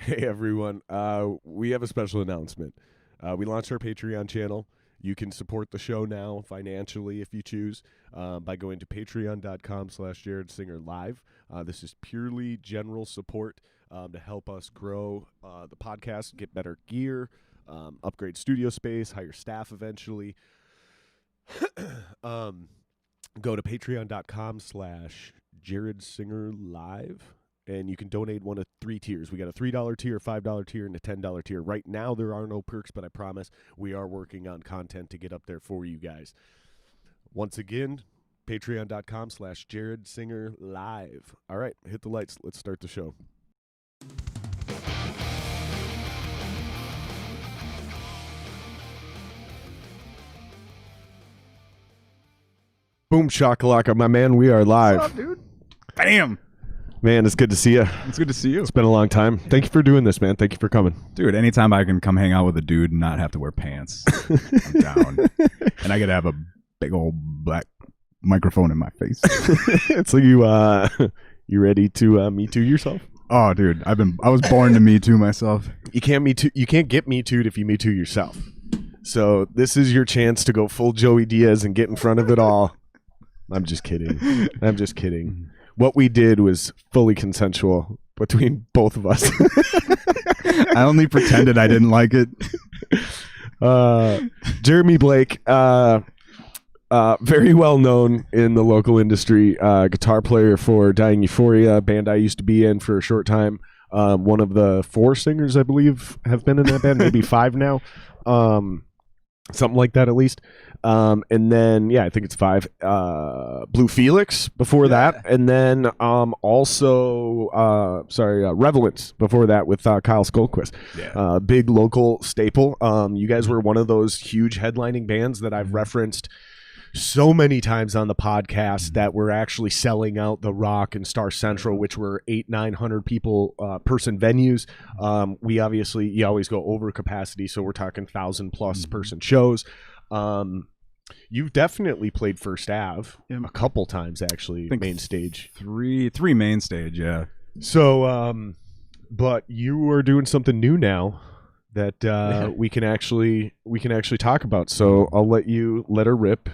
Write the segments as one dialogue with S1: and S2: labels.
S1: Hey everyone, we have a special announcement. We launched our Patreon channel. You can support the show now financially if you choose by going to patreon.com/Jared Singer Live. This is purely general support to help us grow the podcast, get better gear, upgrade studio space, hire staff eventually. Go to patreon.com/Jared Singer Live. And you can donate one of three tiers. We got a $3 tier, $5 tier, and a $10 tier. Right now, there are no perks, but I promise we are working on content to get up there for you guys. Once again, patreon.com/Jared Singer Live. All right, hit the lights. Let's start the show. Boom shakalaka, my man. We are live.
S2: What's up, dude? Bam.
S1: Man, it's good to see you.
S2: It's good to see you.
S1: It's been a long time. Thank you for doing this, man. Thank you for coming.
S2: Dude, anytime I can come hang out with a dude and not have to wear pants, I'm down. And I get to have a big old black microphone in my face.
S1: So you ready to Me Too yourself?
S2: Oh, dude, I was born to Me Too myself.
S1: You can't get Me Too'd if you Me Too yourself. So this is your chance to go full Joey Diaz and get in front of it all. I'm just kidding. What we did was fully consensual between both of us.
S2: I only pretended I didn't like it.
S1: Jeremy Blake, very well known in the local industry, guitar player for Dying Euphoria, a band I used to be in for a short time. One of the 4 singers, I believe, have been in that band, maybe 5 now. Something like that, at least. And then, I think it's 5. Blue Felix before that. And then Revelance before that with Kyle Skolquist. Yeah. Big local staple. You guys were one of those huge headlining bands that I've referenced so many times on the podcast that were actually selling out the Rock and Star Central, which were 800-900 people person venues. We obviously, you always go over capacity, so we're talking 1,000+ person shows. You've definitely played First Ave a couple times, actually. Main stage,
S2: three main stage, yeah.
S1: So, but you are doing something new now that we can actually talk about. So I'll let her rip.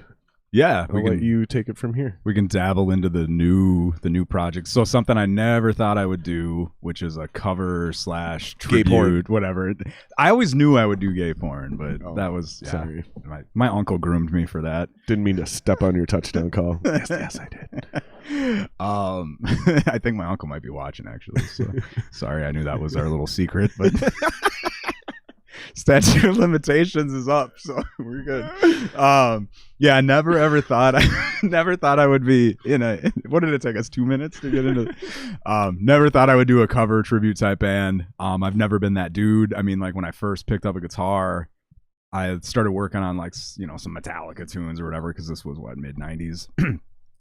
S2: Yeah,
S1: I'll let you take it from here.
S2: We can dabble into the new project. So something I never thought I would do, which is a cover / tribute, whatever. I always knew I would do gay porn, but that was
S1: sorry.
S2: My uncle groomed me for that.
S1: Didn't mean to step on your touchdown call. Yes, I did.
S2: I think my uncle might be watching actually. So sorry, I knew that was our little secret, but. Statute of limitations is up, so we're good. I never ever thought I would be in a. What did it take us 2 minutes to get into? Never thought I would do a cover tribute type band. I've never been that dude. I mean, like when I first picked up a guitar, I started working on some Metallica tunes or whatever because this was mid '90s,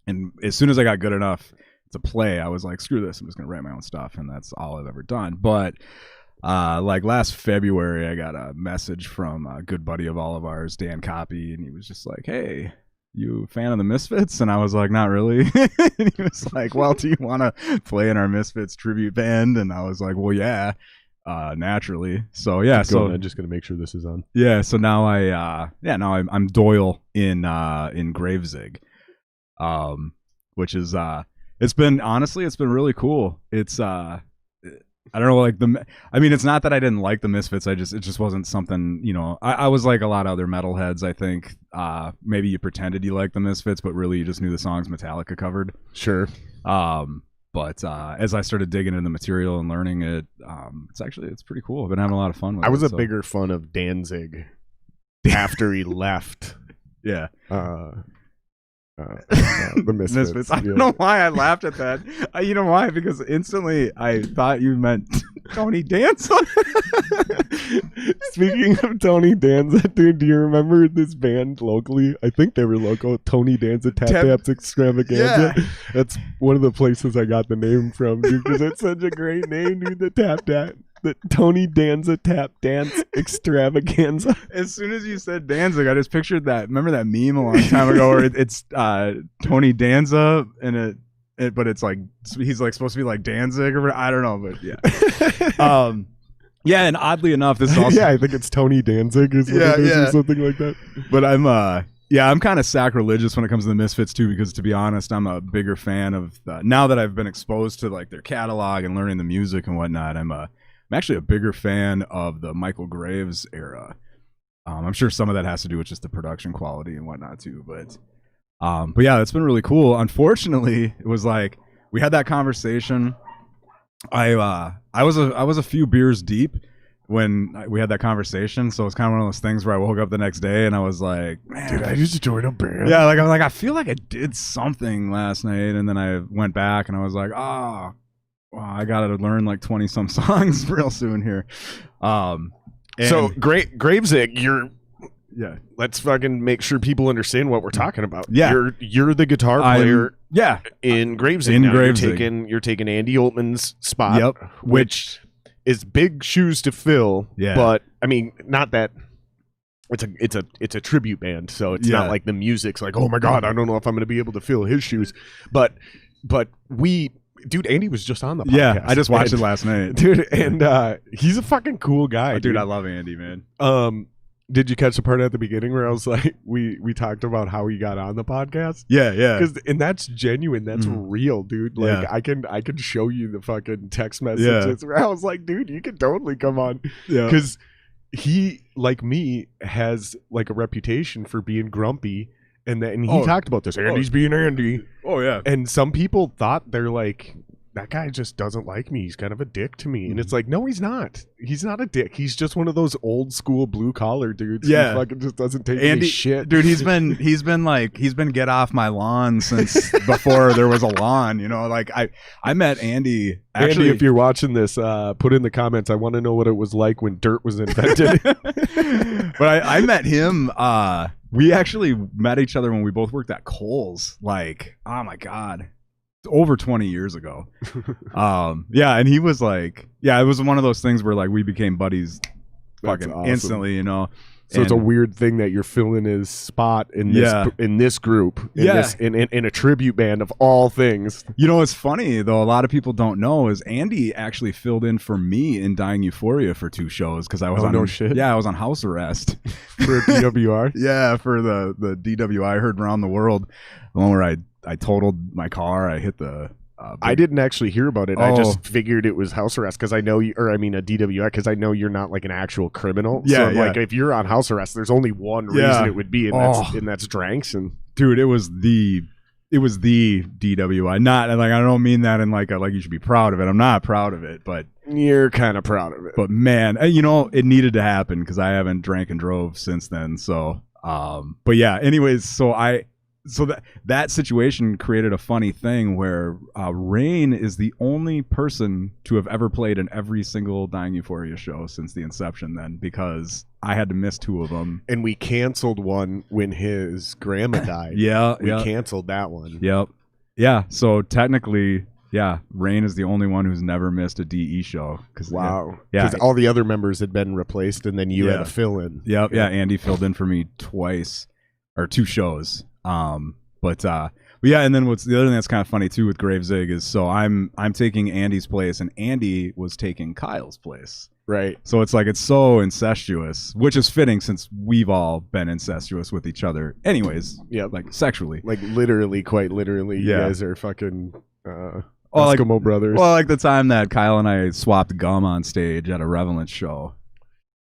S2: and as soon as I got good enough to play, I was like, screw this, I'm just gonna write my own stuff, and that's all I've ever done. But last February, I got a message from a good buddy of all of ours, Dan Copy, and he was just like, "Hey, you a fan of the Misfits?" And I was like, "Not really." And he was like, "Well, do you want to play in our Misfits tribute band?" And I was like, "Well, yeah, naturally." So yeah,
S1: I'm just gonna make sure this is on.
S2: Yeah, so now I'm Doyle in Gravesig, which is it's been really cool. It's I don't know, it's not that I didn't like the Misfits. It just wasn't something, I was like a lot of other metalheads, I think. Maybe you pretended you liked the Misfits, but really you just knew the songs Metallica covered.
S1: Sure.
S2: But as I started digging into the material and learning it, it's pretty cool. I've been having a lot of fun with it.
S1: I was a bigger fan of Danzig after he left.
S2: Yeah.
S1: The Misfits.
S2: I don't know why I laughed at that. You know why? Because instantly I thought you meant Tony Danza.
S1: Speaking of Tony Danza, dude, do you remember this band locally? I think they were local. Tony Danza Taps Extravaganza. Yeah. That's one of the places I got the name from, dude, because it's such a great name, dude. The Tony Danza Tap Dance Extravaganza.
S2: As soon as you said Danzig, I just pictured that. Remember that meme a long time ago where it's Tony Danza but it's like he's like supposed to be like Danzig or I don't know, but yeah. Yeah, and oddly enough, this is also
S1: yeah, I think it's Tony Danzig or something like that.
S2: But I'm kind of sacrilegious when it comes to the Misfits too, because to be honest, I'm a bigger fan of now that I've been exposed to like their catalog and learning the music and whatnot. I'm actually a bigger fan of the Michael Graves era. I'm sure some of that has to do with just the production quality and whatnot too, but yeah, that's been really cool. Unfortunately, it was like we had that conversation. I was a few beers deep when we had that conversation, so it's kind of one of those things where I woke up the next day and I was like, man,
S1: did I just join a band?
S2: Yeah, like I feel like I did something last night, and then I went back and I was like, oh, well, I gotta learn like 20 some songs real soon here.
S1: So Gravesig, let's fucking make sure people understand what we're talking about.
S2: Yeah,
S1: you're the guitar player. In
S2: Gravesig.
S1: You're taking Andy Oltman's spot.
S2: Yep,
S1: which is big shoes to fill.
S2: Yeah,
S1: but I mean, not that. It's a tribute band, so it's not like the music's like, oh my god, I don't know if I'm going to be able to fill his shoes. But dude, Andy was just on the podcast.
S2: Yeah, I just watched it last night,
S1: dude, and he's a fucking cool guy,
S2: dude. I love Andy, man.
S1: Did you catch the part at the beginning where I was like, we talked about how he got on the podcast?
S2: Yeah.
S1: And that's genuine. That's real, dude. Like I can show you the fucking text messages where I was like, dude, you can totally come on. Yeah. Because he, like me, has like a reputation for being grumpy. And he talked about this. Andy's being Andy.
S2: Oh, yeah.
S1: And some people thought they're like, that guy just doesn't like me. He's kind of a dick to me. And it's like, no, he's not. He's not a dick. He's just one of those old school blue collar dudes.
S2: Yeah.
S1: Who fucking just doesn't take any shit.
S2: Dude, he's been get off my lawn since before there was a lawn, you know, like I met Andy. Actually,
S1: Andy, if you're watching this, put in the comments. I want to know what it was like when dirt was invented.
S2: But I met him. We actually met each other when we both worked at Kohl's. Like, oh my God. Over 20 years ago. And he was like, it was one of those things where like we became buddies fucking instantly, you know.
S1: So it's a weird thing that you're filling his spot in this group, in a tribute band of all things.
S2: You know, it's funny though. A lot of people don't know is Andy actually filled in for me in Dying Euphoria for 2 shows because I was I was on house arrest
S1: for DWI.
S2: Yeah, for the DWI Heard Around the World, the one where I totaled my car. I hit the.
S1: I didn't actually hear about it. I just figured it was house arrest because I know a DWI because I know you're not like an actual criminal.
S2: Yeah,
S1: so like if you're on house arrest, there's only one reason it would be, and that's dranks. And
S2: dude, it was the DWI. Not like I don't mean that in like you should be proud of it. I'm not proud of it, but
S1: you're kind of proud of it.
S2: But man, you know, it needed to happen because I haven't drank and drove since then. So, but yeah. Anyways, so that situation created a funny thing where Rain is the only person to have ever played in every single Dying Euphoria show since the inception then, because I had to miss 2 of them.
S1: And we canceled one when his grandma died. We canceled that one.
S2: Yep. Yeah, so technically, Rain is the only one who's never missed a DE show.
S1: Wow. Because all the other members had been replaced and then you had to fill in.
S2: Yep. Yeah, Andy filled in for me twice, or 2 shows. But yeah, and then what's the other thing that's kind of funny too with Gravesig is so I'm taking Andy's place and Andy was taking Kyle's place.
S1: Right.
S2: So it's like it's so incestuous, which is fitting since we've all been incestuous with each other. Anyways, like sexually.
S1: Like literally, quite literally, you guys are fucking Eskimo brothers.
S2: Well, like the time that Kyle and I swapped gum on stage at a Revelant show.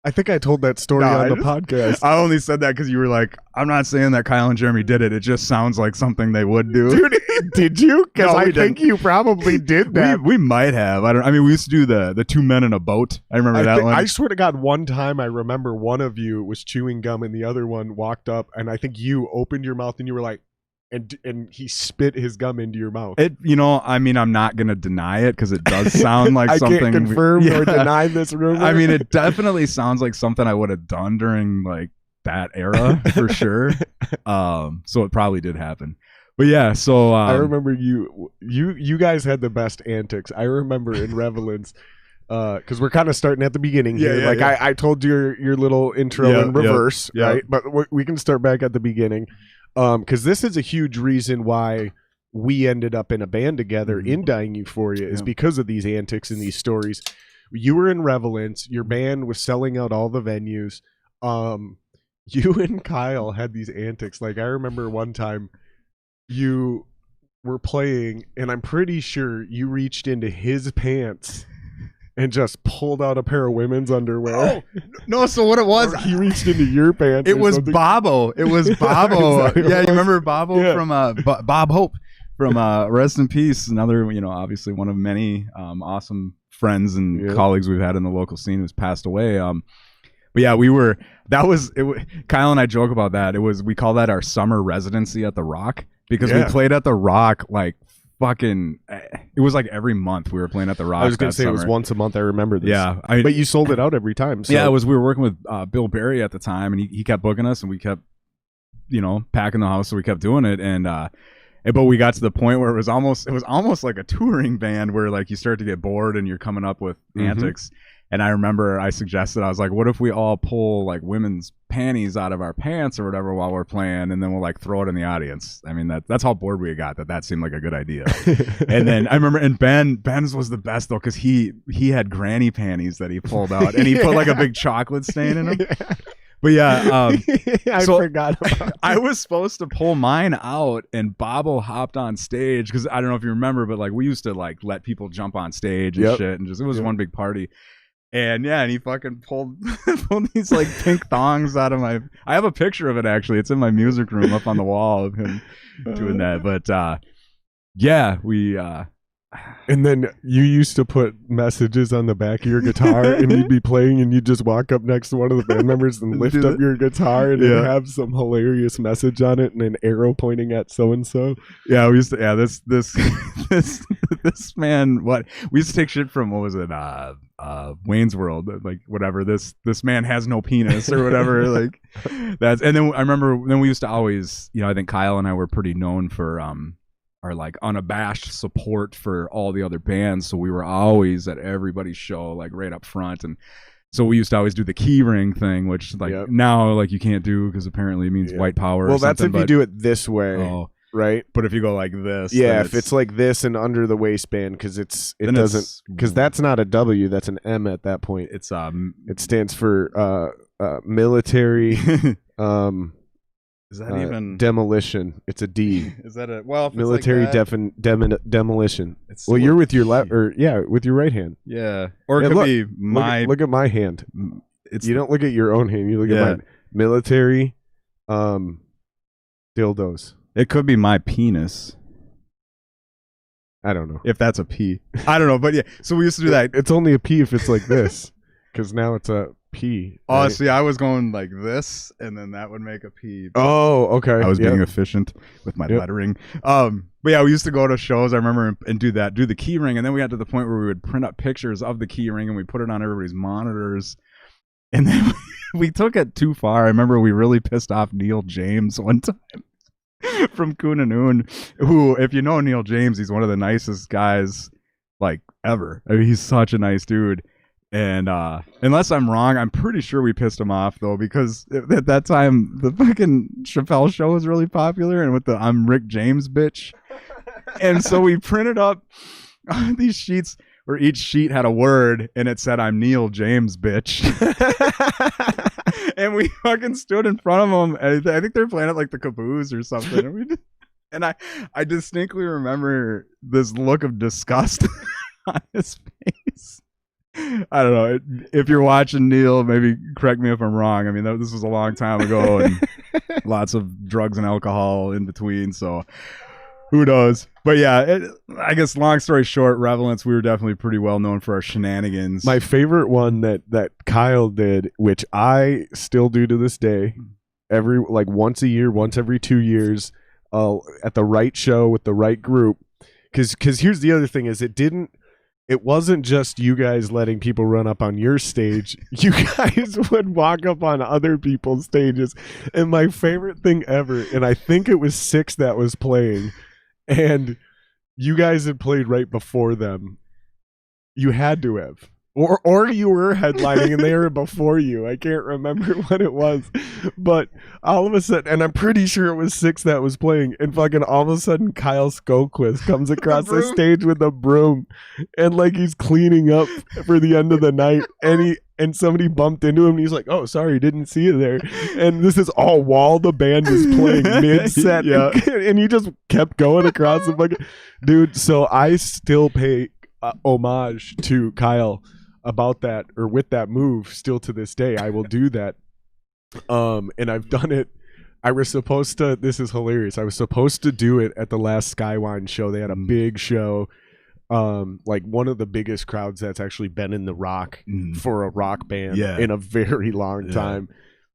S1: I think I told that story on the podcast.
S2: I only said that because you were like, I'm not saying that Kyle and Jeremy did it. It just sounds like something they would do.
S1: Dude, did you? Because I think you probably did that.
S2: We might have. I mean, we used to do the 2 men in a boat. I remember that one.
S1: I swear to God, one time I remember one of you was chewing gum and the other one walked up and I think you opened your mouth and you were like, and he spit his gum into your mouth.
S2: I mean, I'm not going to deny it because it does sound like something.
S1: I can't confirm or deny this rumor.
S2: I mean, it definitely sounds like something I would have done during like that era for sure. So it probably did happen. But yeah, so
S1: I remember you guys had the best antics. I remember in Revelance. Because we're kind of starting at the beginning here. I told you your little intro in reverse, right? But we can start back at the beginning. Because this is a huge reason why we ended up in a band together in Dying Euphoria is because of these antics and these stories. You were in Relevance. Your band was selling out all the venues. You and Kyle had these antics. Like, I remember one time you were playing, and I'm pretty sure you reached into his pants and just pulled out a pair of women's underwear.
S2: Oh, no, so what it was,
S1: he reached into your pants.
S2: It was something. Bobo. It was Bobo. Yeah, you remember Bobo from Bob Hope from Rest in Peace. Another, obviously one of many awesome friends and colleagues we've had in the local scene who's passed away. But yeah, Kyle and I joke about that. We call that our summer residency at the Rock, because we played at the Rock like fucking, it was like every month we were playing at the Rock.
S1: I was gonna say summer. It was once a month. I remember this.
S2: Yeah,
S1: but you sold it out every time. So.
S2: Yeah, we were working with Bill Berry at the time, and he kept booking us, and we kept packing the house, so we kept doing it. And but we got to the point where it was almost like a touring band, where like you start to get bored and you're coming up with antics. And I remember I suggested, I was like, what if we all pull like women's panties out of our pants or whatever while we're playing, and then we'll like throw it in the audience. I mean, that's how bored we got, that seemed like a good idea. And then I remember, and Ben's was the best though, because he had granny panties that he pulled out, and he put like a big chocolate stain in them. But yeah,
S1: I forgot about
S2: I was supposed to pull mine out, and Bobo hopped on stage, because I don't know if you remember, but like we used to like let people jump on stage and shit, and just, it was one big party. And yeah, and he fucking pulled these like pink thongs out of my. I have a picture of it actually. It's in my music room up on the wall of him doing that. But yeah, we.
S1: And then you used to put messages on the back of your guitar, and you'd be playing, and you'd just walk up next to one of the band members and lift up your guitar, and it'd have some hilarious message on it and an arrow pointing at so and so.
S2: Yeah, we used to. Yeah, this man. What we used to take shit from, what was it? Wayne's World, like whatever. This man has no penis or whatever. Like that's. And then I remember we used to always, I think Kyle and I were pretty known for our like unabashed support for all the other bands, so we were always at everybody's show, like right up front. And so we used to always do the key ring thing, which like now like you can't do, because apparently it means white power.
S1: Well, that's if you do it this way. Right,
S2: but if you go like this,
S1: if it's like this and under the waistband, because it doesn't, because that's not a W, that's an M at that point.
S2: It's
S1: it stands for military.
S2: Is that even
S1: demolition? It's a D.
S2: Is that
S1: military
S2: like
S1: demolition? Well, you're with your left, or with your right hand.
S2: Yeah, or it could be my.
S1: Look at my hand. You don't look at your own hand. You look at mine. Military, dildos.
S2: It could be my penis.
S1: I don't know
S2: if that's a P. I don't know, but yeah. So we used to do that.
S1: It's only a P if it's like this, because now it's a P.
S2: Right? Oh, see, I was going like this, and then that would make a P.
S1: Oh, okay.
S2: I was being efficient with my lettering. But yeah, we used to go to shows, I remember, and do the key ring, and then we got to the point where we would print up pictures of the key ring and we put it on everybody's monitors. And then we took it too far. I remember we really pissed off Neil James one time. From Kunanoon, who, if you know Neil James, he's one of the nicest guys like ever. I mean, he's such a nice dude. And unless I'm wrong, I'm pretty sure we pissed him off though, because at that time the fucking Chappelle Show was really popular, and with the "I'm Rick James, bitch," and so we printed up these sheets where each sheet had a word, and it said "I'm Neil James, bitch." And we fucking stood in front of them. And I think they were playing at like the Caboose or something. And I distinctly remember this look of disgust on his face. I don't know. If you're watching, Neil, maybe correct me if I'm wrong. I mean, this was a long time ago, and lots of drugs and alcohol in between. So who knows? But yeah, I guess long story short, Relevance, we were definitely pretty well known for our shenanigans.
S1: My favorite one that Kyle did, which I still do to this day, once a year, once every 2 years, at the right show with the right group. Because here's the other thing: is it wasn't just you guys letting people run up on your stage. You guys would walk up on other people's stages. And my favorite thing ever, and I think it was Six that was playing, and you guys had played right before them. You had to have. Or you were headlining and they were before you. I can't remember what it was. But all of a sudden, and I'm pretty sure it was Six that was playing, and fucking all of a sudden Kyle Skoquist comes across the stage with a broom and like he's cleaning up for the end of the night, and somebody bumped into him and he's like, oh, sorry, didn't see you there. And this is all while the band is playing mid-set.
S2: Yeah.
S1: And he just kept going across the fucking dude. So I still pay homage to Kyle about that, or with that move, still to this day. I will do that. And I've done it. I was supposed to, this is hilarious, I was supposed to do it at the last Skywine show. They had a big show, like one of the biggest crowds that's actually been in the rock for a rock band in a very long time.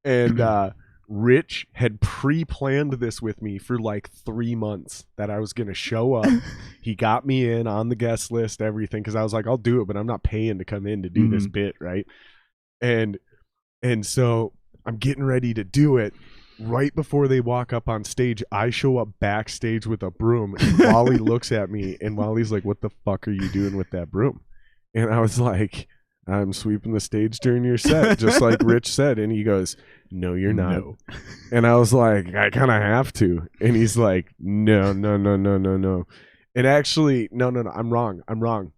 S1: And Rich had pre-planned this with me for like 3 months, that I was going to show up. He got me in on the guest list, everything, because I was like, I'll do it, but I'm not paying to come in to do this bit, right? And so I'm getting ready to do it. Right before they walk up on stage, I show up backstage with a broom, and Wally looks at me, and Wally's like, what the fuck are you doing with that broom? And I was like, I'm sweeping the stage during your set, just like Rich said. And he goes, no, you're not. No. And I was like, I kind of have to. And he's like, no. And actually, no, I'm wrong.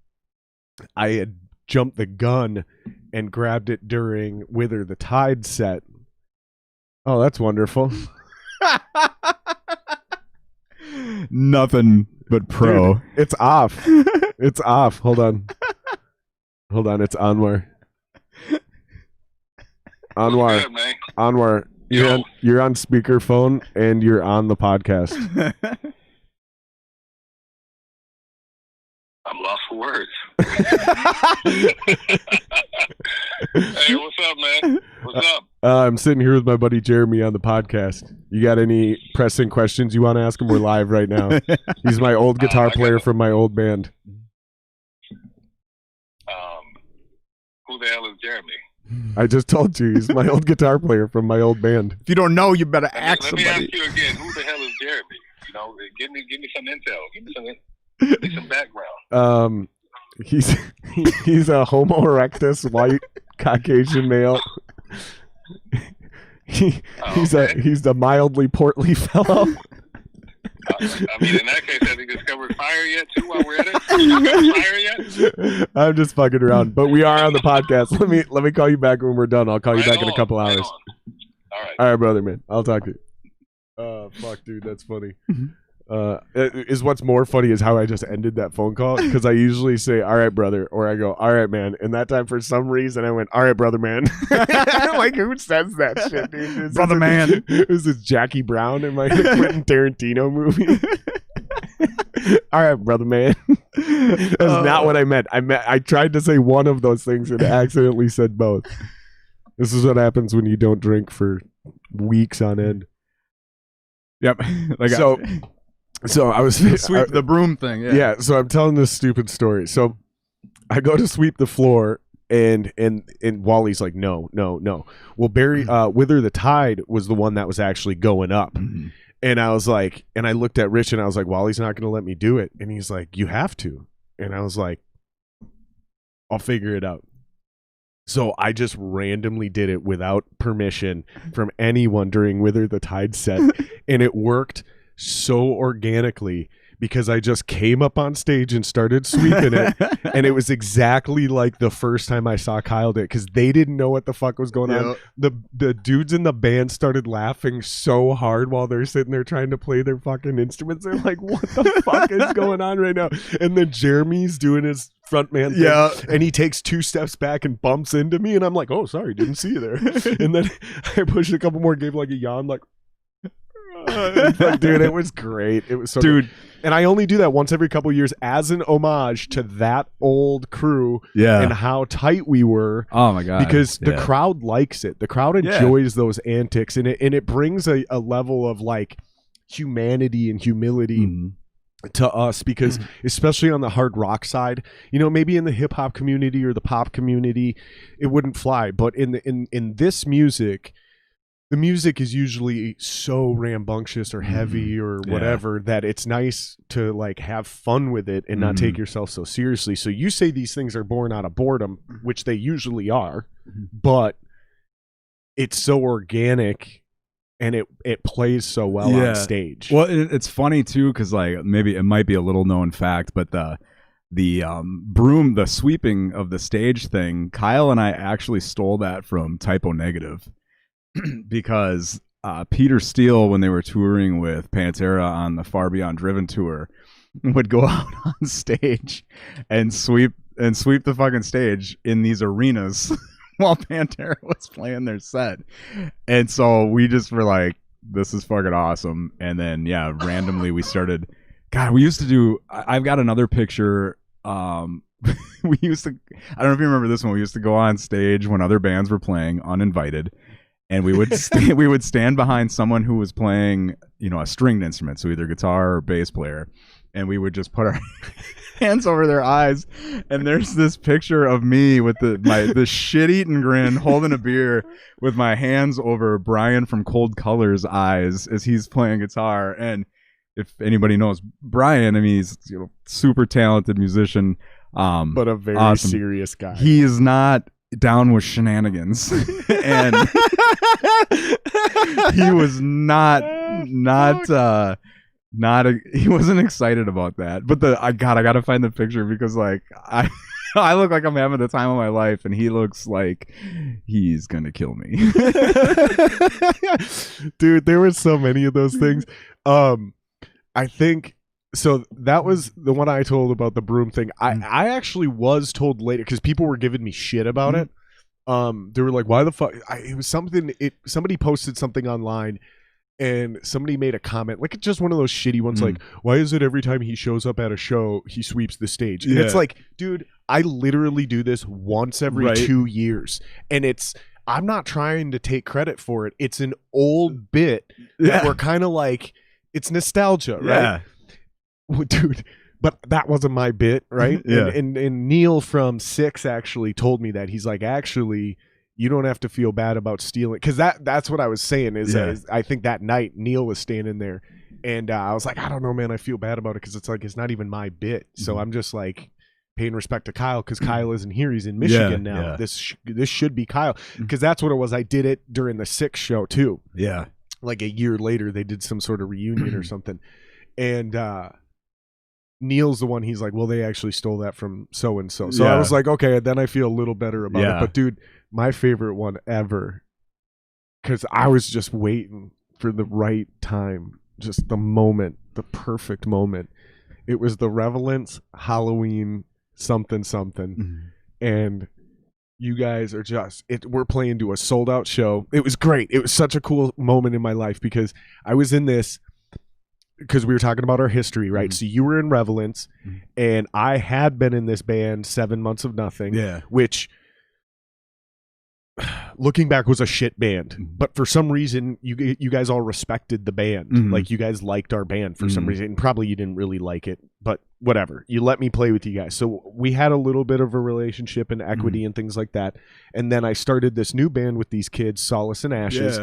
S1: I had jumped the gun and grabbed it during Wither the Tide set. Oh, that's wonderful.
S2: Nothing but pro.
S1: Dude, it's off. It's off. Hold on. It's Anwar. Anwar, you're on speakerphone and you're on the podcast.
S3: I'm lost for words. Hey, what's up, man? What's up?
S1: I'm sitting here with my buddy Jeremy on the podcast. You got any pressing questions you want to ask him? We're live right now. He's my old guitar player from my old band.
S3: Who the hell is Jeremy?
S1: I just told you, he's my old guitar player from my old band.
S2: If you don't know, you better ask somebody.
S3: Let me ask you again. Who the hell is Jeremy? You know, give me some intel. Give me some background.
S1: He's a Homo erectus, white Caucasian male. He's a mildly portly fellow.
S3: I mean, in that case, have you discovered fire yet, too, while we're at it? You discovered fire yet?
S1: I'm just fucking around, but we are on the podcast. Let me call you back when we're done. I'll call you back in a couple hours. All right, brother, man. I'll talk to you. Fuck, dude, that's funny. Is what's more funny is how I just ended that phone call, because I usually say, all right, brother, or I go, all right, man. And that time, for some reason, I went, all right, brother, man. Like, who says that shit, dude?
S2: Brother, man.
S1: Is this Jackie Brown in my Quentin Tarantino movie? All right, brother, man. That's not what I meant. I tried to say one of those things and accidentally said both. This is what happens when you don't drink for weeks on end.
S2: Yep.
S1: So I was
S2: sweep the broom thing.
S1: Yeah. So I'm telling this stupid story. So I go to sweep the floor, and Wally's like, no. Well, Barry Wither the Tide was the one that was actually going up. Mm-hmm. And I was like, and I looked at Rich and I was like, Wally's not going to let me do it. And he's like, you have to. And I was like, I'll figure it out. So I just randomly did it without permission from anyone during Wither the Tide set. And it worked so organically, because I just came up on stage and started sweeping it. And it was exactly like the first time I saw Kyle do it, because they didn't know what the fuck was going on. The dudes in the band started laughing so hard while they're sitting there trying to play their fucking instruments. They're like, what the fuck is going on right now? And then Jeremy's doing his frontman thing, and he takes 2 steps back and bumps into me, and I'm like, oh, sorry, didn't see you there. And then I pushed a couple more, gave like a yawn, like, dude, it was great. It was so good. And I only do that once every couple of years as an homage to that old crew and how tight we were.
S2: Oh my god!
S1: Because the crowd likes it. The crowd enjoys those antics, and it brings a level of like humanity and humility to us, because especially on the hard rock side, you know, maybe in the hip hop community or the pop community, it wouldn't fly, but in this music, the music is usually so rambunctious or heavy or whatever that it's nice to like have fun with it and not take yourself so seriously. So you say these things are born out of boredom, which they usually are, but it's so organic and it plays so well on stage.
S2: Well, it's funny too, because like maybe it might be a little known fact, but the broom, the sweeping of the stage thing, Kyle and I actually stole that from Typo Negative. Because Peter Steele, when they were touring with Pantera on the Far Beyond Driven tour, would go out on stage and sweep the fucking stage in these arenas while Pantera was playing their set. And so we just were like, this is fucking awesome. And then randomly we started. God, we used to do. I've got another picture. We used to. I don't know if you remember this one. We used to go on stage when other bands were playing, uninvited. And we would we would stand behind someone who was playing, a stringed instrument, so either guitar or bass player, and we would just put our hands over their eyes. And there's this picture of me with the shit-eating grin, holding a beer, with my hands over Brian from Cold Color's eyes as he's playing guitar. And if anybody knows Brian, I mean, he's super talented musician,
S1: but a very serious guy.
S2: He is not down with shenanigans, and he was he wasn't excited about that. But I gotta find the picture, because like I look like I'm having the time of my life, and he looks like he's gonna kill me.
S1: Dude, there were so many of those things. I think so. That was the one I told about the broom thing. I actually was told later, because people were giving me shit about it. They were like, "Why the fuck?" It was something. Somebody posted something online, and somebody made a comment, like just one of those shitty ones, like, "Why is it every time he shows up at a show, he sweeps the stage?" And it's like, dude, I literally do this once every 2 years, and I'm not trying to take credit for it. It's an old bit that we're kind of like, it's nostalgia, right? Yeah. Dude, but that wasn't my bit, right? And Neil from Six actually told me that. He's like, actually, you don't have to feel bad about stealing, because that's what I was saying is I think that night Neil was standing there, and I was like, I don't know, man, I feel bad about it, because it's like, it's not even my bit. So I'm just like paying respect to Kyle, because Kyle isn't here, he's in Michigan now. This should be Kyle, because that's what it was. I did it during the Six show too. Like a year later, they did some sort of reunion or something, and Neil's the one, he's like, well, they actually stole that from so and so. So I was like, okay, then I feel a little better about it. But dude, my favorite one ever, because I was just waiting for the right time, just the moment, the perfect moment. It was the Revelance Halloween something, and you guys are we're playing to a sold out show. It was great. It was such a cool moment in my life, because I was in this, because we were talking about our history, right? So you were in Revelance, and I had been in this band 7 months of nothing, which, looking back, was a shit band. But for some reason, you guys all respected the band. Like, you guys liked our band for some reason. And probably you didn't really like it, but whatever. You let me play with you guys. So we had a little bit of a relationship and equity and things like that. And then I started this new band with these kids, Solace and Ashes.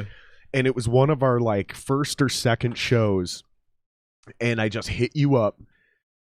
S1: And it was one of our like first or second shows. And I just hit you up,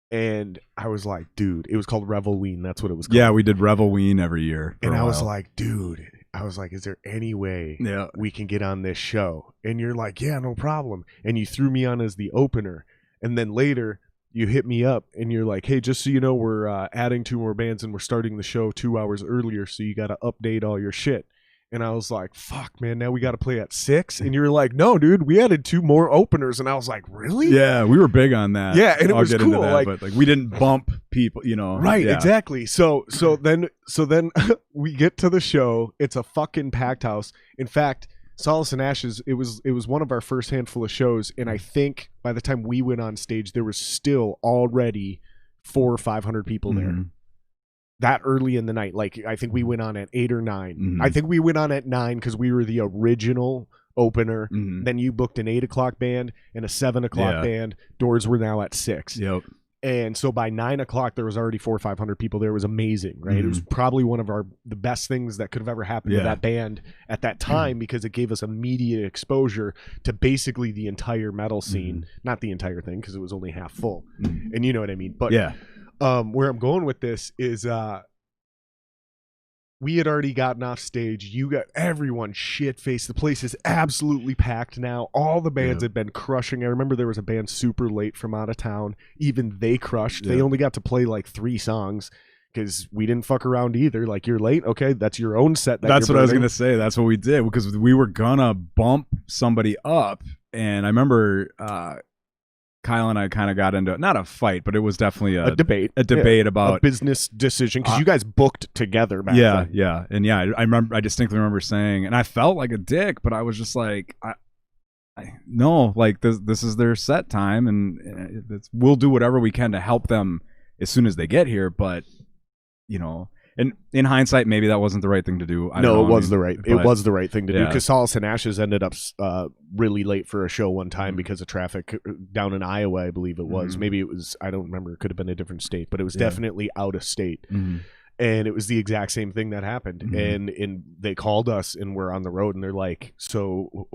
S1: and I was like, dude, it was called Revelween. That's what it was called.
S2: Yeah, we did Revelween every year.
S1: And I was like, dude, is there any way we can get on this show? And you're like, yeah, no problem. And you threw me on as the opener. And then later you hit me up and you're like, hey, just so you know, we're adding 2 more bands, and we're starting the show 2 hours earlier, so you got to update all your shit. And I was like, fuck, man, now we got to play at 6? And you were like, no, dude, we added 2 more openers. And I was like, really?
S2: Yeah, we were big on that.
S1: Yeah, and it was cool.
S2: But like, we didn't bump people,
S1: Right, exactly. So then we get to the show. It's a fucking packed house. In fact, Solace and Ashes, it was one of our first handful of shows. And I think by the time we went on stage, there was still already 400 or 500 people there. That early in the night. Like, I think we went on at 8 or 9. I think we went on at 9 because we were the original opener. Then you booked an 8 o'clock band and a 7 o'clock band. Doors were now at 6. And so by 9 o'clock, there was already 400 or 500 people there. It was amazing, right? It was probably one of the best things that could have ever happened to that band at that time, because it gave us immediate exposure to basically the entire metal scene. Not the entire thing, because it was only half full. And you know what I mean? But where I'm going with this is we had already gotten off stage. You got everyone shit-faced. The place is absolutely packed now. All the bands had been crushing. I remember there was a band super late from out of town. Even they crushed. They only got to play like 3 songs because we didn't fuck around either. Like, you're late. Okay, that's your own set.
S2: That's what I was going to say. That's what we did, because we were going to bump somebody up. And I remember Kyle and I kind of got into not a fight, but it was definitely a debate about
S1: a business decision, because you guys booked together back then.
S2: And I distinctly remember saying, and I felt like a dick, but I was just like, no, like this is their set time, and we'll do whatever we can to help them as soon as they get here. But and in hindsight, maybe that wasn't the right thing to do.
S1: It was the right thing to do, because Solace and Ashes ended up really late for a show one time because of traffic down in Iowa, I believe it was. Maybe it was, I don't remember. It could have been a different state, but it was definitely out of state. And it was the exact same thing that happened. And they called us, and we're on the road, and they're like, so,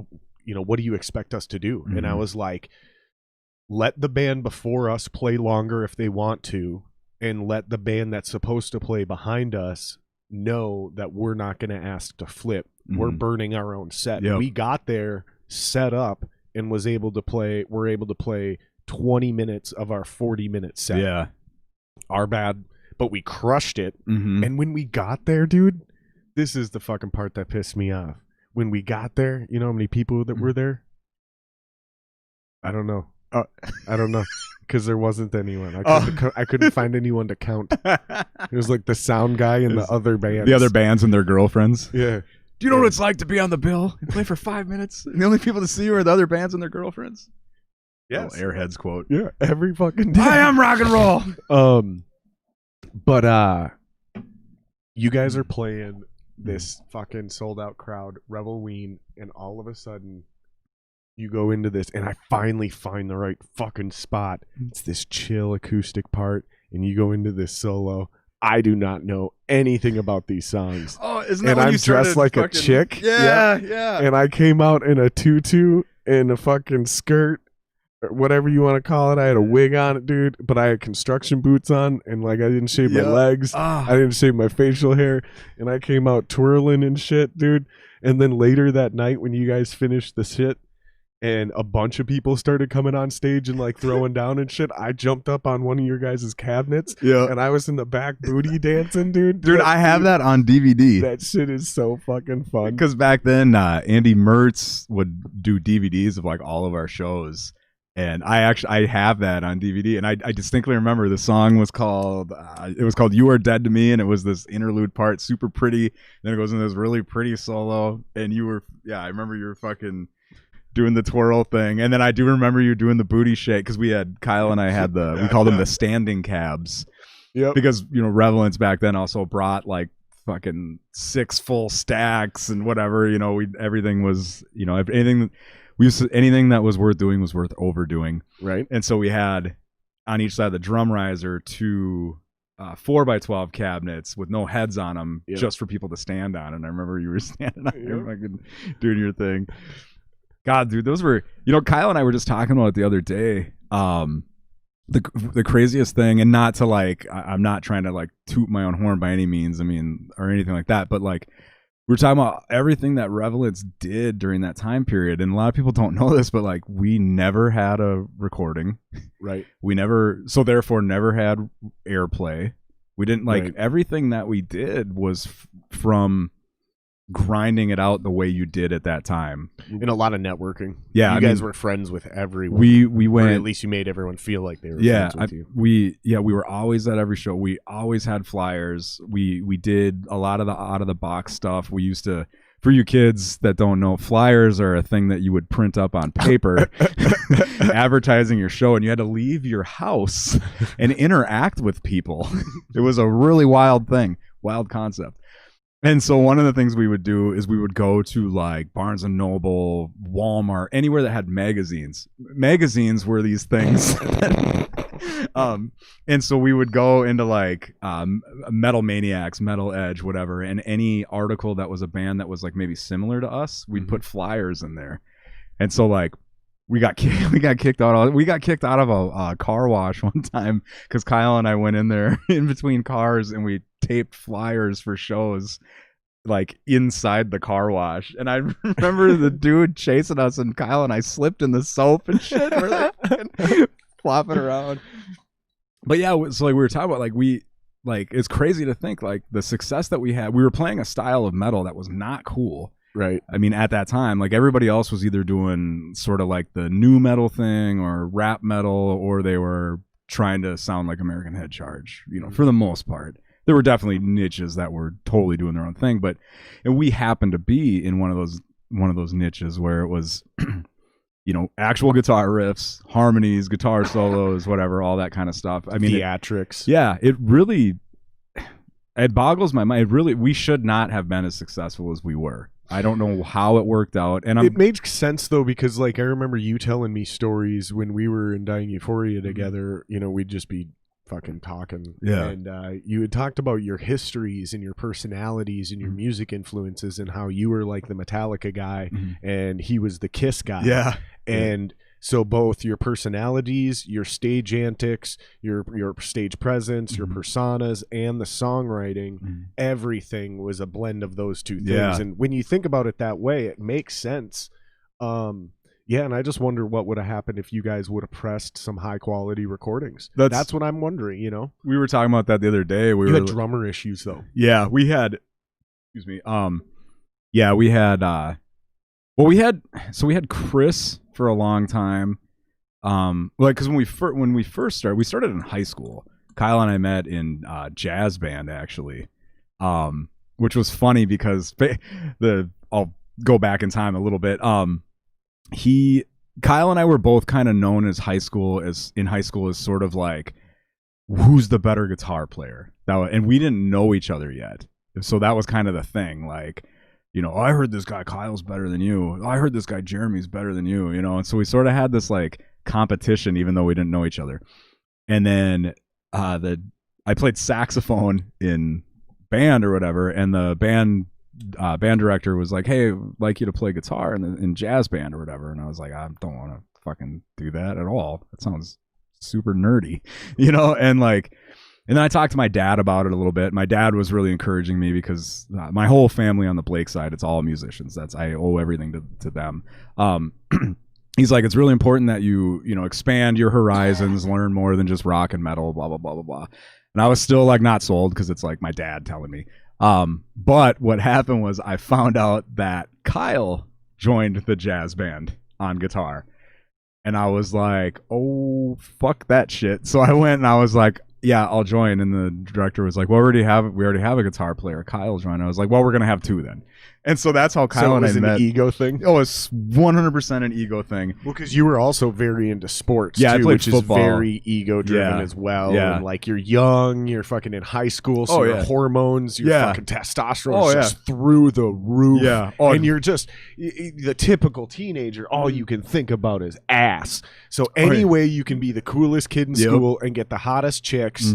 S1: what do you expect us to do? And I was like, let the band before us play longer if they want to, and let the band that's supposed to play behind us know that we're not going to ask to flip. We're burning our own set. We got there, set up, and we're able to play 20 minutes of our 40-minute set.
S2: Yeah.
S1: Our bad, but we crushed it. And when we got there, dude, this is the fucking part that pissed me off. When we got there, you know how many people that were there? I don't know. I don't know, because there wasn't anyone. I couldn't find anyone to count. It was like the sound guy and the other bands.
S2: The other bands and their girlfriends.
S1: Yeah.
S2: Do you know what it's like to be on the bill and play for 5 minutes? And the only people to see you are the other bands and their girlfriends?
S1: Yes.
S2: Airheads quote.
S1: Yeah, every fucking day.
S2: I am rock and roll.
S1: But you guys are playing this fucking sold out crowd, Revelween, and all of a sudden you go into this, and I finally find the right fucking spot. It's this chill acoustic part, and you go into this solo. I do not know anything about these songs.
S2: Oh, isn't that
S1: and
S2: when
S1: I'm
S2: you started
S1: dressed like
S2: fucking...
S1: a chick.
S2: Yeah.
S1: And I came out in a tutu and a fucking skirt, or whatever you want to call it. I had a wig on it, dude, but I had construction boots on, and like I didn't shave my legs. I didn't shave my facial hair, and I came out twirling and shit, dude. And then later that night, when you guys finished the shit, and a bunch of people started coming on stage and like throwing down and shit, I jumped up on one of your guys' cabinets, and I was in the back booty dancing, dude.
S2: Dude, I have that on DVD.
S1: That shit is so fucking fun.
S2: Because back then, Andy Mertz would do DVDs of like all of our shows, and I have that on DVD, and I distinctly remember the song was called "You Are Dead to Me," and it was this interlude part, super pretty. Then it goes into this really pretty solo, and I remember you were fucking doing the twirl thing, and then I do remember you doing the booty shake, because Kyle and I had we called them the standing cabs, because Relevance back then also brought like fucking 6 full stacks and whatever, everything was, anything that was worth doing was worth overdoing,
S1: right? And
S2: so we had on each side of the drum riser 2 4x12 cabinets with no heads on them, just for people to stand on, and I remember you were standing on there fucking doing your thing. God, dude, those were, Kyle and I were just talking about it the other day. The craziest thing, and not to like, I'm not trying to like toot my own horn by any means, or anything like that, but like, we were talking about everything that Relevance did during that time period. And a lot of people don't know this, but like, we never had a recording.
S1: Right.
S2: We never had airplay. We didn't everything that we did was from grinding it out the way you did at that time,
S1: and a lot of networking.
S2: You
S1: guys were friends with everyone.
S2: We went,
S1: or at least you made everyone feel like they were friends with you.
S2: We were always at every show. We always had flyers. We did a lot of the out of the box stuff. We used to, for you kids that don't know, flyers are a thing that you would print up on paper advertising your show, and you had to leave your house and interact with people. It was a really wild concept. And so one of the things we would do is we would go to like Barnes and Noble, Walmart, anywhere that had magazines. Magazines were these things that And so we would go into like Metal Maniacs, Metal Edge, whatever, and any article that was a band that was like maybe similar to us, we'd put flyers in there. And so like we got kicked out of a car wash one time because Kyle and I went in there in between cars and we taped flyers for shows like inside the car wash. And I remember the dude chasing us and Kyle and I slipped in the soap and shit. We're like flopping around. But yeah, so like we were talking about like it's crazy to think like the success that we had. We were playing a style of metal that was not cool.
S1: Right.
S2: I mean, at that time, like everybody else was either doing sort of like the new metal thing or rap metal, or they were trying to sound like American Head Charge, you know, for the most part. There were definitely niches that were totally doing their own thing, and we happened to be in one of those niches where it was, you know, actual guitar riffs, harmonies, guitar solos, whatever, all that kind of stuff. I mean,
S1: theatrics.
S2: It boggles my mind. We should not have been as successful as we were. I don't know how it worked out. And
S1: it made sense though, because like I remember you telling me stories when we were in Dying Euphoria together. You know, we'd just be fucking talking.
S2: Yeah.
S1: And you had talked about your histories and your personalities and your music influences and how you were like the Metallica guy and he was the Kiss guy.
S2: Yeah.
S1: And so both your personalities, your stage antics, your stage presence, your personas, and the songwriting, everything was a blend of those two things.
S2: Yeah.
S1: And when you think about it that way, it makes sense. Yeah, and I just wonder what would have happened if you guys would have pressed some high quality recordings. That's what I'm wondering, you know?
S2: We were talking about that the other day.
S1: You had drummer issues though.
S2: Yeah, we had, excuse me. Yeah, we had, we had Chris for a long time. Like, cause when we first started, we started in high school. Kyle and I met in jazz band actually. Which was funny because I'll go back in time a little bit. Kyle and I were both kind of known in high school as sort of like, who's the better guitar player? And we didn't know each other yet. So that was kind of the thing. Like, you know, I heard this guy Kyle's better than you. I heard this guy Jeremy's better than you, you know? And so we sort of had this like competition, even though we didn't know each other. And then I played saxophone in band or whatever, and the band director was like, hey, I'd like you to play guitar in jazz band or whatever. And I was like, I don't want to fucking do that at all. That sounds super nerdy, you know? And then I talked to my dad about it a little bit. My dad was really encouraging me because my whole family on the Blake side, it's all musicians. I owe everything to them. He's like, it's really important that you expand your horizons, learn more than just rock and metal, blah, blah, blah, blah, blah. And I was still like not sold because it's like my dad telling me. But what happened was I found out that Kyle joined the jazz band on guitar. And I was like, oh, fuck that shit. So I went and I was like, yeah, I'll join. And the director was like, well, we already have a guitar player. Kyle joined. I was like, well, we're going to have two then. And so that's how Kyle and I met. So it was
S1: an ego thing?
S2: Oh, it's 100% an ego thing.
S1: Well, because you were also very into sports,
S2: yeah,
S1: too,
S2: I played
S1: which
S2: football.
S1: Is very ego-driven as well.
S2: Yeah.
S1: And, like, you're young, you're fucking in high school, so your hormones, your fucking testosterone is just through the roof.
S2: Yeah.
S1: And you're just, the typical teenager, all you can think about is ass. So any way you can be the coolest kid in school and get the hottest chicks.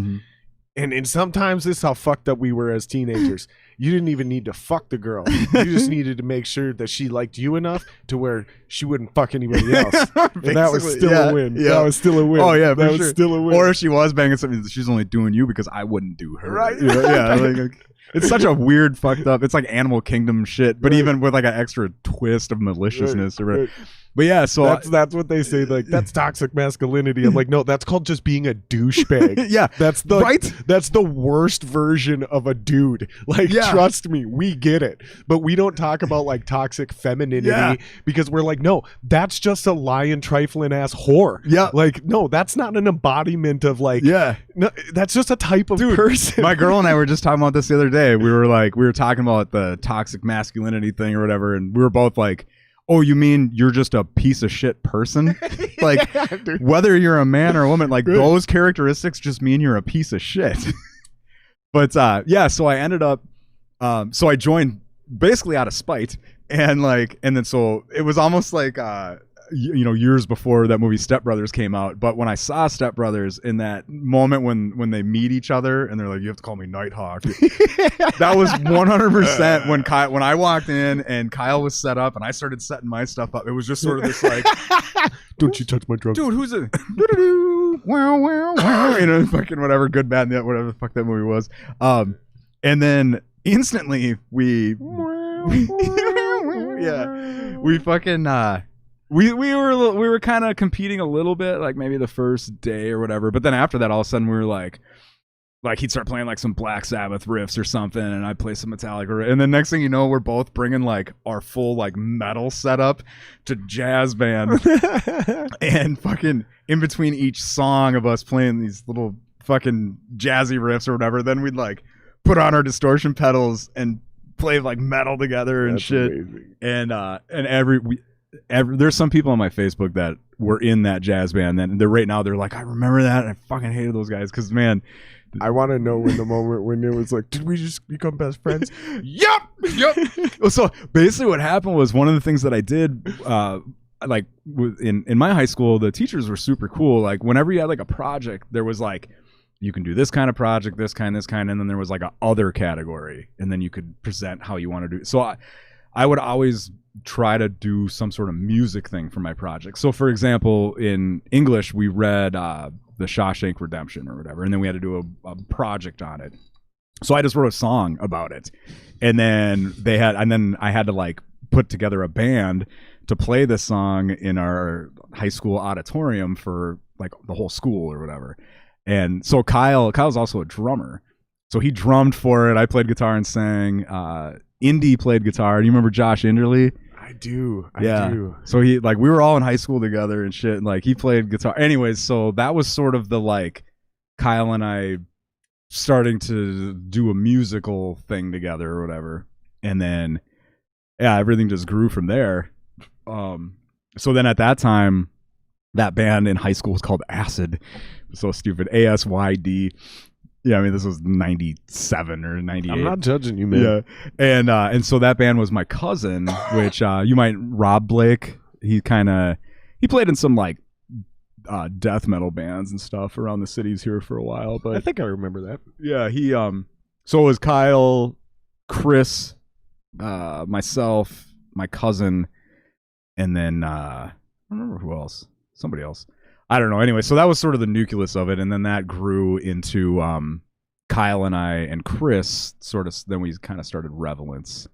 S1: And sometimes this is how fucked up we were as teenagers. You didn't even need to fuck the girl. You just needed to make sure that she liked you enough to where she wouldn't fuck anybody else. And that was still a win.
S2: Yeah.
S1: That was still a win.
S2: Oh, yeah,
S1: that was still a win.
S2: Or if she was banging something, she's only doing you because I wouldn't do her.
S1: Right.
S2: You know? Yeah. Like, it's such a weird, fucked up. It's like Animal Kingdom shit, but even with like an extra twist of maliciousness or whatever. Right. But yeah, so
S1: that's what they say. Like, that's toxic masculinity. I'm like, no, that's called just being a douchebag.
S2: Yeah,
S1: that's the worst version of a dude. Like, trust me, we get it, but we don't talk about like toxic femininity because we're like, no, that's just a lying, trifling ass whore.
S2: Yeah,
S1: like, no, that's not an embodiment of like, no, that's just a type of person.
S2: My girl and I were just talking about this the other day. We were talking about the toxic masculinity thing or whatever, and we were both like, oh, you mean you're just a piece of shit person? Like, whether you're a man or a woman, like those characteristics just mean you're a piece of shit. But so I ended up, so I joined basically out of spite, and then so it was almost like years before that movie Step Brothers came out. But when I saw Step Brothers, in that moment when they meet each other and they're like, you have to call me Nighthawk. That was 100% when I walked in and Kyle was set up and I started setting my stuff up. It was just sort of this like,
S1: don't you touch my drums.
S2: Dude, who's it? Wow. Fucking whatever, Good, Bad, and whatever the fuck that movie was. And then instantly we fucking we were kind of competing a little bit, like maybe the first day or whatever. But then after that, all of a sudden we were like he'd start playing like some Black Sabbath riffs or something, and I'd play some Metallica. And then next thing you know, we're both bringing like our full like metal setup to jazz band, and fucking in between each song of us playing these little fucking jazzy riffs or whatever, then we'd like put on our distortion pedals and play like metal together and shit. Amazing. And there's some people on my Facebook that were in that jazz band, and they're right now they're like, I remember that, and I fucking hated those guys because, man,
S1: I want to know when the moment when it was like, did we just become best friends?
S2: Yep. So basically what happened was, one of the things that I did like in my high school, the teachers were super cool. Like whenever you had like a project, there was like, you can do this kind of project, this kind, and then there was like a other category, and then you could present how you want to do it. So I would always try to do some sort of music thing for my project. So for example, in English, we read The Shawshank Redemption or whatever, and then we had to do a project on it. So I just wrote a song about it, and then I had to like put together a band to play this song in our high school auditorium for like the whole school or whatever. And so Kyle's also a drummer, so he drummed for it. I played guitar and sang. Indy played guitar. Do you remember Josh Inderly?
S1: I do.
S2: So we were all in high school together and shit. And like he played guitar. Anyways, so that was sort of the like Kyle and I starting to do a musical thing together or whatever. And then everything just grew from there. So then at that time, that band in high school was called Acid. It was so stupid. ASYD. Yeah, I mean, this was 97 or 98.
S1: I'm not judging you, man.
S2: Yeah. And so that band was my cousin, which Rob Blake. He played in some like death metal bands and stuff around the cities here for a while. But
S1: I think I remember that.
S2: Yeah, so it was Kyle, Chris, myself, my cousin, and then I don't remember who else. Somebody else. I don't know. Anyway, so that was sort of the nucleus of it, and then that grew into Kyle and I and Chris then we kind of started Revelance.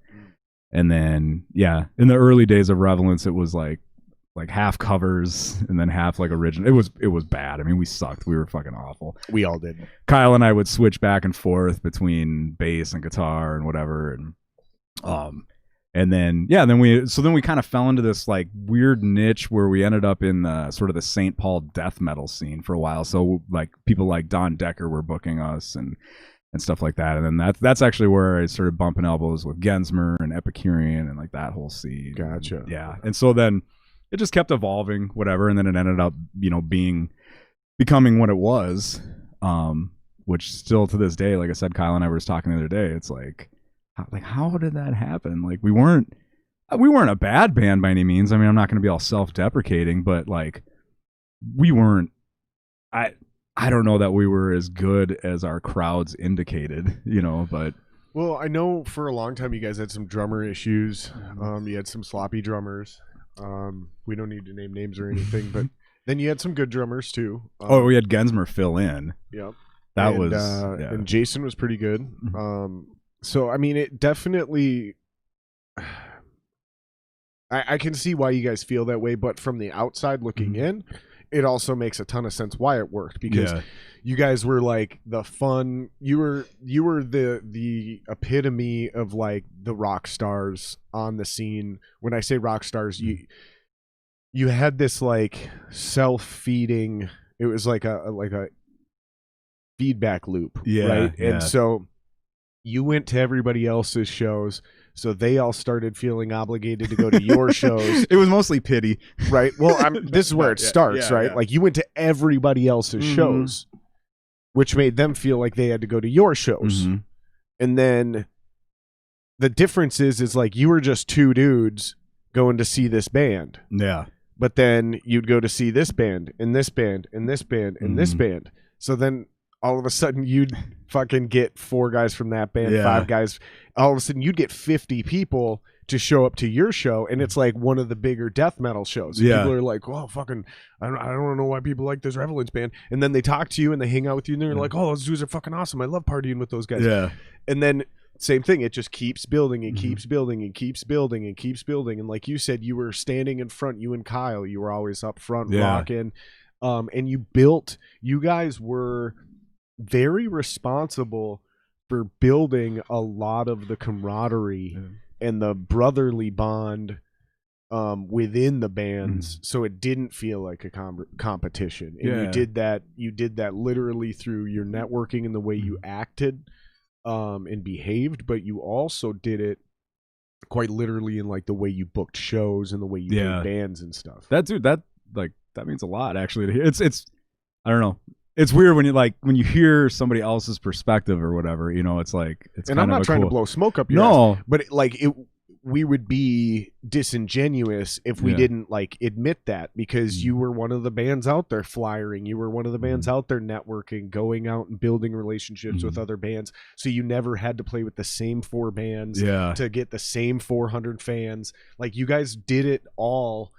S2: And then in the early days of Revelance, it was like half covers and then half like original. It was bad. I mean, we sucked. We were fucking awful.
S1: We all did.
S2: Kyle and I would switch back and forth between bass and guitar and whatever, and then we kind of fell into this like weird niche where we ended up in the sort of the St. Paul death metal scene for a while. So like people like Don Decker were booking us and stuff like that. And then that's actually where I started bumping elbows with Gensmer and Epicurean and like that whole scene.
S1: Gotcha.
S2: Yeah. And so then it just kept evolving, whatever. And then it ended up, becoming what it was, which still to this day, like I said, Kyle and I were just talking the other day. It's like how did that happen? Like we weren't a bad band by any means. I mean, I'm not going to be all self-deprecating, but like we weren't. I don't know that we were as good as our crowds indicated, But
S1: well, I know for a long time you guys had some drummer issues. You had some sloppy drummers. We don't need to name names or anything, but then you had some good drummers too.
S2: We had Gensmer fill in.
S1: Yep.
S2: And
S1: Jason was pretty good. So, I mean, it definitely, I can see why you guys feel that way, but from the outside looking in, it also makes a ton of sense why it worked, because you guys were like the fun, you were the epitome of like the rock stars on the scene. When I say rock stars, you had this like self-feeding, it was like a feedback loop, right? And so you went to everybody else's shows, so they all started feeling obligated to go to your shows.
S2: It was mostly pity,
S1: right? Well, this is where it starts, right? Yeah. Like you went to everybody else's shows, which made them feel like they had to go to your shows. And then the difference is like you were just two dudes going to see this band.
S2: Yeah.
S1: but then you'd go to see this band and this band and this band and this band. So then all of a sudden you'd fucking get 4 guys from that band, 5 guys. All of a sudden you'd get 50 people to show up to your show, and it's like one of the bigger death metal shows. And people are like, well, fucking, I don't know why people like this Revelance band. And then they talk to you and they hang out with you and they're like, oh, those dudes are fucking awesome. I love partying with those guys. Yeah. And then same thing. It just keeps building and keeps building and keeps building and keeps building. And like you said, you were standing in front, you and Kyle, you were always up front rocking. And you guys were very responsible for building a lot of the camaraderie and the brotherly bond within the bands, so it didn't feel like a competition. And you did that literally through your networking and the way you acted and behaved, but you also did it quite literally in like the way you booked shows and the way you did bands and stuff.
S2: That means a lot, actually, to hear. It's I don't know. It's weird when you hear somebody else's perspective or whatever, it's like, it's
S1: and I'm not trying to blow smoke up your ass, but we would be disingenuous if we didn't like admit that, because you were one of the bands out there flyering, you were one of the bands out there networking, going out and building relationships with other bands, so you never had to play with the same 4 bands to get the same 400 fans. Like, you guys did it all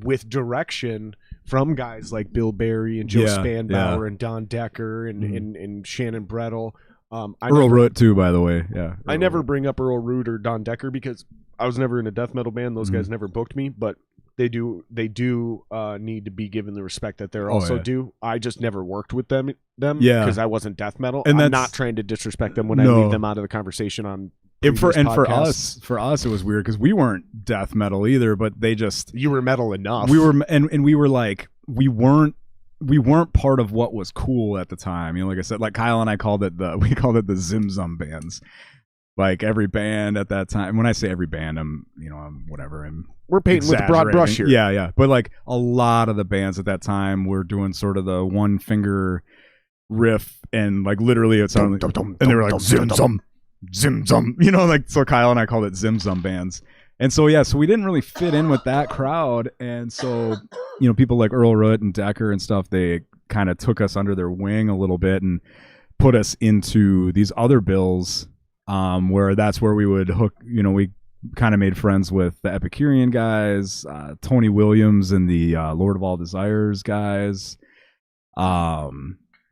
S1: with direction from guys like Bill Berry and Joe Spanbauer and Don Decker and Shannon Brettel.
S2: Earl Root too, by the way. Yeah,
S1: I never bring up Earl Root or Don Decker because I was never in a death metal band. Those guys never booked me, but they do need to be given the respect that they're also due. I just never worked with them because I wasn't death metal. And I'm not trying to disrespect them when I leave them out of the conversation on.
S2: For us, it was weird because we weren't death metal either, but
S1: you were metal enough.
S2: We were, and we were like, we weren't part of what was cool at the time. Like I said, like Kyle and I called it the Zim Zum bands. Like, every band at that time. When I say every band, I'm
S1: we're painting with a broad brush here.
S2: Yeah. But like, a lot of the bands at that time were doing sort of the one finger riff, and like literally it sounded like, and they were like Zim Zum. Zim Zum, like, so Kyle and I called it Zim Zum bands. And so so we didn't really fit in with that crowd, and so people like Earl Root and Decker and stuff, they kind of took us under their wing a little bit and put us into these other bills, where that's where we would hook. We kind of made friends with the Epicurean guys, Tony Williams and the Lord of All Desires guys,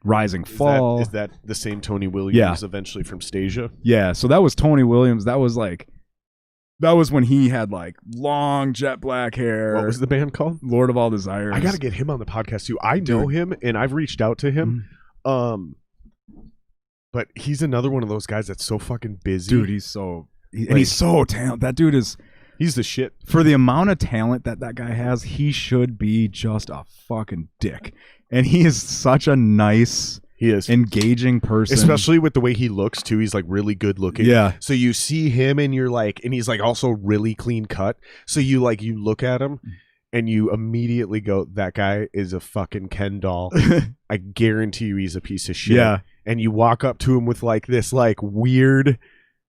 S2: Rising Fall.
S1: Is that the same Tony Williams eventually from Stasia?
S2: Yeah, so that was Tony Williams. That was when he had like long jet black hair.
S1: What was the band called?
S2: Lord of All Desires.
S1: I got to get him on the podcast too. I know him and I've reached out to him. But he's another one of those guys that's so fucking busy.
S2: Dude, he's so talented. That dude
S1: he's the shit.
S2: For the amount of talent that guy has, he should be just a fucking dick. And he is such a nice, engaging person.
S1: Especially with the way he looks, too. He's, like, really good looking.
S2: Yeah.
S1: So you see him, and you're like, and he's, like, also really clean cut. So you look at him, and you immediately go, that guy is a fucking Ken doll. I guarantee you he's a piece of shit.
S2: Yeah.
S1: And you walk up to him with, like, this, like, weird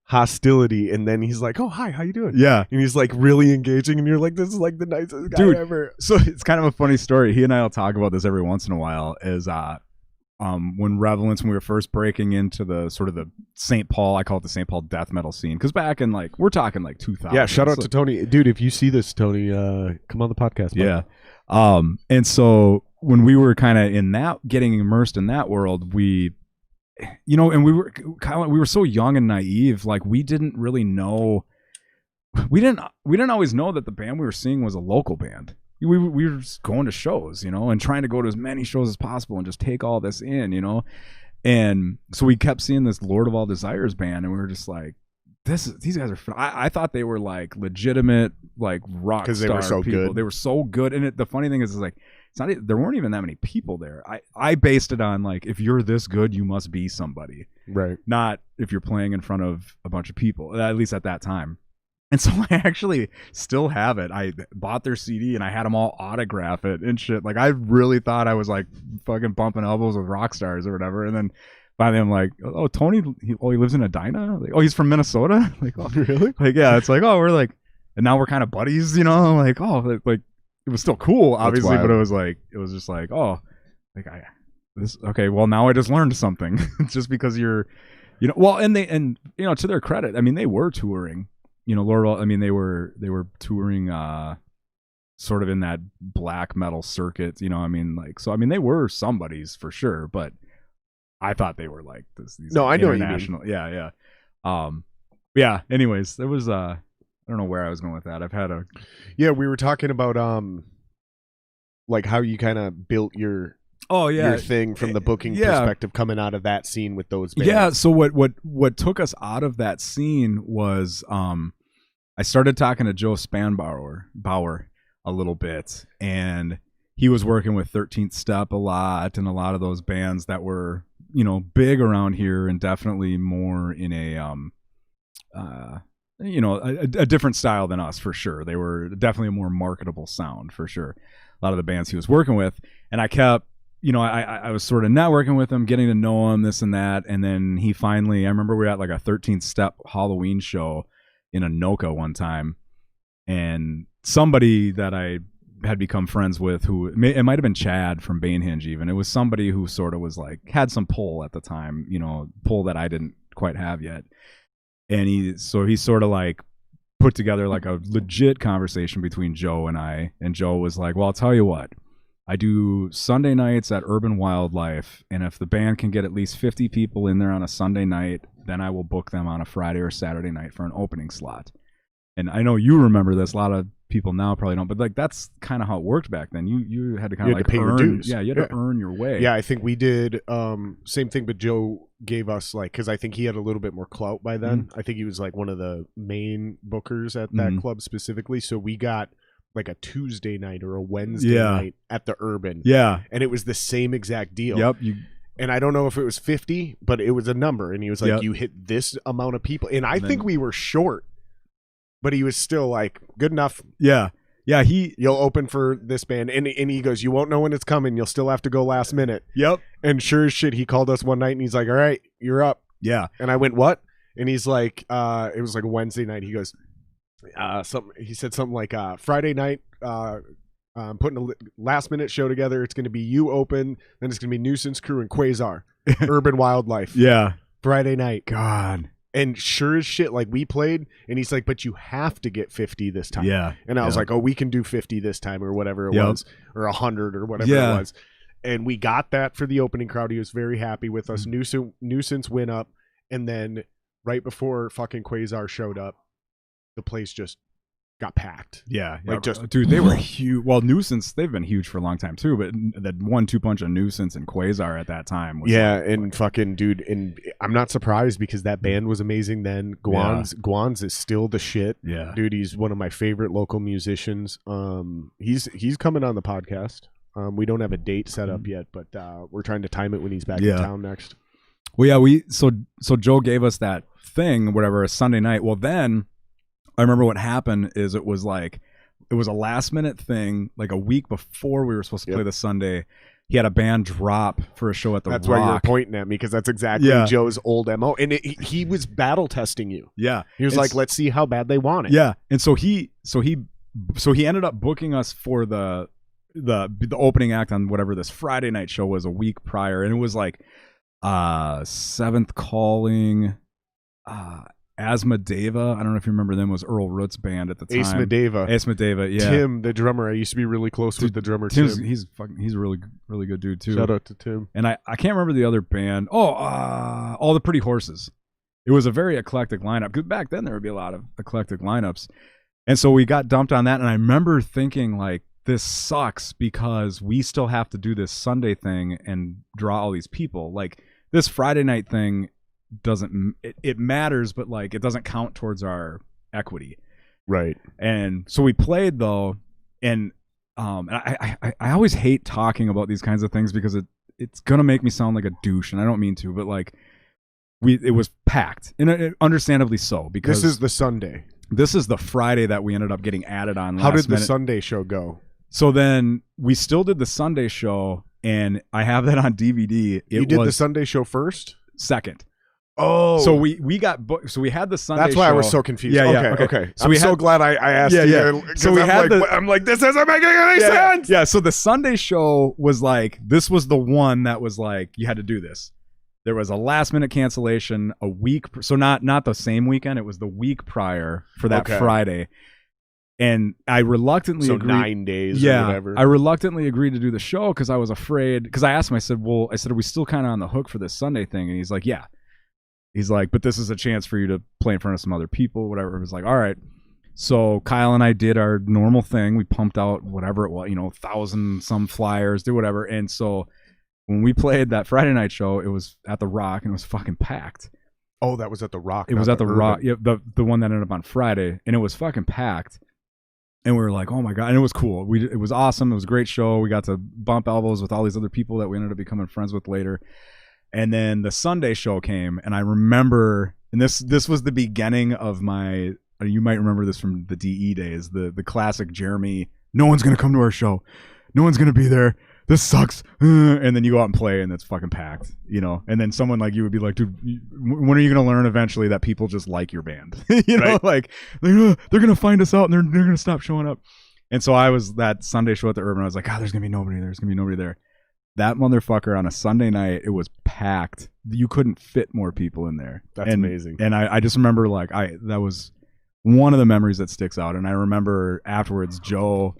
S1: hostility, and then he's like, oh, hi, how you doing?
S2: Yeah.
S1: And he's like really engaging, and you're like, this is like the nicest guy ever.
S2: So it's kind of a funny story. He and I will talk about this every once in a while, is when Revelance, when we were first breaking into the sort of the St. Paul, I call it the St. Paul death metal scene, because back in like, we're talking like 2000.
S1: Yeah, shout out to Tony. Dude, if you see this, Tony, come on the podcast.
S2: Yeah. And so when we were kind of getting immersed in that world, and we were so young and naive, like we didn't really know. We didn't always know that the band we were seeing was a local band. We were just going to shows, and trying to go to as many shows as possible and just take all this in, And so we kept seeing this Lord of All Desires band, and we were just like, these guys are. I thought they were like legitimate, like rock star people. Because they were so good. They were so good, and the funny thing is like, it's not. There weren't even that many people there. I based it on like, if you're this good, you must be somebody,
S1: right?
S2: Not if you're playing in front of a bunch of people. At least at that time. And so I actually still have it. I bought their CD and I had them all autograph it and shit. Like, I really thought I was like fucking bumping elbows with rock stars or whatever. And then finally I'm like, oh, Tony, he lives in Edina? Like, oh, he's from Minnesota? Like, oh,
S1: really?
S2: Like, yeah, it's like, oh, we're like, and now we're kind of buddies, Like, oh, like it was still cool, obviously, but it was just like, oh, like okay, well now I just learned something. Just because you're, well, and to their credit, I mean, they were touring, Lord, I mean, they were touring sort of in that black metal circuit, I mean, like, so I mean, they were somebody's for sure, but I thought they were like these
S1: I know
S2: international, what you mean. Yeah. Anyways, there was I don't know where I was going with that. I've had
S1: we were talking about like how you kind of built your thing from the booking perspective coming out of that scene with those bands.
S2: Yeah, so what took us out of that scene was I started talking to Joe Spanbauer a little bit, and he was working with 13th Step a lot and a lot of those bands that were, big around here and definitely more in a different style than us, for sure. They were definitely a more marketable sound, for sure. A lot of the bands he was working with, and I kept, I was sort of networking with him, getting to know him, this and that, and then he finally, I remember we were at like a 13th Step Halloween show in Anoka one time, and somebody that I had become friends with, it might have been Chad from Banehinge even. It was somebody who sort of was like, had some pull at the time, pull that I didn't quite have yet. And he sort of like put together like a legit conversation between Joe and I. And Joe was like, well, I'll tell you what, I do Sunday nights at Urban Wildlife, and if the band can get at least 50 people in there on a Sunday night, then I will book them on a Friday or Saturday night for an opening slot. And I know you remember this. A lot of people now probably don't, but like that's kind of how it worked back then. You had to kind of like
S1: pay your dues.
S2: Yeah, you had to earn your way.
S1: Yeah, I think we did same thing, but Joe gave us like, because I think he had a little bit more clout by then. I think he was like one of the main bookers at that club specifically. So we got like a Tuesday night or a Wednesday night at the Urban.
S2: Yeah,
S1: and it was the same exact deal.
S2: Yep.
S1: And I don't know if it was 50, but it was a number. And he was like, you hit this amount of people. And I think we were short, but he was still like, good enough.
S2: Yeah. Yeah.
S1: You'll open for this band. And he goes, you won't know when it's coming. You'll still have to go last minute.
S2: Yep.
S1: And sure as shit, he called us one night and he's like, all right, you're up.
S2: Yeah.
S1: And I went, what? And he's like, it was like a Wednesday night. He goes, he said something like, Friday night, I'm putting a last minute show together. It's going to be you open, then it's going to be Nuisance Crew and Quasar, Urban Wildlife.
S2: Yeah.
S1: Friday night.
S2: God.
S1: And sure as shit, like we played, and he's like, but you have to get 50 this time.
S2: Yeah.
S1: And I was like, oh, we can do 50 this time or whatever it was, or 100 or whatever it was. And we got that for the opening crowd. He was very happy with us. Nuisance went up, and then right before fucking Quasar showed up, the place just got packed.
S2: Yeah.
S1: Like just,
S2: dude, they were huge. Well, Nuisance, they've been huge for a long time too, but that 1-2 punch of Nuisance and Quasar at that time was
S1: fucking dude, and I'm not surprised because that band was amazing then. Guans is still the shit.
S2: Yeah.
S1: Dude, he's one of my favorite local musicians. He's coming on the podcast. We don't have a date set up yet, but we're trying to time it when he's back in town next.
S2: Well, yeah, so Joe gave us that thing, whatever, a Sunday night. Well, then I remember what happened is it was a last minute thing, like a week before we were supposed to play the Sunday. He had a band drop for a show at the Rock.
S1: That's why you're pointing at me, because that's exactly Joe's old MO. And he was battle testing you.
S2: Yeah.
S1: He was like, let's see how bad they want it.
S2: Yeah. And so he ended up booking us for the opening act on whatever this Friday night show was a week prior. And it was like Seventh Calling, Asmodeva. I don't know if you remember them. Was Earl Root's band at the time. Asmodeva, yeah.
S1: Tim, the drummer. I used to be really close with the drummer.
S2: He's a really, really good dude too.
S1: Shout out to Tim.
S2: And I can't remember the other band. All the Pretty Horses. It was a very eclectic lineup. Because back then there would be a lot of eclectic lineups. And so we got dumped on that. And I remember thinking like, this sucks because we still have to do this Sunday thing and draw all these people. Like this Friday night thing it matters, but like it doesn't count towards our equity.
S1: Right.
S2: And so we played though, and I always hate talking about these kinds of things because it's gonna make me sound like a douche, and I don't mean to, but like it was packed, and understandably so, because
S1: this is the Sunday.
S2: This is the Friday that we ended up getting added on.
S1: How did the Sunday show go?
S2: So then we still did the Sunday show, and I have that on DVD.
S1: You did the Sunday show first?
S2: Second.
S1: Oh,
S2: So we got booked. So we had the Sunday.
S1: that's why
S2: show.
S1: I was so confused.
S2: Yeah,
S1: Okay.
S2: So
S1: I'm
S2: we
S1: so
S2: had,
S1: glad I asked you.
S2: So we had
S1: I'm like, this isn't making any sense.
S2: Yeah. So the Sunday show was like, this was the one that was like, you had to do this. There was a last minute cancellation a week. So not the same weekend. It was the week prior for that Friday. And I reluctantly agreed.
S1: 9 days or whatever.
S2: I reluctantly agreed to do the show because I was afraid. Because I asked him, I said, are we still kind of on the hook for this Sunday thing? And he's like, yeah. He's like, but this is a chance for you to play in front of some other people, whatever. It was like, all right. So Kyle and I did our normal thing. We pumped out whatever it was, 1,000 some flyers, did whatever. And so when we played that Friday night show, it was at the Rock and it was fucking packed.
S1: Oh, that was at the Rock.
S2: It was at the Rock. Yeah, the one that ended up on Friday, and it was fucking packed. And we were like, oh my God. And it was cool. It was awesome. It was a great show. We got to bump elbows with all these other people that we ended up becoming friends with later. And then the Sunday show came, and I remember, and this was the beginning of my, you might remember this from the DE days, the classic Jeremy, no one's going to come to our show. No one's going to be there. This sucks. And then you go out and play, and it's fucking packed, And then someone like you would be like, dude, when are you going to learn eventually that people just like your band?
S1: Right.
S2: Like, they're going to find us out, and they're going to stop showing up. And so I was that Sunday show at the Urban. I was like, there's going to be nobody there. There's going to be nobody there. That motherfucker on a Sunday night, it was packed. You couldn't fit more people in there.
S1: That's amazing.
S2: And I just remember that was one of the memories that sticks out. And I remember afterwards, Joe,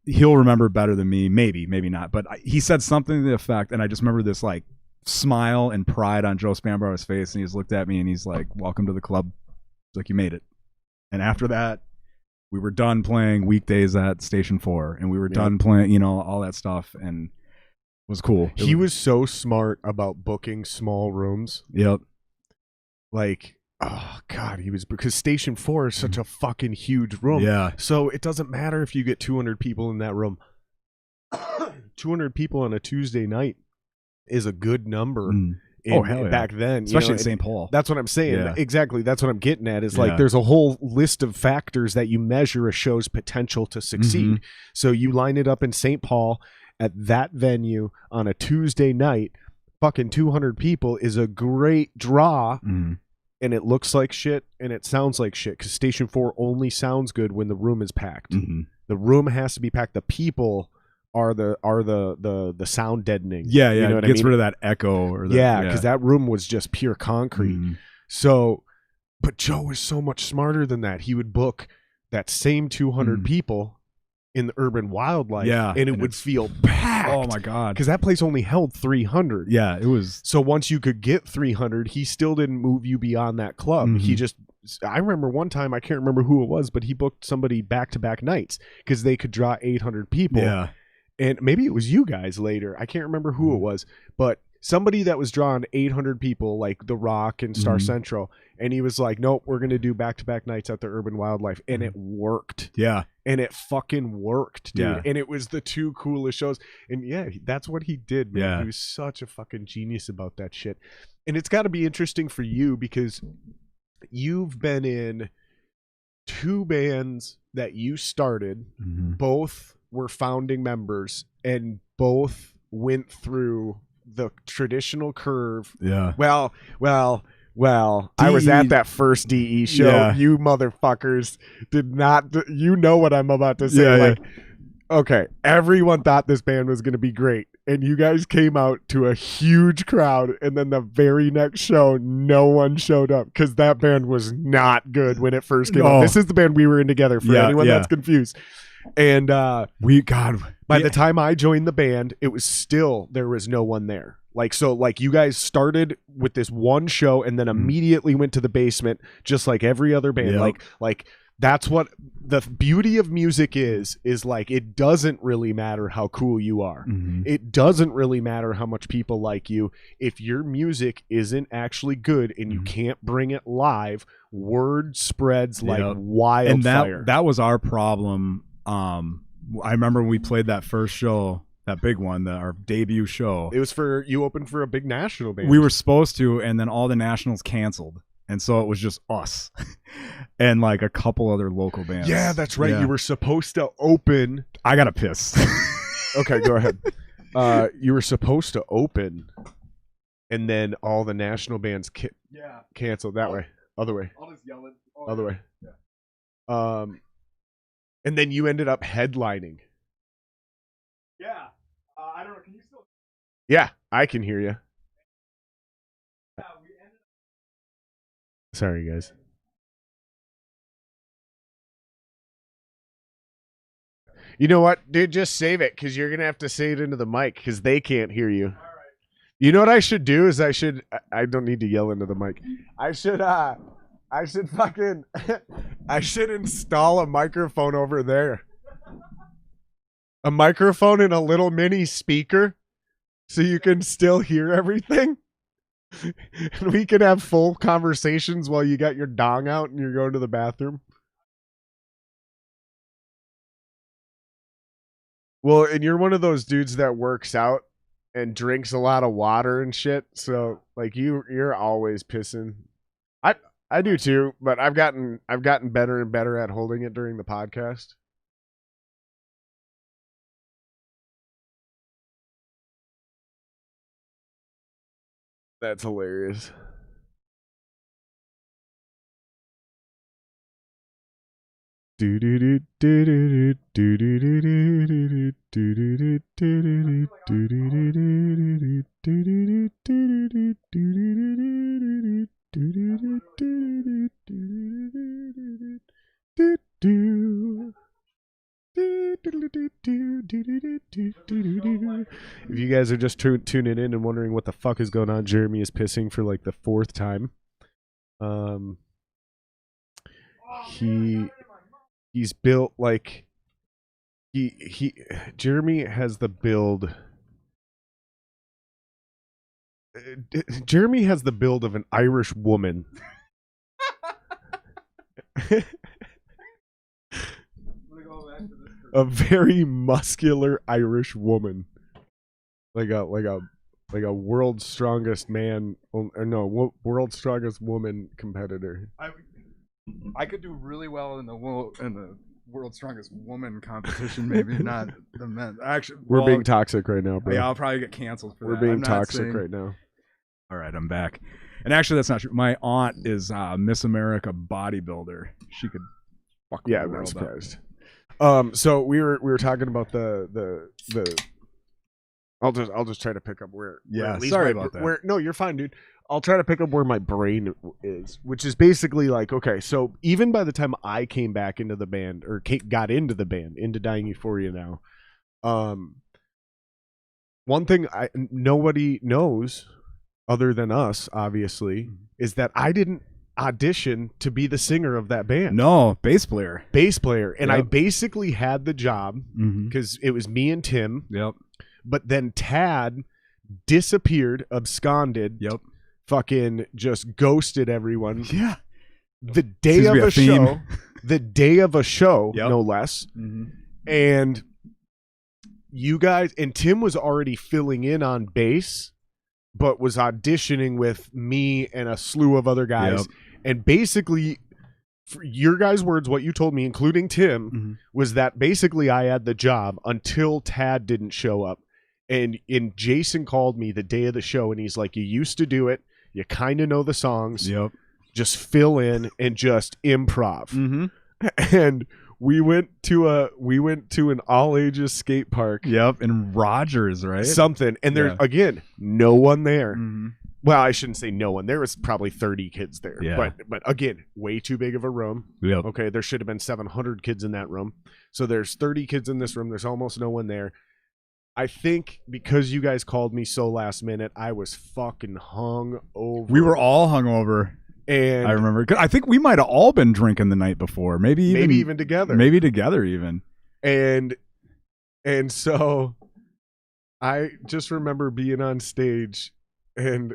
S2: he'll remember better than me, maybe not. But he said something to the effect, and I just remember this like smile and pride on Joe Spanbauer's face, and he just looked at me and he's like, "Welcome to the club." He's like, "You made it." And after that, we were done playing weekdays at Station 4, and we were done playing, all that stuff, and it was cool.
S1: He was so smart about booking small rooms.
S2: Yep.
S1: Like, oh God, because Station 4 is such a fucking huge room.
S2: Yeah.
S1: So it doesn't matter if you get 200 people in that room. 200 people on a Tuesday night is a good number. Back then,
S2: especially in St. Paul.
S1: That's what I'm saying.
S2: Yeah.
S1: Exactly. That's what I'm getting at. Is like there's a whole list of factors that you measure a show's potential to succeed.
S2: Mm-hmm.
S1: So you line it up in St. Paul at that venue on a Tuesday night. Fucking 200 people is a great draw, and it looks like shit and it sounds like shit because Station 4 only sounds good when the room is packed.
S2: Mm-hmm.
S1: The room has to be packed. The people are the sound deadening.
S2: Yeah,
S1: you know
S2: it gets rid of that echo.
S1: Because that room was just pure concrete.
S2: Mm-hmm.
S1: So, but Joe was so much smarter than that. He would book that same 200 people in the Urban Wildlife, and it would feel packed.
S2: Oh my God.
S1: Because that place only held 300.
S2: Yeah, it was.
S1: So once you could get 300, he still didn't move you beyond that club.
S2: Mm-hmm.
S1: I remember one time, I can't remember who it was, but he booked somebody back-to-back nights because they could draw 800 people.
S2: Yeah.
S1: And maybe it was you guys later. I can't remember who it was, but somebody that was drawing 800 people like The Rock and Star Central. And he was like, nope, we're going to do back-to-back nights at the Urban Wildlife. And it worked.
S2: Yeah.
S1: And it fucking worked, dude.
S2: Yeah.
S1: And it was the two coolest shows. And that's what he did, man.
S2: Yeah.
S1: He was such a fucking genius about that shit. And it's got to be interesting for you because you've been in two bands that you started. Both were founding members and both went through the traditional curve.
S2: Yeah.
S1: Well, I was at that first DE show.
S2: Yeah.
S1: You motherfuckers did not, you know what I'm about to say. Okay, everyone thought this band was going to be great. And you guys came out to a huge crowd. And then the very next show, no one showed up because that band was not good when it first came out. This is the band we were in together for anyone that's confused. And by the time I joined the band, it was still, there was no one there. Like you guys started with this one show and then immediately went to the basement, just like every other band.
S2: Yep.
S1: Like that's what the beauty of music is like, it doesn't really matter how cool you are. It doesn't really matter how much people like you. If your music isn't actually good and you can't bring it live, word spreads like wildfire.
S2: And that was our problem. I remember when we played that first show, that big one, our debut show.
S1: It was you opened for a big national band.
S2: We were supposed to, and then all the nationals canceled. And so it was just us and like a couple other local bands.
S1: Yeah, that's right. Yeah. You were supposed to open.
S2: I got to piss.
S1: Okay, go ahead. You were supposed to open and then all the national bands canceled that way. Other way.
S2: I'll just yell it.
S1: Other way.
S2: Yeah.
S1: And then you ended up headlining.
S2: Yeah. I don't know. Can you still?
S1: Yeah, I can hear you.
S2: Yeah, we ended up.
S1: Sorry, guys. You know what, dude? Just save it because you're gonna have to say it into the mic because they can't hear you. All right. You know what I should do is I don't need to yell into the mic. I should fucking I should install a microphone over there. A microphone and a little mini speaker so you can still hear everything. And we can have full conversations while you got your dong out and you're going to the bathroom. Well, and you're one of those dudes that works out and drinks a lot of water and shit. So like you're always pissing. I do too, but I've gotten better and better at holding it during the podcast. That's hilarious. If you guys are just tuning in and wondering what the fuck is going on, Jeremy is pissing for like the fourth time. He's built like Jeremy has the build. Jeremy has the build of an Irish woman. A very muscular Irish woman, like a world's strongest man, or no, world's strongest woman competitor.
S2: I could do really well in the world's strongest woman competition, maybe not the men. Actually,
S1: we're being toxic right now, bro.
S2: Yeah, I'll probably get canceled for that.
S1: We're being toxic right now.
S2: All right, I'm back. And actually, that's not true. My aunt is Miss America bodybuilder. She could fuck the
S1: I'm
S2: world
S1: not surprised. So we were talking about the I'll just try to pick up where
S2: sorry about that.
S1: No, you're fine, dude. I'll try to pick up where my brain is, which is basically like, okay, so even by the time I came back into the band or got into the band, into Dying Euphoria now, one thing nobody knows other than us, obviously, is that I didn't audition to be the singer of that band.
S2: No, bass player.
S1: And I basically had the job because it was me and Tim.
S2: Yep.
S1: But then Tad disappeared, absconded.
S2: Yep.
S1: Fucking just ghosted everyone.
S2: Yeah.
S1: The day of a show. The day of a show, no less.
S2: Mm-hmm.
S1: And you guys, and Tim was already filling in on bass, but was auditioning with me and a slew of other guys. Yep. And basically, for your guys' words, what you told me, including Tim, was that basically I had the job until Tad didn't show up. And Jason called me the day of the show, and he's like, you used to do it. You kind of know the songs.
S2: Yep.
S1: Just fill in and just improv.
S2: Mm-hmm.
S1: And we went to an all ages skate park.
S2: Yep, in Rogers, right?
S1: Something. And there's again no one there.
S2: Mm-hmm.
S1: Well, I shouldn't say no one. There was probably 30 kids there.
S2: Yeah.
S1: But again, way too big of a room.
S2: Yep.
S1: Okay, there should have been 700 kids in that room. So there's 30 kids in this room. There's almost no one there. I think because you guys called me so last minute, I was fucking hung over.
S2: We were all hung over.
S1: And
S2: I remember. I think we might have all been drinking the night before. Maybe even
S1: together.
S2: Maybe together even.
S1: And so I just remember being on stage and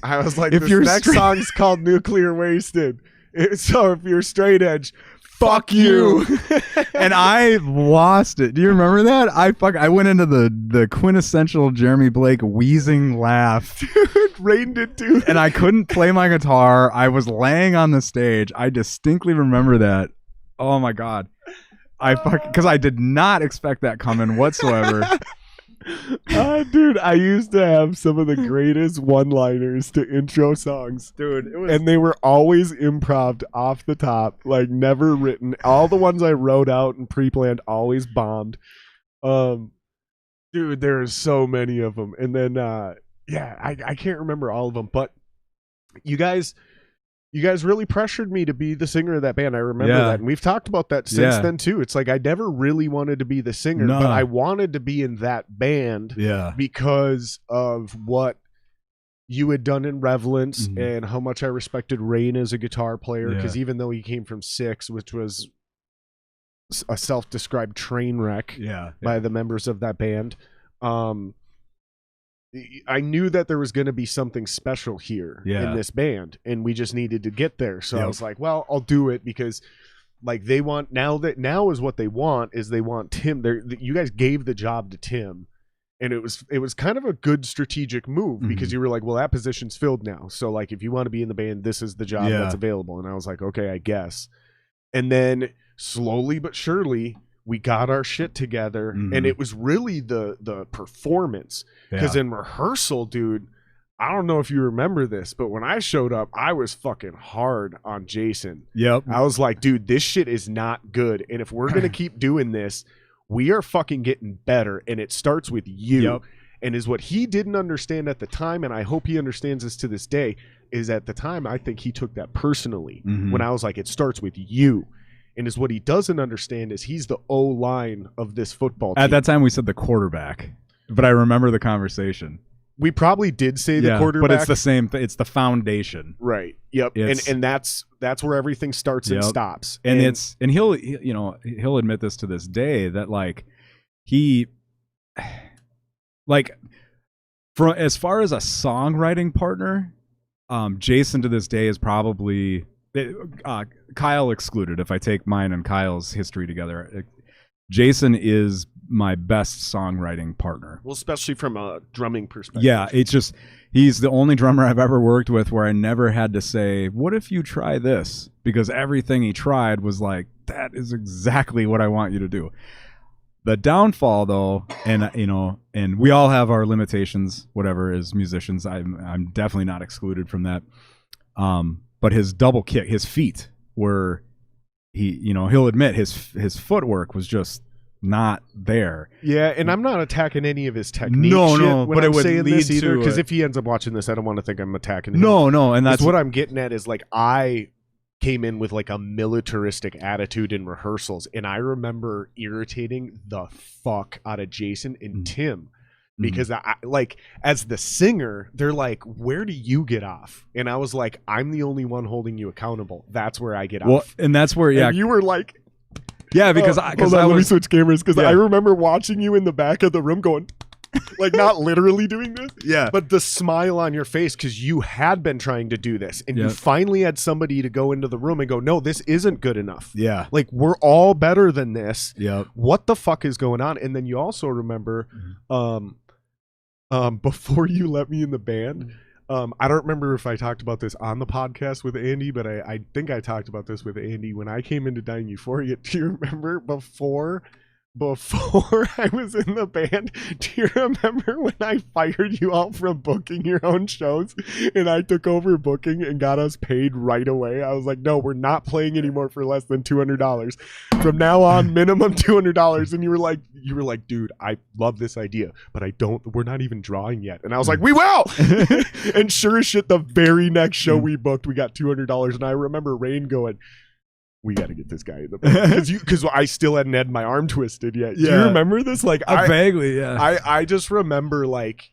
S1: I was like, this next song's called Nuclear Wasted. So if you're straight edge, fuck you.
S2: And I lost it. Do you remember that? I went into the quintessential Jeremy Blake wheezing laugh.
S1: Dude, reined it too.
S2: And I couldn't play my guitar. I was laying on the stage. I distinctly remember that. Oh my God. Because I did not expect that coming whatsoever.
S1: Dude, I used to have some of the greatest one-liners to intro songs.
S2: Dude, it was...
S1: And they were always improv off the top, like never written. All the ones I wrote out and pre-planned always bombed. Dude, there's so many of them. And then, I can't remember all of them, but you guys really pressured me to be the singer of that band. I remember that. And we've talked about that since then too. It's like I never really wanted to be the singer, but I wanted to be in that band because of what you had done in Revelance and how much I respected Rain as a guitar player. Because even though he came from Six, which was a self-described train wreck by the members of that band, I knew that there was going to be something special here in this band, and we just needed to get there. So I was like, well, I'll do it because like they want now is what they want is they want Tim. You guys gave the job to Tim, and it was kind of a good strategic move because you were like, well, that position's filled now. So like, if you want to be in the band, this is the job that's available. And I was like, okay, I guess. And then slowly but surely, we got our shit together, and it was really the performance. Because in rehearsal, dude, I don't know if you remember this, but when I showed up, I was fucking hard on Jason.
S2: Yep.
S1: I was like, dude, this shit is not good. And if we're going to keep doing this, we are fucking getting better. And it starts with you. Yep. And is what he didn't understand at the time, and I hope he understands this to this day, is at the time, I think he took that personally when I was like, it starts with you. And is what he doesn't understand is he's the O-line of this football team.
S2: At that time, we said the quarterback, but I remember the conversation.
S1: We probably did say the quarterback,
S2: but it's the same. It's the foundation,
S1: right? Yep. And that's where everything starts and stops.
S2: And he'll admit this to this day that like for as far as a songwriting partner, Jason to this day is probably. Kyle excluded. If I take mine and Kyle's history together, Jason is my best songwriting partner.
S1: Well, especially from a drumming perspective.
S2: Yeah, it's just he's the only drummer I've ever worked with where I never had to say, "What if you try this?" Because everything he tried was like, "That is exactly what I want you to do." The downfall, though, and we all have our limitations. Whatever, as musicians, I'm definitely not excluded from that. But his double kick, his feet were, he'll admit his footwork was just not there.
S1: Yeah, and I'm not attacking any of his technique.
S2: No, but it would lead to
S1: because if he ends up watching this, I don't want to think I'm attacking him.
S2: No, and that's
S1: what I'm getting at is like I came in with like a militaristic attitude in rehearsals, and I remember irritating the fuck out of Jason and Tim. Because I like as the singer, they're like, where do you get off? And I was like, I'm the only one holding you accountable. That's where I get off.
S2: And that's where,
S1: and you were like,
S2: because
S1: let me switch cameras because I remember watching you in the back of the room going, like not literally doing this, but the smile on your face because you had been trying to do this, and you finally had somebody to go into the room and go, no, this isn't good enough.
S2: Yeah,
S1: like we're all better than this.
S2: Yeah,
S1: what the fuck is going on? And then you also remember, before you let me in the band, I don't remember if I talked about this on the podcast with Andy, but I think I talked about this with Andy when I came into Dying Euphoria. Do you remember before I was in the band, do you remember when I fired you all from booking your own shows and I took over booking and got us paid right away? I was like, no, we're not playing anymore for less than $200. From now on, minimum $200. And you were like, dude, I love this idea, but we're not even drawing yet. And I was like, we will. And sure as shit, the very next show we booked, we got $200. And I remember Rain going, we got to get this guy in the band because I still hadn't had my arm twisted yet. Do you remember this? Like
S2: vaguely, yeah.
S1: I just remember like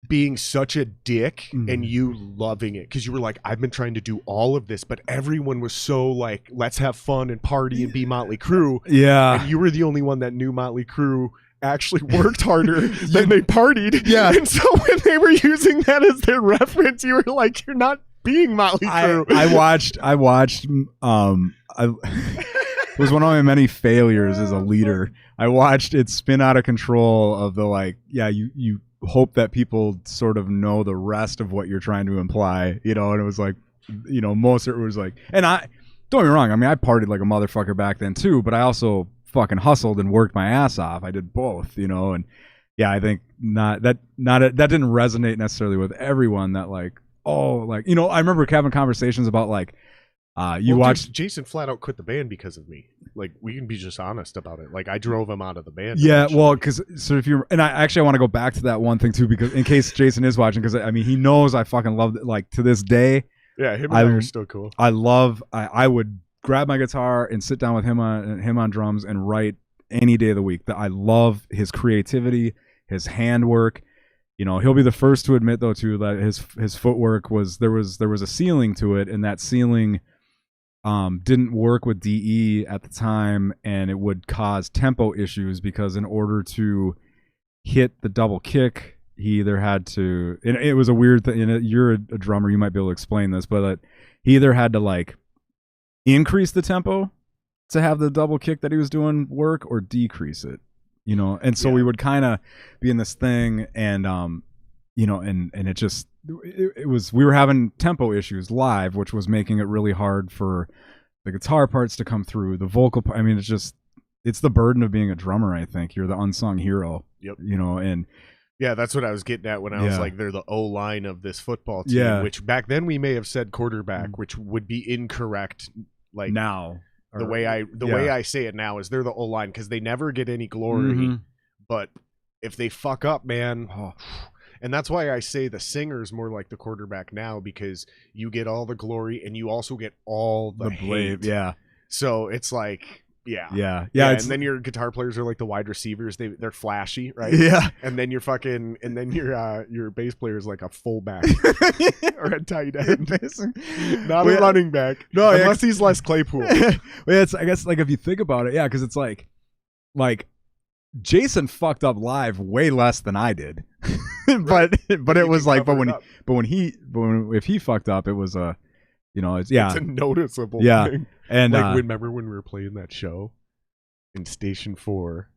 S1: being such a dick and you loving it because you were like, I've been trying to do all of this, but everyone was so like, let's have fun and party and be Motley Crue.
S2: Yeah,
S1: and you were the only one that knew Motley Crue actually worked harder than they partied.
S2: Yeah,
S1: and so when they were using that as their reference, you were like, you're not being Motley Crue.
S2: I watched it was one of my many failures as a leader. I watched it spin out of control of the like, you hope that people sort of know the rest of what you're trying to imply, and it was like, most of it was like, and I don't get me wrong, I mean, I partied like a motherfucker back then too, but I also fucking hustled and worked my ass off. I did both, and yeah, I think that didn't resonate necessarily with everyone. That like, oh, like, you know, I remember having conversations about like, watched
S1: Jason flat out quit the band because of me. Like, we can be just honest about it. Like, I drove him out of the band.
S2: Yeah, well, because so if you and I want to go back to that one thing too, because in case Jason is watching, because I mean he knows I fucking love it. Like to this day.
S1: Yeah, him and I are still cool.
S2: I would grab my guitar and sit down with him on drums and write any day of the week. That I love his creativity, his handwork. You know, he'll be the first to admit though too that his footwork was there was a ceiling to it, and that ceiling didn't work with DE at the time, and it would cause tempo issues because in order to hit the double kick, he either had to, and it was a weird thing. You're a drummer, you might be able to explain this, but he either had to like increase the tempo to have the double kick that he was doing work or decrease it, you know. And so we would kind of be in this thing, and you know, and it just it was, we were having tempo issues live, which was making it really hard for the guitar parts to come through, the vocal part. I mean, it's the burden of being a drummer. I think you're the unsung hero.
S1: Yep.
S2: You know, and
S1: yeah, that's what I was getting at when I was like, they're the O-line of this football team, which back then we may have said quarterback, which would be incorrect. Like
S2: now,
S1: the way I say it now is they're the O-line because they never get any glory, but if they fuck up, man. And that's why I say the singer's more like the quarterback now, because you get all the glory and you also get all the hate.
S2: Yeah.
S1: So it's like, yeah. And then your guitar players are like the wide receivers. They're flashy, right?
S2: Yeah.
S1: And then your your bass player is like a fullback or a tight end, not a running back. No, unless he's Les Claypool.
S2: It's, I guess, like if you think about it, because it's like Jason fucked up live way less than I did. but it was like, if he fucked up, it was it's
S1: a noticeable thing.
S2: And
S1: remember when we were playing that show in Station 4,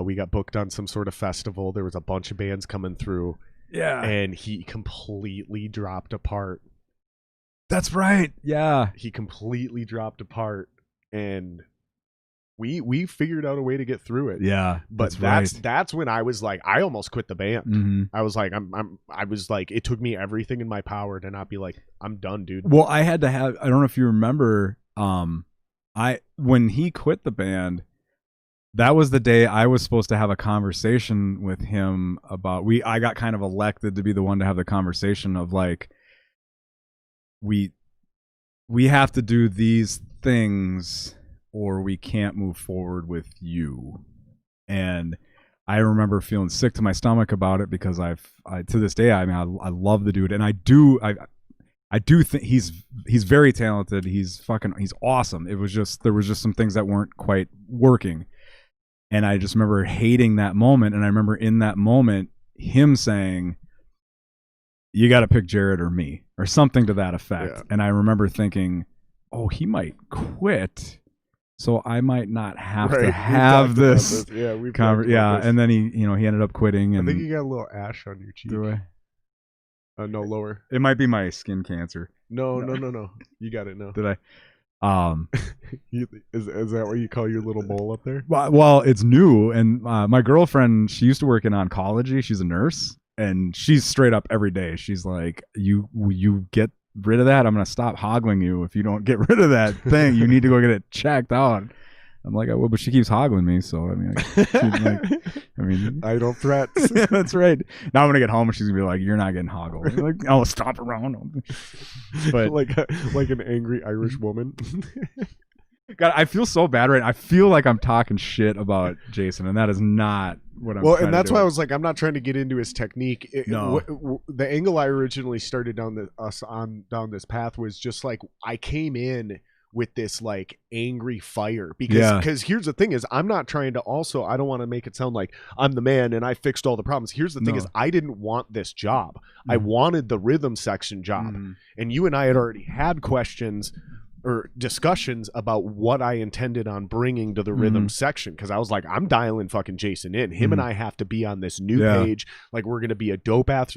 S1: we got booked on some sort of festival. There was a bunch of bands coming through.
S2: Yeah.
S1: And he completely dropped apart.
S2: That's right. Yeah.
S1: He completely dropped apart, and we figured out a way to get through it.
S2: Yeah,
S1: but that's when I was like, I almost quit the band.
S2: Mm-hmm.
S1: I was like, I was like, it took me everything in my power to not be like, I'm done, dude.
S2: Well, I had to have, I don't know if you remember, when he quit the band, that was the day I was supposed to have a conversation with him about, I got kind of elected to be the one to have the conversation of like, we have to do these things or we can't move forward with you. And I remember feeling sick to my stomach about it because I to this day, I mean, I love the dude, and I do think he's very talented. He's awesome. It was just, there was just some things that weren't quite working. And I just remember hating that moment. And I remember in that moment, him saying, you got to pick Jared or me, or something to that effect. Yeah. And I remember thinking, oh, he might quit, so I might not have to have this.
S1: Yeah, we've
S2: this. And then he ended up quitting. And
S1: I think you got a little ash on your cheek.
S2: Do I?
S1: No, lower.
S2: It might be my skin cancer.
S1: No. You got it now.
S2: Did I?
S1: Is that what you call your little mole up there?
S2: Well, it's new. And my girlfriend, she used to work in oncology. She's a nurse, and she's straight up every day. She's like, you get rid of that, I'm gonna stop hoggling you. If you don't get rid of that thing, you need to go get it checked out. I'm like, I will, but she keeps hoggling me, so I mean,
S1: I don't threats.
S2: Yeah, that's right. Now I'm gonna get home and she's gonna be like, you're not getting hoggled. I'm like, I'll stop around. But
S1: like an angry Irish woman.
S2: God, I feel so bad right now. I feel like I'm talking shit about Jason, and that is not what I'm
S1: and that's why I was like, I'm not trying to get into his technique. The angle I originally started down this path was just like, I came in with this like angry fire because here's the thing is, I'm not trying to I don't want to make it sound like I'm the man and I fixed all the problems. Here's the thing is, I didn't want this job. I wanted the rhythm section job. And you and I had already had questions or discussions about what I intended on bringing to the rhythm section, because I was like, I'm dialing fucking Jason in. Him and I have to be on this new page. Like, we're going to be a dope ass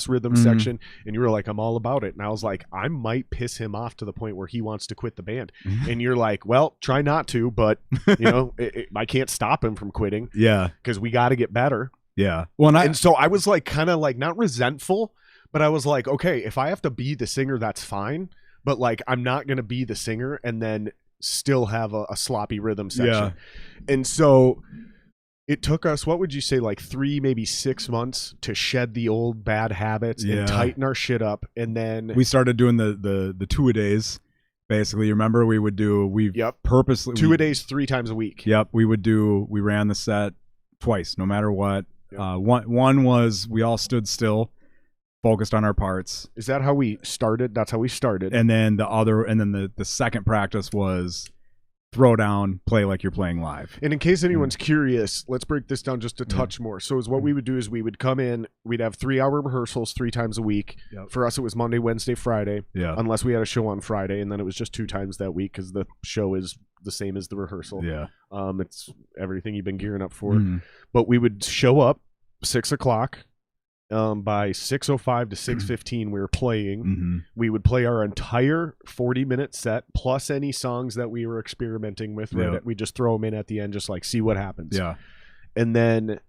S1: rhythm section. And you were like, I'm all about it. And I was like, I might piss him off to the point where he wants to quit the band. And you're like, well, try not to, but I can't stop him from quitting.
S2: Yeah,
S1: because we got to get better.
S2: Yeah. Well,
S1: and so I was like kind of like not resentful, but I was like, okay, if I have to be the singer, that's fine. But like, I'm not going to be the singer and then still have a sloppy rhythm section.
S2: Yeah.
S1: And so it took us, what would you say, like 3, maybe 6 months to shed the old bad habits and tighten our shit up. And then
S2: we started doing the 2-a-days. Basically, you remember we purposely
S1: 2-a-days 3 times a week.
S2: Yep. We ran the set twice, no matter what. Yep. One was we all stood still, focused on our parts.
S1: Is that how we started? That's how we started.
S2: And then the second practice was throw down, play like you're playing live.
S1: And in case anyone's curious, let's break this down just a touch more. So what we would do is we would come in, we'd have 3-hour rehearsals 3 times a week.
S2: Yep.
S1: For us, it was Monday, Wednesday, Friday.
S2: Yeah.
S1: Unless we had a show on Friday, and then it was just 2 times that week because the show is the same as the rehearsal.
S2: Yeah.
S1: It's everything you've been gearing up for. Mm-hmm. But we would show up 6 o'clock. By 6:05 to 6:15 we were playing. Mm-hmm. We would play our entire 40-minute set plus any songs that we were experimenting with. Right? We just throw them in at the end, just like see what happens.
S2: Yeah.
S1: And then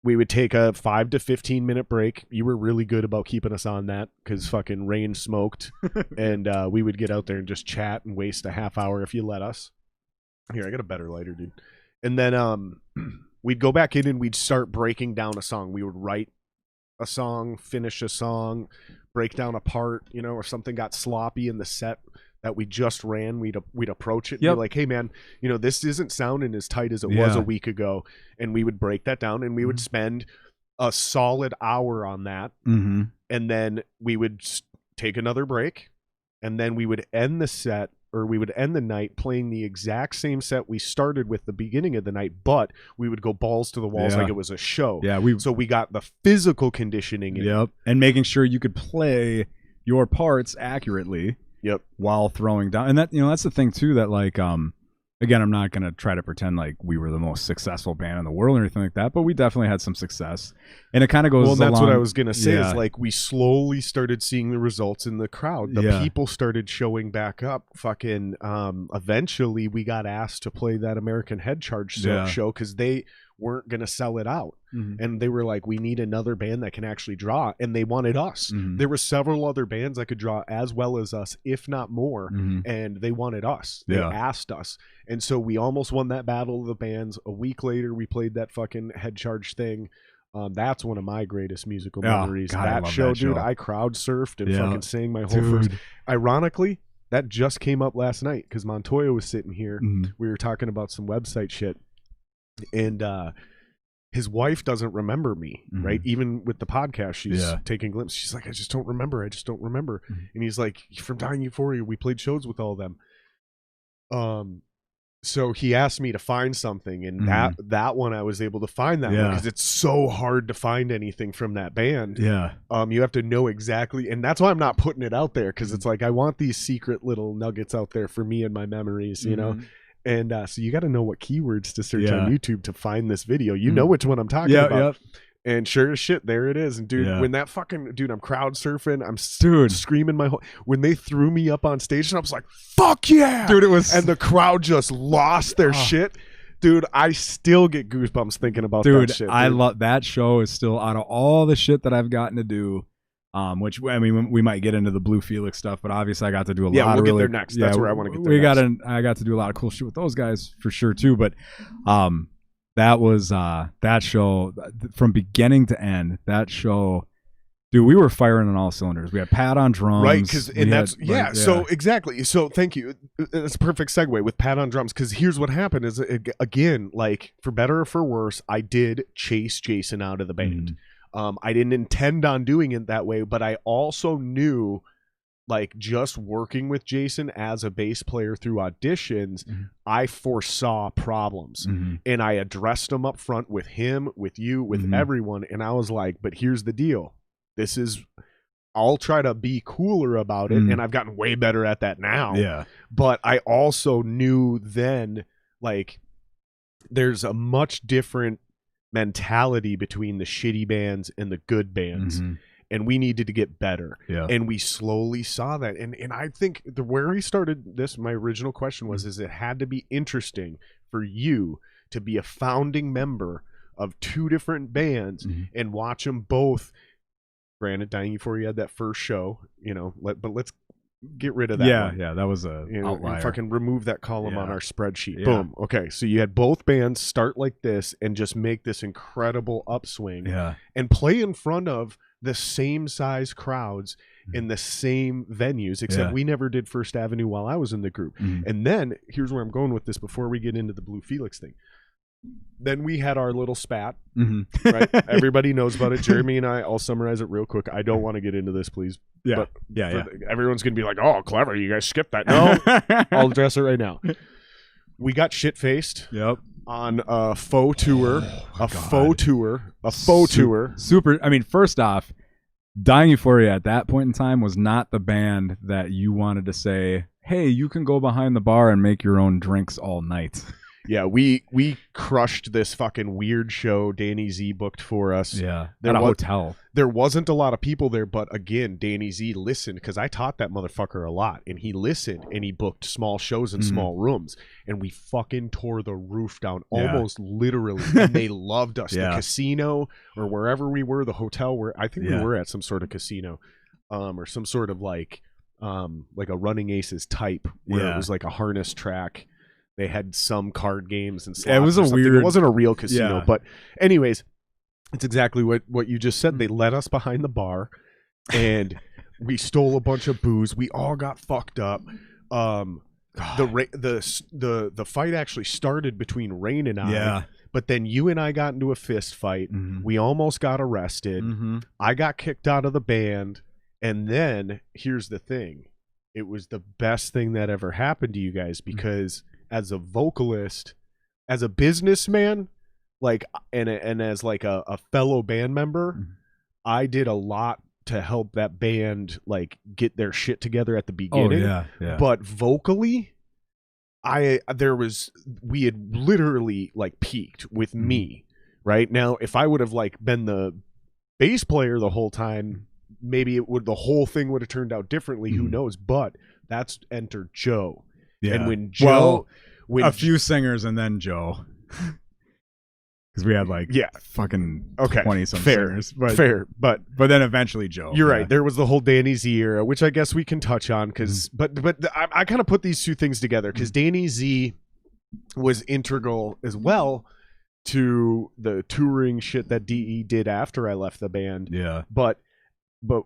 S1: we would take a 5 to 15-minute break. You were really good about keeping us on that because fucking rain smoked. And we would get out there and just chat and waste a half hour if you let us. Here, I got a better lighter, dude. And then we'd go back in and we'd start breaking down a song. We would write a song, finish a song, break down a part, or something got sloppy in the set that we just ran. We'd approach it and be like, hey man, this isn't sounding as tight as it was a week ago. And we would break that down and we would spend a solid hour on that. Mm-hmm. And then we would take another break and then we would end the set, or we would end the night playing the exact same set we started with the beginning of the night, but we would go balls to the walls like it was a show.
S2: Yeah,
S1: so we got the physical conditioning in.
S2: Yep, and making sure you could play your parts accurately.
S1: Yep,
S2: while throwing down, and that that's the thing too. That like again, I'm not gonna try to pretend like we were the most successful band in the world or anything like that, but we definitely had some success. And it kind of goes.
S1: Well, that's what I was gonna say. Is like we slowly started seeing the results in the crowd. The people started showing back up. Fucking. Eventually, we got asked to play that American Head Charge show because they weren't gonna sell it out, and they were like, "We need another band that can actually draw," and they wanted us. There were several other bands that could draw as well as us, if not more, and they wanted us. They asked us, and so we almost won that battle of the bands. A week later, we played that fucking Head Charge thing. That's one of my greatest musical memories.
S2: God,
S1: that show, dude. I crowd surfed and fucking sang my whole first. Ironically, that just came up last night because Montoya was sitting here. We were talking about some website shit. And his wife doesn't remember me, right? Even with the podcast, she's taking glimpses. She's like, I just don't remember. And he's like, from Dying Euphoria, we played shows with all of them. So he asked me to find something, and that one I was able to find that one because it's so hard to find anything from that band.
S2: Yeah.
S1: You have to know exactly, and that's why I'm not putting it out there because it's like I want these secret little nuggets out there for me and my memories, you know. And so you got to know what keywords to search on YouTube to find this video. You know which one I'm talking about. And sure as shit, there it is. And dude, when that fucking I'm crowd surfing, I'm screaming my whole. When they threw me up on stage, and I was like, "Fuck yeah,
S2: dude!" It was,
S1: and the crowd just lost their shit. Dude, I still get goosebumps thinking about that shit. Dude,
S2: I love that show. Is still out of all the shit that I've gotten to do. Which I mean, we might get into the Blue Felix stuff, but obviously I got to do a lot.
S1: Yeah, we'll get
S2: really,
S1: there next. That's where I want to get there.
S2: I got to do a lot of cool shit with those guys for sure too. But that was that show from beginning to end. That show, dude, we were firing on all cylinders. We had Pat on drums,
S1: right? So exactly. So thank you. That's a perfect segue with Pat on drums. Because here's what happened: is again, like for better or for worse, I did chase Jason out of the band. I didn't intend on doing it that way, but I also knew, like, just working with Jason as a bass player through auditions, I foresaw problems, and I addressed them up front with him, with you, with everyone. And I was like, but here's the deal. I'll try to be cooler about it. And I've gotten way better at that now.
S2: Yeah.
S1: But I also knew then, like, there's a much different mentality between the shitty bands and the good bands, and we needed to get better. And we slowly saw that, and I think where we started this, my original question was, is it had to be interesting for you to be a founding member of two different bands and watch them both. Granted, Dying Euphoria had that first show, but let's get rid of that.
S2: Yeah, that was a outlier.
S1: Fucking remove that column on our spreadsheet. Boom. Okay, so you had both bands start like this and just make this incredible upswing and play in front of the same size crowds in the same venues, except we never did First Avenue while I was in the group. And then, here's where I'm going with this before we get into the Blue Felix thing. Then we had our little spat, right? Everybody knows about it. Jeremy and I'll summarize it real quick. I don't want to get into this, please. But everyone's going to be like, oh, clever. You guys skipped that. No, I'll address it right now. We got shit-faced on a faux tour. Faux tour.
S2: Super. I mean, first off, Dying Euphoria at that point in time was not the band that you wanted to say, hey, you can go behind the bar and make your own drinks all night.
S1: Yeah, we crushed this fucking weird show Danny Z booked for us.
S2: Yeah, at a hotel.
S1: There wasn't a lot of people there, but again, Danny Z listened because I taught that motherfucker a lot, and he listened and he booked small shows in small rooms, and we fucking tore the roof down, almost literally. And they loved us. The casino or wherever we were, the hotel where I think we were at some sort of casino, or some sort of like a Running Aces type where it was like a harness track. They had some card games and slots.
S2: It was a weird.
S1: It wasn't a real casino, but anyways, it's exactly what you just said. They let us behind the bar, and we stole a bunch of booze. We all got fucked up. The fight actually started between Rain and I. But then you and I got into a fist fight. We almost got arrested. I got kicked out of the band, and then here's the thing: it was the best thing that ever happened to you guys because. As a vocalist, as a businessman, like and as like a fellow band member, I did a lot to help that band like get their shit together at the beginning. But vocally, we had literally like peaked with me. Right now, if I would have like been the bass player the whole time, maybe the whole thing would have turned out differently. Who knows? But that's enter Joe. Yeah. And when Joe,
S2: a few singers and then Joe, because we had like fucking 20-some singers, but then eventually Joe.
S1: You're right. There was the whole Danny Z era, which I guess we can touch on because, but I kind of put these two things together because Danny Z was integral as well to the touring shit that DE did after I left the band.
S2: Yeah,
S1: But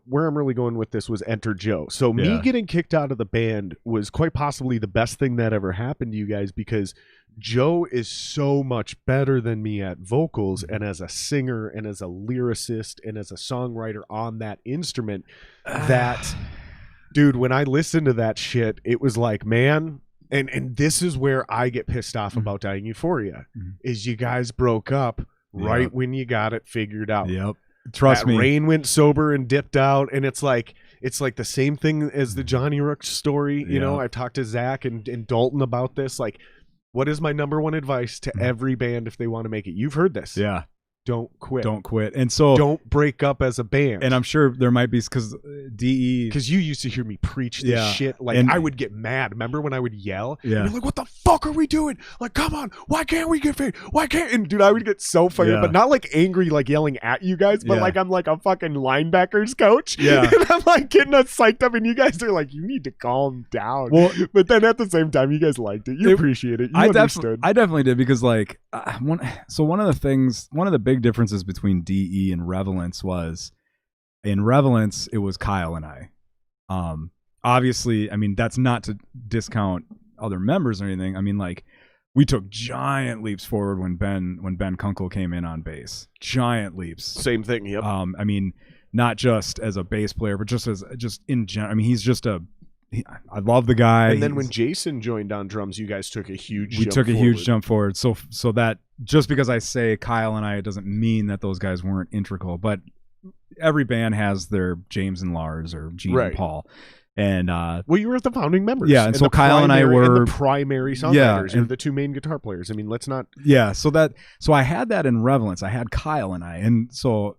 S1: where I'm really going with this was enter Joe. So me getting kicked out of the band was quite possibly the best thing that ever happened to you guys because Joe is so much better than me at vocals and as a singer and as a lyricist and as a songwriter on that instrument that, dude, when I listened to that shit, it was like, man, and this is where I get pissed off about Dying Euphoria, is you guys broke up right when you got it figured out.
S2: Yep. Trust me.
S1: Rain went sober and dipped out, and it's like the same thing as the Johnny Rook story. You know, I've talked to Zach and Dalton about this. Like, what is my number one advice to every band if they want to make it? You've heard this.
S2: Yeah.
S1: Don't quit.
S2: Don't quit. And so
S1: don't break up as a band.
S2: And I'm sure there might be because DE.
S1: Because you used to hear me preach this shit. Like I would get mad. Remember when I would yell? Yeah. And be like, what the fuck are we doing? Like, come on. Why can't we get paid? Why can't? And dude, I would get so fired, but not like angry, like yelling at you guys, but like I'm like a fucking linebackers coach.
S2: Yeah.
S1: And I'm like getting us psyched up, and you guys are like, you need to calm down. Well, but then at the same time, you guys liked it. You appreciate it. You understood.
S2: I definitely did because like one of the big differences between DE and Revelance was in Revelance it was Kyle and I. Obviously, I mean that's not to discount other members or anything. I mean like we took giant leaps forward when Ben Kunkel came in on bass. Giant leaps.
S1: Same thing. Yep.
S2: I mean not just as a bass player, but just in general. I mean he's just I love the guy.
S1: And then when Jason joined on drums, you guys took a huge
S2: jump forward. So that just because I say Kyle and I, it doesn't mean that those guys weren't integral. But every band has their James and Lars or Gene and Paul. And
S1: well, you were the founding members.
S2: Yeah, and so Kyle and I were
S1: the primary songwriters and the two main guitar players. I mean, let's not.
S2: Yeah, so I had that in Revelance. I had Kyle and I, and so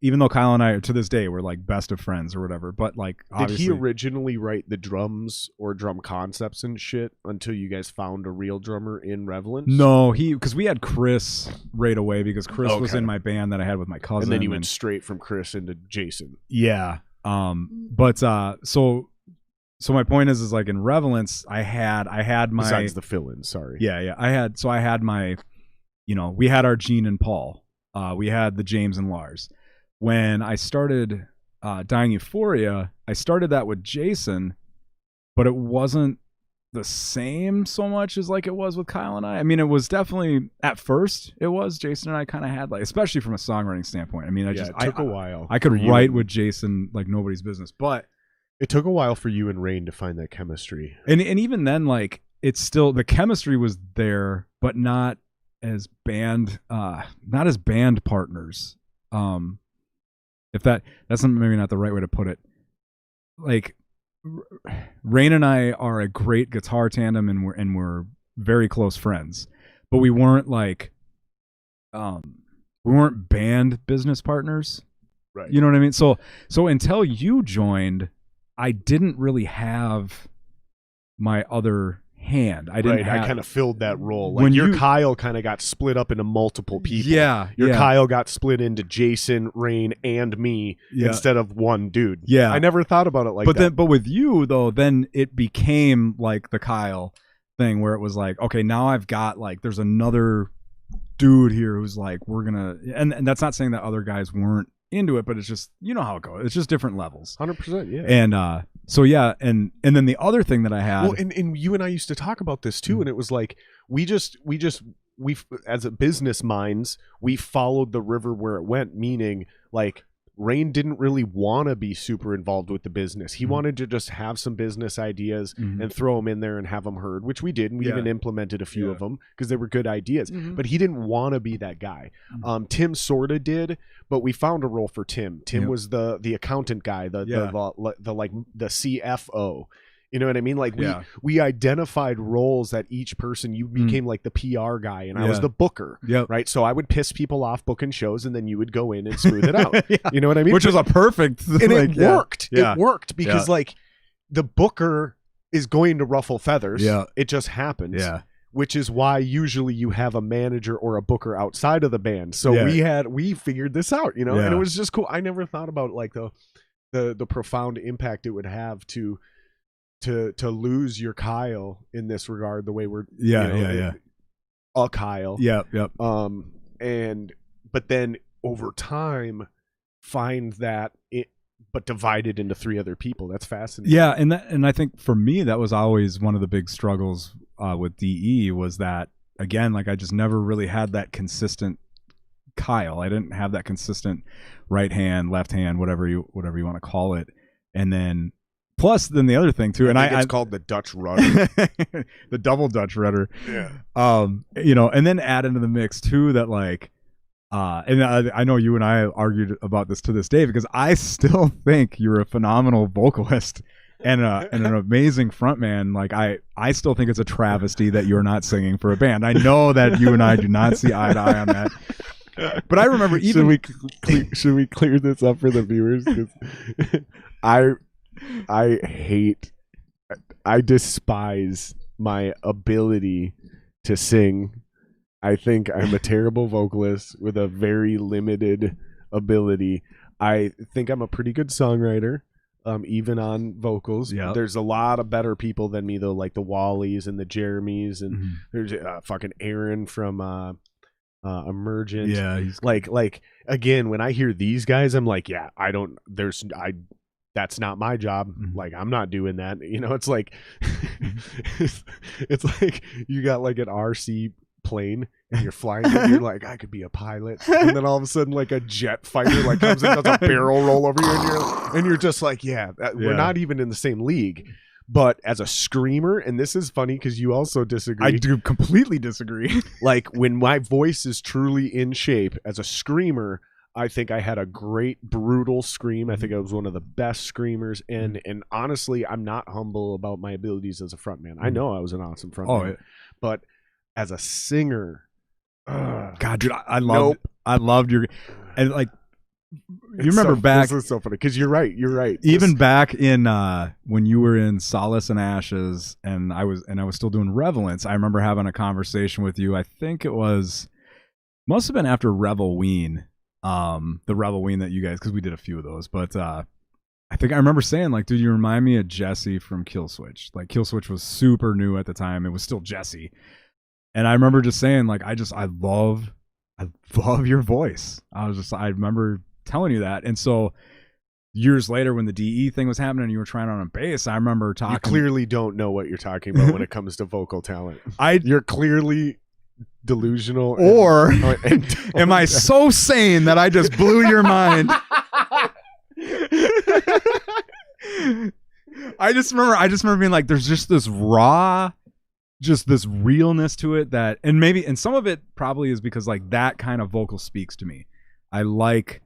S2: even though Kyle and I to this day we're like best of friends or whatever, but like
S1: did he originally write the drums or drum concepts and shit until you guys found a real drummer in Relevance?
S2: No, because we had Chris right away because Chris was in my band that I had with my cousin,
S1: and then you went straight from Chris into Jason.
S2: Yeah. But so my point is like in Relevance, I had my,
S1: besides the fill-in, sorry.
S2: Yeah. I had my, we had our Gene and Paul. We had the James and Lars. When I started Dying Euphoria, I started that with Jason, but it wasn't the same so much as like it was with Kyle and I. I mean, it was definitely at first it was Jason and I kind of had like, especially from a songwriting standpoint. I mean, it took
S1: a while.
S2: I could write with Jason like nobody's business, but
S1: it took a while for you and Rain to find that chemistry.
S2: And even then, like it's still the chemistry was there, but not as band partners. If that's maybe not the right way to put it. Like Rain and I are a great guitar tandem, and we're very close friends, but we weren't like we weren't band business partners,
S1: right?
S2: You know what I mean? So until you joined, I didn't really have my other hand. I kind
S1: of filled that role. Like when Kyle kind of got split up into multiple people.
S2: Yeah.
S1: Kyle got split into Jason, Rain, and me instead of one dude.
S2: Yeah.
S1: I never thought about it like that.
S2: But with you though, then it became like the Kyle thing where it was like, okay, now I've got like there's another dude here who's like we're gonna and that's not saying that other guys weren't into it, but it's just how it goes. It's just different levels.
S1: 100%, yeah.
S2: And so yeah, and then the other thing that I had,
S1: well, and you and I used to talk about this too, and it was like we as a business minds, we followed the river where it went, meaning like Rain didn't really want to be super involved with the business. He wanted to just have some business ideas and throw them in there and have them heard, which we did. And we even implemented a few of them because they were good ideas. But he didn't want to be that guy. Tim sort of did, but we found a role for Tim. Tim was the accountant guy, the CFO. You know what I mean? Like we identified roles that each person, you became like the PR guy and I was the booker, right? So I would piss people off booking shows and then you would go in and smooth it out. You know what I mean?
S2: Which was a perfect
S1: and it worked. Yeah. It worked because like the booker is going to ruffle feathers. Yeah. It just happens. Yeah. Which is why usually you have a manager or a booker outside of the band. So we figured this out, and it was just cool. I never thought about like the profound impact it would have to lose your Kyle in this regard, the way we're a Kyle. But then over time find that but divided into three other people. That's fascinating.
S2: Yeah, and I think for me that was always one of the big struggles with DE was that again, like I just never really had that consistent Kyle. I didn't have that consistent right hand, left hand, whatever you want to call it. And then plus, then the other thing too, and
S1: it's called the Dutch rudder,
S2: the double Dutch rudder.
S1: Yeah.
S2: And then add into the mix too that like, and I know you and I argued about this to this day because I still think you're a phenomenal vocalist and an amazing frontman. Like I still think it's a travesty that you're not singing for a band. I know that you and I do not see eye to eye on that. But I remember even
S1: should we clear this up for the viewers? Because I despise my ability to sing. I think I'm a terrible vocalist with a very limited ability. I think I'm a pretty good songwriter, even on vocals.
S2: Yep.
S1: There's a lot of better people than me though, like the Wallies and the Jeremys, and there's fucking Aaron from Emergent.
S2: Yeah, he's
S1: like again, when I hear these guys, I'm like, that's not my job. Like I'm not doing that. It's like it's like you got like an RC plane and you're flying and you're like, I could be a pilot, and then all of a sudden like a jet fighter like comes and does a barrel roll over you and you're just like, we're not even in the same league. But as a screamer, and this is funny because you also disagree.
S2: I do completely disagree.
S1: Like when my voice is truly in shape as a screamer, I think I had a great brutal scream. I think I was one of the best screamers, and honestly, I'm not humble about my abilities as a frontman. I know I was an awesome frontman, but as a singer,
S2: God, dude, I loved your, and like You remember back.
S1: This is so funny because you're right. You're right.
S2: Even back in when you were in Solace and Ashes, and I was still doing Revelance. I remember having a conversation with you. I think it must have been after Revelween, the Revelween that you guys, because we did a few of those. But I think I remember saying, like, dude, you remind me of Jesse from Killswitch. Like, Killswitch was super new at the time. It was still Jesse, and I remember just saying, like, I love your voice. I remember telling you that. And so years later when the DE thing was happening and you were trying on bass, I remember talking.
S1: You clearly don't know what you're talking about when it comes to vocal talent. You're clearly delusional.
S2: Or am I so sane that I just blew your mind? I just remember being like, there's just this raw, just this realness to it and some of it probably is because like that kind of vocal speaks to me. I like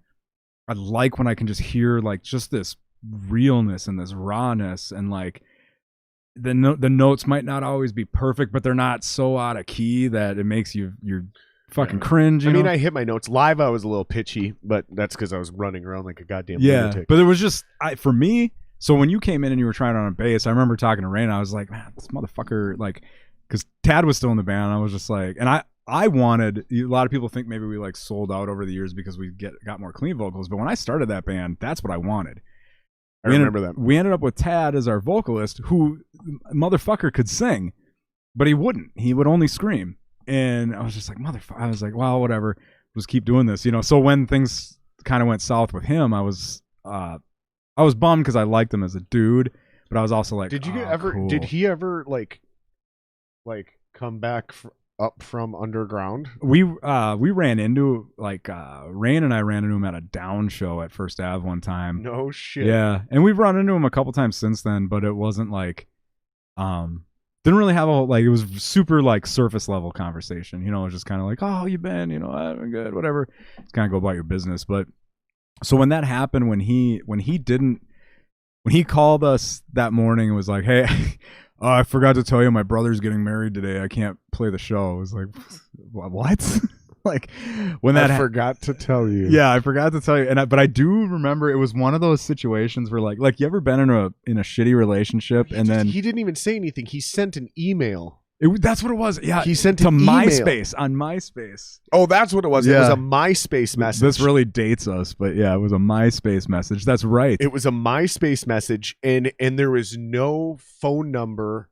S2: when I can just hear like just this realness and this rawness, and like the notes might not always be perfect, but they're not so out of key that it makes you're fucking cringe. I
S1: mean, I hit my notes live. I was a little pitchy, but that's because I was running around like a goddamn lunatic.
S2: But it was just for me. So when you came in and you were trying on a bass, I remember talking to Rain. I was like, man, this motherfucker, like, because Tad was still in the band. And I was just like, and I wanted, a lot of people think maybe we like sold out over the years because we got more clean vocals. But when I started that band, that's what I wanted.
S1: I remember that.
S2: We ended up with Tad as our vocalist, who motherfucker could sing, but he wouldn't. He would only scream. And I was just like, motherfucker. I was like, well, whatever. Just keep doing this, So when things kind of went south with him, I was bummed because I liked him as a dude, but I was also like,
S1: did
S2: cool.
S1: Did he ever like come back up from underground?
S2: We ran into Rain and I ran into him at a Down show at First Ave one time.
S1: No shit.
S2: Yeah, and we've run into him a couple times since then, but it wasn't like didn't really have it was super like surface level conversation. It was just kind of like, oh, you been, I've been good, whatever. Just kind of go about your business. But so when that happened, when he called us that morning and was like, hey, I forgot to tell you my brother's getting married today. I can't play the show. I was like, what? Like when that
S1: I forgot to tell you.
S2: Yeah, I forgot to tell you. But I do remember it was one of those situations where like you ever been in a shitty relationship then
S1: he didn't even say anything. He sent an email.
S2: That's what it was. Yeah,
S1: he sent
S2: to
S1: an
S2: MySpace on MySpace.
S1: Oh, that's what it was.
S2: Yeah.
S1: It was a MySpace message.
S2: This really dates us, but yeah, it was a MySpace message. That's right.
S1: It was a MySpace message, and there was no phone number.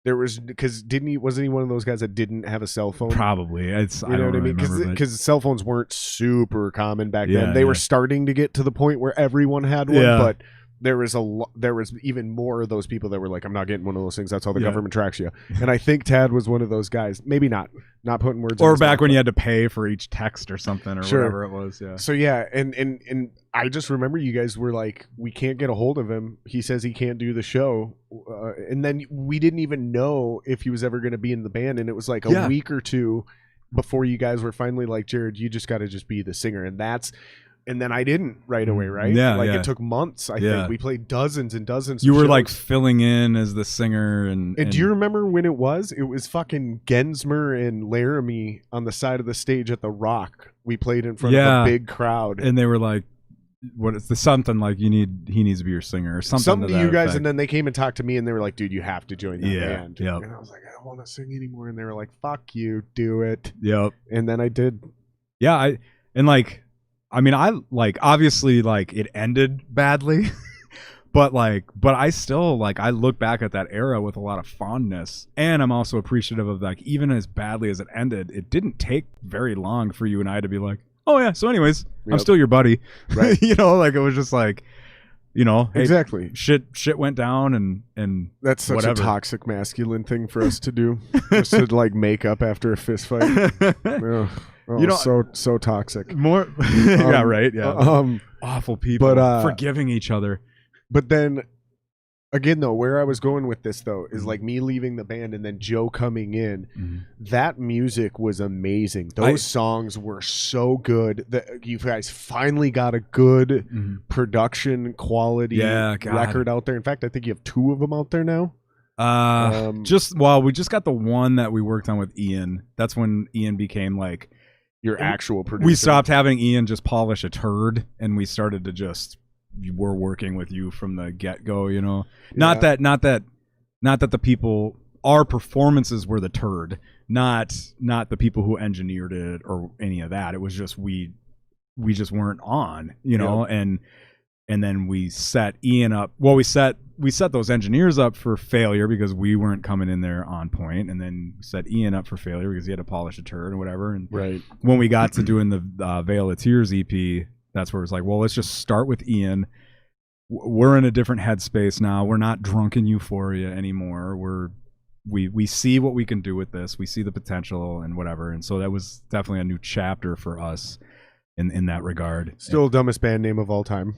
S1: There was because wasn't he one of those guys that didn't have a cell phone?
S2: Probably. I don't
S1: what I mean? Because cell phones weren't super common back then. They were starting to get to the point where everyone had one, but there was even more of those people that were like, I'm not getting one of those things. That's how the government tracks you. And I think Tad was one of those guys. Maybe not putting words.
S2: Or back when you had to pay for each text or something or whatever it was. Yeah.
S1: So yeah, and I just remember you guys were like, we can't get a hold of him. He says he can't do the show, and then we didn't even know if he was ever going to be in the band. And it was like a week or two before you guys were finally like, Jared, you just got to just be the singer, and then I didn't right away, right?
S2: Yeah,
S1: it took months. I think we played dozens and dozens.
S2: You
S1: of
S2: were
S1: shows.
S2: like filling in as the singer, and
S1: do you remember when it was? It was fucking Gensmer and Laramie on the side of the stage at the Rock. We played in front of a big crowd,
S2: and they were like, "What is the something like? He needs to be your singer or something."
S1: Something to you guys,
S2: effect.
S1: and then they came and talked to me, and they were like, "Dude, you have to join that band."
S2: Yep.
S1: And I was like, "I don't want to sing anymore," and they were like, "Fuck you, do it."
S2: Yep.
S1: And then I did.
S2: Yeah, obviously it ended badly, but I still I look back at that era with a lot of fondness, and I'm also appreciative of even as badly as it ended, it didn't take very long for you and I to be like, oh yeah, so anyways, I'm still your buddy, right? It was just like, hey,
S1: exactly.
S2: Shit went down, and
S1: that's such
S2: whatever.
S1: A toxic masculine thing for us to do, just to make up after a fist fight. So toxic.
S2: More, yeah, right. Yeah, awful people,
S1: but
S2: forgiving each other.
S1: But then, again, though, where I was going with this though is me leaving the band and then Joe coming in. Mm-hmm. That music was amazing. Those songs were so good that you guys finally got a good production quality record out there. In fact, I think you have 2 of them out there now.
S2: We just got the one that we worked on with Ian. That's when Ian became
S1: your actual producer.
S2: We stopped having Ian just polish a turd, and we started to just we're working with you from the get-go, you know. Not that the people, our performances were the turd, not the people who engineered it or any of that. It was just we just weren't on, you know. And then we set Ian up. Well, we set those engineers up for failure because we weren't coming in there on point, and then we set Ian up for failure because he had to polish a turd or whatever. And when we got to doing the Veil of Tears EP, that's where it's like, well, let's just start with Ian. We're in a different headspace now. We're not drunk in euphoria anymore. We see what we can do with this. We see the potential and whatever. And so that was definitely a new chapter for us in that regard.
S1: Still dumbest band name of all time.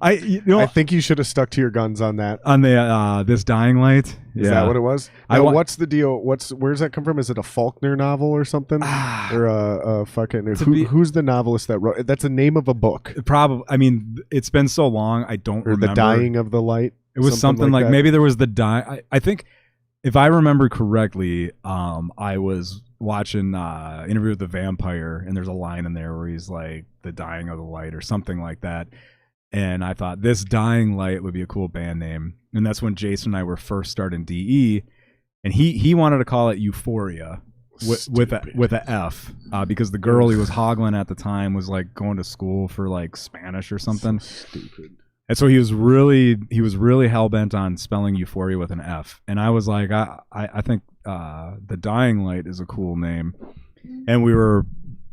S2: I
S1: think you should have stuck to your guns on that.
S2: On the This Dying Light.
S1: Is that what it was? Now, what's the deal? Where's that come from? Is it a Faulkner novel or something? Or a fucking who's the novelist that wrote? That's the name of a book.
S2: Probably. I mean, it's been so long. I don't remember.
S1: The Dying of the Light.
S2: It was something like maybe there was the I think if I remember correctly, I was watching Interview with the Vampire, and there's a line in there where he's like the Dying of the Light or something like that. And I thought This Dying Light would be a cool band name. And that's when Jason and I were first starting DE. And he wanted to call it Euphoria with a F because the girl he was hoggling at the time was like going to school for like Spanish or something.
S1: So stupid.
S2: And so he was really hell-bent on spelling Euphoria with an F. And I was like, I think The Dying Light is a cool name. And we were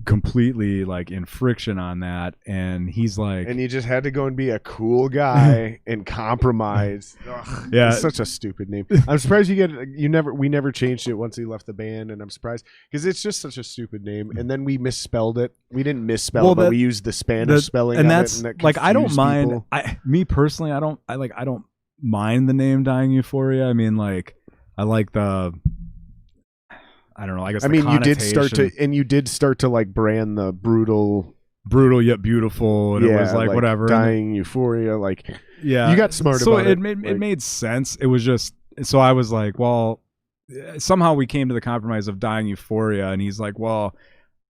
S2: completely like in friction on that, and he's like,
S1: and you just had to go and be a cool guy and compromise. Ugh,
S2: yeah,
S1: it's such a stupid name. I'm surprised we never changed it once he left the band, and I'm surprised because it's just such a stupid name. And then we misspelled it. We didn't misspell it, but we used the Spanish spelling,
S2: and that's
S1: that
S2: like I don't mind.
S1: People.
S2: Me personally, I don't mind the name Dying Euphoria. I mean, like I like the. I don't know. I guess. I mean, you
S1: did start to like brand the brutal
S2: yet beautiful, and it was like whatever.
S1: Dying Euphoria, like you got smart
S2: so
S1: about it.
S2: It made sense. It was just so I was like, well, somehow we came to the compromise of Dying Euphoria, and he's like, well,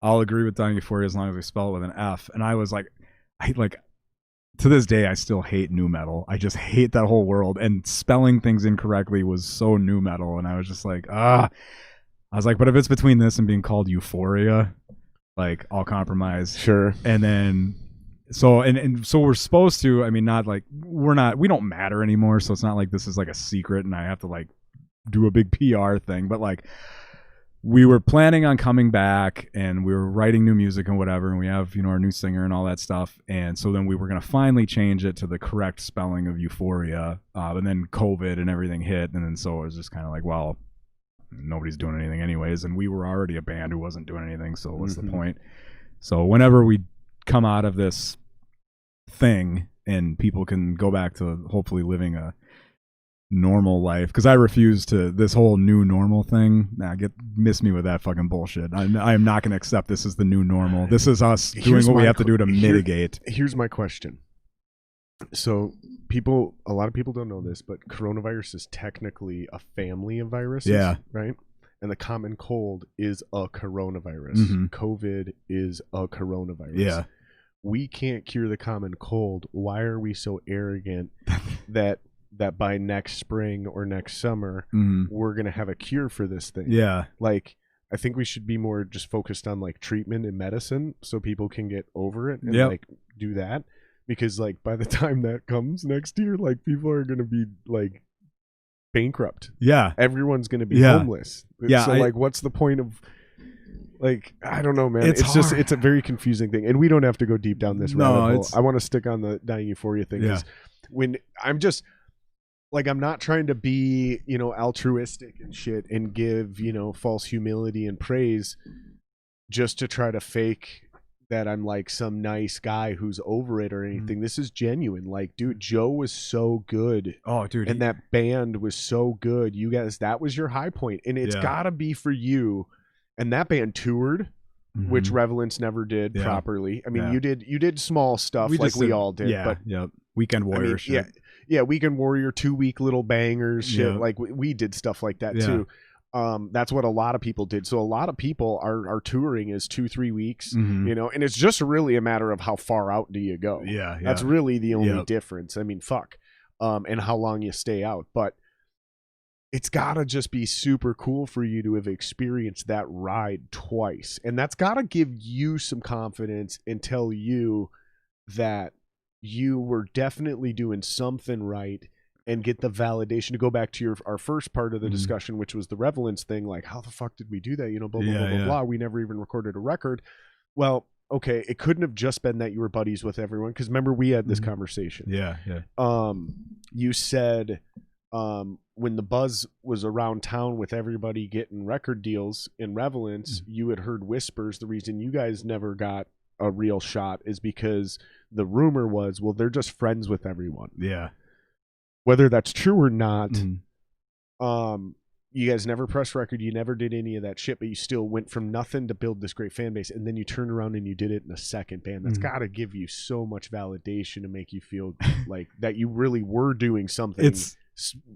S2: I'll agree with Dying Euphoria as long as we spell it with an F. And I was like, to this day, I still hate nu metal. I just hate that whole world, and spelling things incorrectly was so nu metal, and I was just like, I was like, but if it's between this and being called Euphoria, like I'll compromise.
S1: Sure.
S2: And then so we're supposed to, I mean, not like we don't matter anymore. So it's not like this is like a secret and I have to like do a big PR thing, but like we were planning on coming back and we were writing new music and whatever. And we have, our new singer and all that stuff. And so then we were going to finally change it to the correct spelling of Euphoria. And then COVID and everything hit. And then so it was just kind of like, well, nobody's doing anything anyways, and we were already a band who wasn't doing anything, so what's the point? So whenever we come out of this thing and people can go back to hopefully living a normal life, because I refuse to this whole new normal thing. Miss me with that fucking bullshit. I am not going to accept this as the new normal. This is us doing what we have to do to mitigate.
S1: Here's my question. So a lot of people don't know this, but coronavirus is technically a family of viruses.
S2: Yeah.
S1: Right? And the common cold is a coronavirus.
S2: Mm-hmm.
S1: COVID is a coronavirus.
S2: Yeah.
S1: We can't cure the common cold. Why are we so arrogant that by next spring or next summer, we're going to have a cure for this thing?
S2: Yeah.
S1: Like, I think we should be more just focused on like treatment and medicine so people can get over it and like do that. Because like by the time that comes next year, like people are going to be like bankrupt.
S2: Yeah.
S1: Everyone's going to be homeless.
S2: Yeah.
S1: So like what's the point of like, I don't know, man. It's a very confusing thing. And we don't have to go deep down this rabbit hole. I want to stick on the Dying Euphoria thing. Because when I'm just like, I'm not trying to be, altruistic and shit and give, false humility and praise just to try to fake that I'm like some nice guy who's over it or anything. This is genuine. Like, dude, Joe was so good.
S2: Oh, dude.
S1: And that band was so good. You guys, that was your high point. And it's gotta be for you. And that band toured, which Revelance never did properly. I mean, you did small stuff we all did.
S2: Yeah, but Weekend Warrior shit.
S1: Yeah, Weekend Warrior, 2 week little bangers shit. Like we did stuff like that too. That's what a lot of people did. So a lot of people are touring is 2-3 weeks,
S2: Mhm.
S1: you know, and it's just really a matter of how far out do you go.
S2: Yeah.
S1: That's really the only
S2: Yep.
S1: difference. I mean, fuck. And how long you stay out. But it's gotta just be super cool for you to have experienced that ride twice. And that's gotta give you some confidence and tell you that you were definitely doing something right, and get the validation to go back to our first part of the discussion, which was the relevance thing. Like, how the fuck did we do that? You know, blah, blah, blah, blah, blah. We never even recorded a record. Well, okay, it couldn't have just been that you were buddies with everyone. Because remember, we had this conversation.
S2: Yeah.
S1: You said when the buzz was around town with everybody getting record deals in Relevance, you had heard whispers. The reason you guys never got a real shot is because the rumor was, well, they're just friends with everyone.
S2: Yeah.
S1: Whether that's true or not, you guys never pressed record, you never did any of that shit, but you still went from nothing to build this great fan base, and then you turned around and you did it in a second band. That's got to give you so much validation to make you feel like that you really were doing something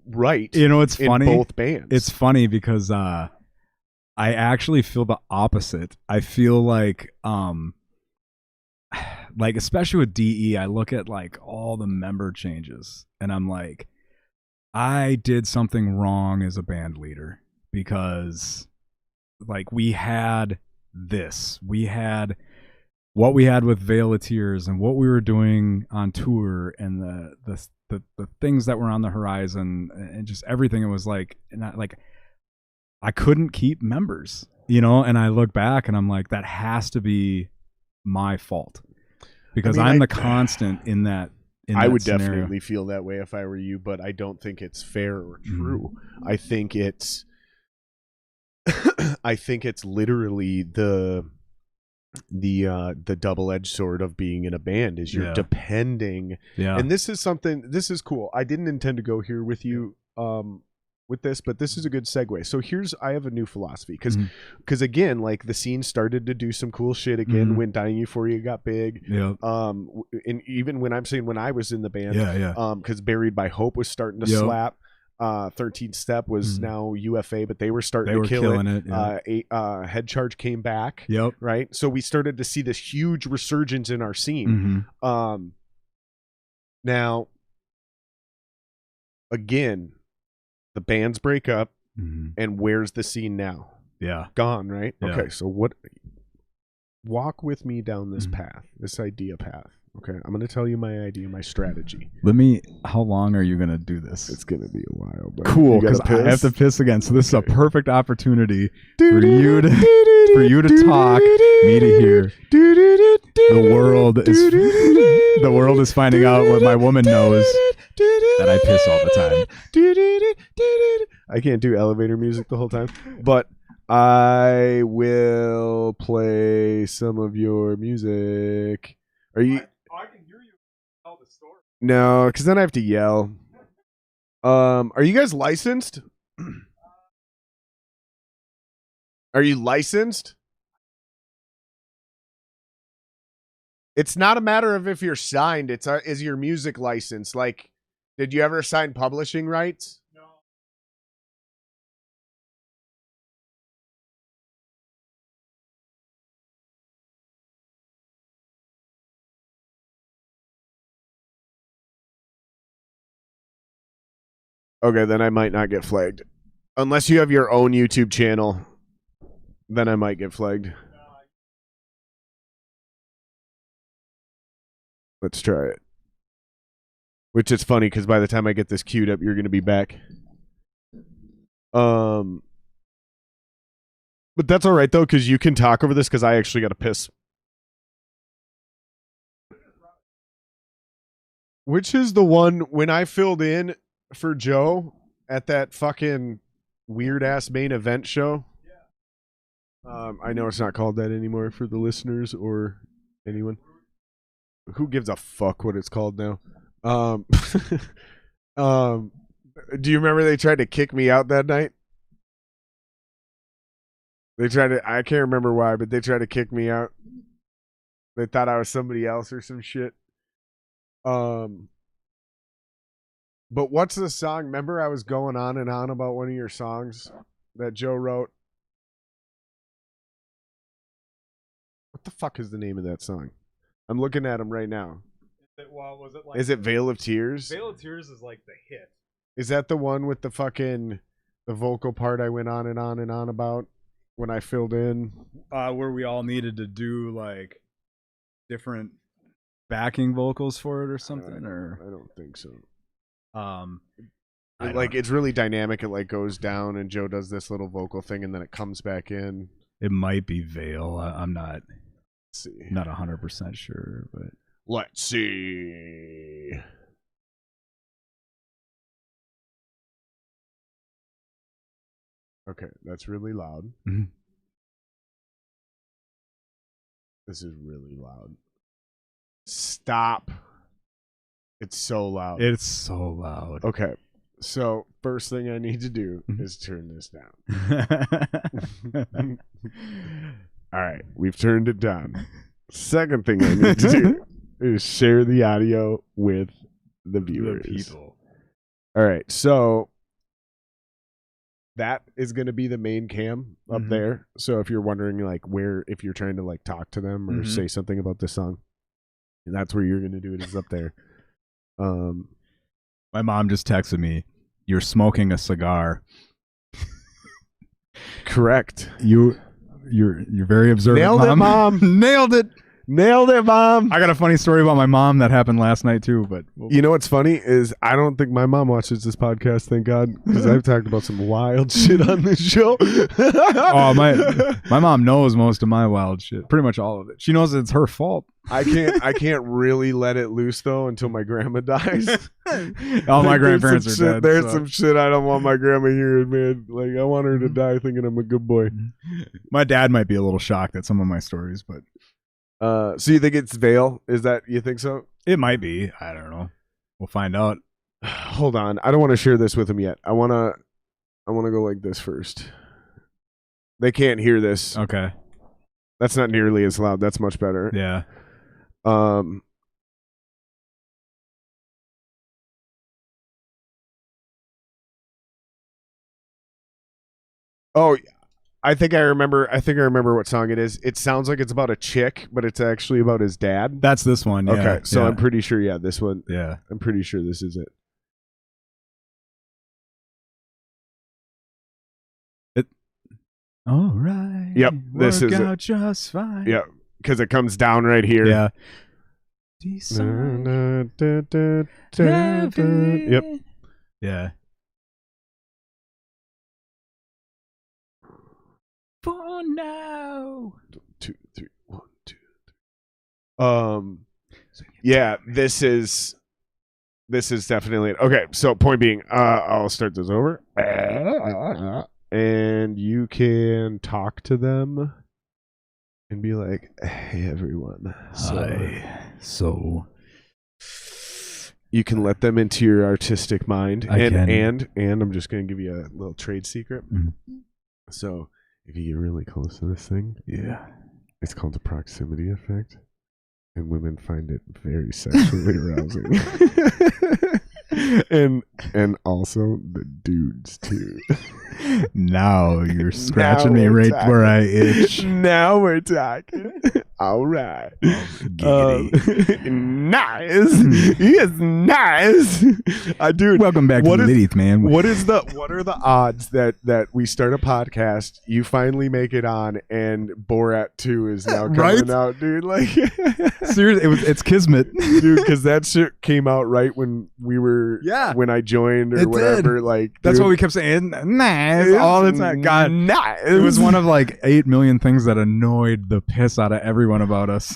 S1: right.
S2: You know, it's funny.
S1: In both bands.
S2: It's funny because I actually feel the opposite. I feel like especially with DE, I look at like all the member changes and I'm like, I did something wrong as a band leader, because like we had what we had with Veil of Tears and what we were doing on tour and the things that were on the horizon and just everything. It was like, and I couldn't keep members, you know, and I look back and I'm like, that has to be my fault, because I'm the constant in that.
S1: I would definitely feel that way if I were you, but I don't think it's fair or true. I think it's literally the double-edged sword of being in a band is you're depending. Yeah. And this is cool. I didn't intend to go here with you with this, but this is a good segue. So I have a new philosophy, because again, like the scene started to do some cool shit again when Dying Euphoria got big.
S2: Yeah.
S1: And even when I was in the band, because Buried by Hope was starting to slap. 13 Step was now UFA, but they were starting to kill it. Head Charge came back.
S2: Yep.
S1: Right. So we started to see this huge resurgence in our scene. Now, again, the bands break up, and where's the scene now?
S2: Yeah.
S1: Gone, right?
S2: Yeah.
S1: Okay, so walk with me down this path, this idea path. Okay, I'm going to tell you my idea, my strategy.
S2: How long are you going to do this?
S1: It's going to be a while. But
S2: cool, because I have to piss again. So this is a perfect opportunity for you to talk, me to hear. The world is finding out what my woman knows, that I piss all the time.
S1: I can't do elevator music the whole time, but I will play some of your music. Are you?
S2: I can hear you tell the story.
S1: No, because then I have to yell. Are you guys licensed? Are you licensed? It's not a matter of if you're signed. Is your music license? Like, did you ever sign publishing rights? No. Okay, then I might not get flagged. Unless you have your own YouTube channel, then I might get flagged. Let's try it. Which is funny, because by the time I get this queued up, you're going to be back. But that's all right, though, because you can talk over this, because I actually got to piss. Which is the one when I filled in for Joe at that fucking weird-ass main event show? Yeah. I know it's not called that anymore for the listeners or anyone. Who gives a fuck what it's called now? Do you remember they tried to kick me out that night? I can't remember why, but they tried to kick me out. They thought I was somebody else or some shit. But what's the song? Remember I was going on and on about one of your songs that Joe wrote. What the fuck is the name of that song? I'm looking at him right now. Is it Veil of Tears?
S4: Veil of Tears is like the hit.
S1: Is that the one with the fucking the vocal part I went on and on and on about when I filled in?
S2: Where we all needed to do like different backing vocals for it or something, or
S1: I don't think so. It's really dynamic. It like goes down and Joe does this little vocal thing and then it comes back in.
S2: It might be Veil. I'm not.
S1: Let's see.
S2: Not 100% sure, but
S1: let's see. Okay, that's really loud.
S2: Mm-hmm.
S1: This is really loud. Stop. It's so loud.
S2: It's so loud.
S1: Okay, so first thing I need to do is turn this down. All right, we've turned it down. Second thing I need to do is share the audio with the viewers.
S2: The people.
S1: All right, so that is going to be the main cam up there. So if you're wondering like where, if you're trying to like talk to them or say something about the song, that's where you're going to do it, is up there.
S2: My mom just texted me, "You're smoking a cigar."
S1: Correct.
S2: You're very observant.
S1: Nailed it, Mom.
S2: Nailed it.
S1: Nailed it, Mom.
S2: I got a funny story about my mom that happened last night too, but
S1: you know what's funny is I don't think my mom watches this podcast, thank God, because I've talked about some wild shit on this show.
S2: Oh, my mom knows most of my wild shit, pretty much all of it. She knows it's her fault.
S1: I can't really let it loose though until my grandma dies.
S2: All my grandparents are dead.
S1: There's some shit I don't want my grandma hearing, man. Like I want her to die thinking I'm a good boy.
S2: My dad might be a little shocked at some of my stories, but
S1: so you think it's Veil? Is that, you think so?
S2: it might be. I don't know. We'll find out.
S1: Hold on. I don't want to share this with him yet. I want to go like this first. They can't hear this.
S2: Okay.
S1: That's not nearly as loud. That's much better.
S2: Yeah.
S1: Oh, I think I remember what song it is. It sounds like it's about a chick, but it's actually about his dad.
S2: That's this one. Yeah.
S1: Okay, so
S2: yeah.
S1: I'm pretty sure. Yeah, this one.
S2: Yeah.
S1: I'm pretty sure this is it.
S2: All right.
S1: Yep, this is
S2: out
S1: it.
S2: Just fine.
S1: Yeah, because it comes down right here.
S2: Yeah.
S1: Yep.
S2: Yeah. For now.
S1: 2, 3, 1, 2, 3. Yeah, this is definitely it. Okay, so point being, I'll start this over. And you can talk to them and be like, "Hey, everyone."
S2: So
S1: you can let them into your artistic mind.
S2: And
S1: I'm just going to give you a little trade secret.
S2: Mm-hmm.
S1: So if you get really close to this thing,
S2: yeah,
S1: it's called the proximity effect. And women find it very sexually arousing. and also the dudes too.
S2: Now you're scratching me right talking. Where I itch.
S1: Now we're talking. All right. Nice. He is nice. Dude,
S2: welcome back to Lidith, man.
S1: What are the odds that we start a podcast, you finally make it on, and Borat 2 is now coming out, dude? Like,
S2: seriously, it's kismet,
S1: dude. Because that shit came out right when we were, when I joined or whatever. Did. Like,
S2: that's what we kept saying. Nice all the time. God, nice. It was one of like 8 million things that annoyed the piss out of everyone about us.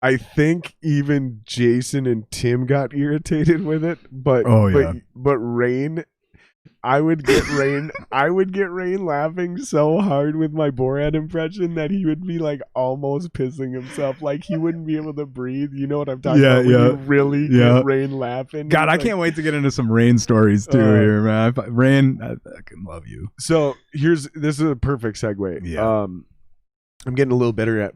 S1: I think even Jason and Tim got irritated with it, but Rain, I would get Rain laughing so hard with my Borat impression that he would be like almost pissing himself, like he wouldn't be able to breathe. You know what I'm talking about?
S2: Yeah,
S1: you really get Rain laughing.
S2: God, I can't wait to get into some Rain stories too here, man. Rain, I fucking love you.
S1: So this is a perfect segue.
S2: Yeah.
S1: I'm getting a little better at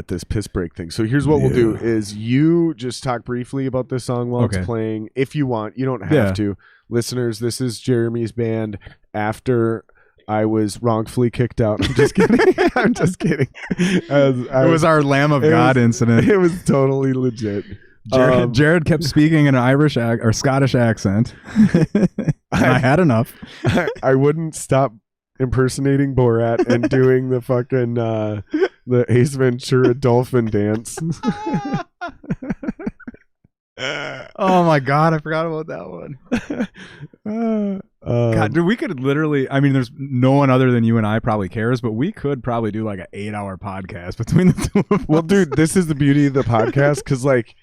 S1: this piss break thing. So here's what we'll do: is you just talk briefly about this song while it's playing, if you want. You don't have to. listeners, this is Jeremy's band after I was wrongfully kicked out. I'm just kidding. I'm just kidding.
S2: It was our Lamb of God incident.
S1: It was totally legit.
S2: Jared kept speaking in an Irish or Scottish accent. I had enough.
S1: I wouldn't stop impersonating Borat and doing the fucking the Ace Ventura dolphin dance.
S2: Oh my God, I forgot about that one. God, dude, we could literally, I mean, there's no one other than you and I probably cares, but we could probably do like an 8-hour podcast between the two of us.
S1: Well, dude, this is the beauty of the podcast, because like,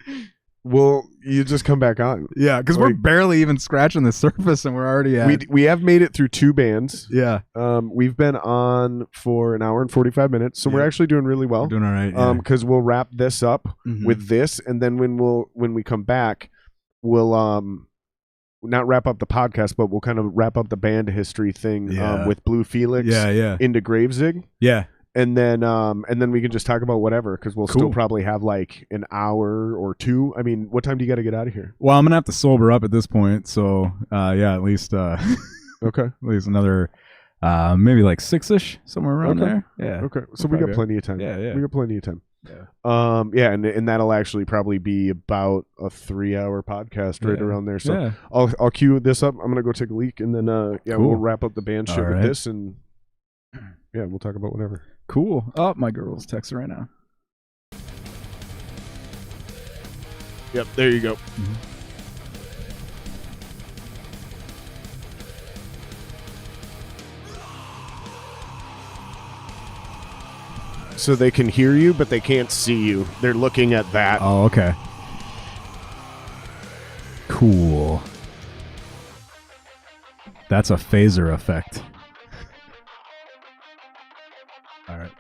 S1: you just come back on.
S2: Yeah, because we're barely even scratching the surface, and we're already at.
S1: We have made it through 2 bands.
S2: Yeah.
S1: We've been on for an hour and 45 minutes, so we're actually doing really well.
S2: We're doing all right.
S1: Because we'll wrap this up with this, and then when we come back, we'll not wrap up the podcast, but we'll kind of wrap up the band history thing with Blue Felix. Into Gravesig.
S2: Yeah.
S1: And then we can just talk about whatever, because we'll still probably have like an hour or 2. I mean, what time do you got to get out of here?
S2: Well, I'm gonna have to sober up at this point, so at least
S1: okay, at
S2: least another maybe like 6ish, somewhere around there. Yeah.
S1: Okay. So we got plenty of time.
S2: Yeah.
S1: We got plenty of time. Yeah. And that'll actually probably be about a 3-hour podcast right around there. So I'll cue this up. I'm gonna go take a leak, and then we'll wrap up the band shit with this, and we'll talk about whatever.
S2: Cool. Oh, my girl's texting right now.
S1: Yep, there you go. So they can hear you, but they can't see you. They're looking at that.
S2: Oh, okay. Cool. That's a phaser effect. All right.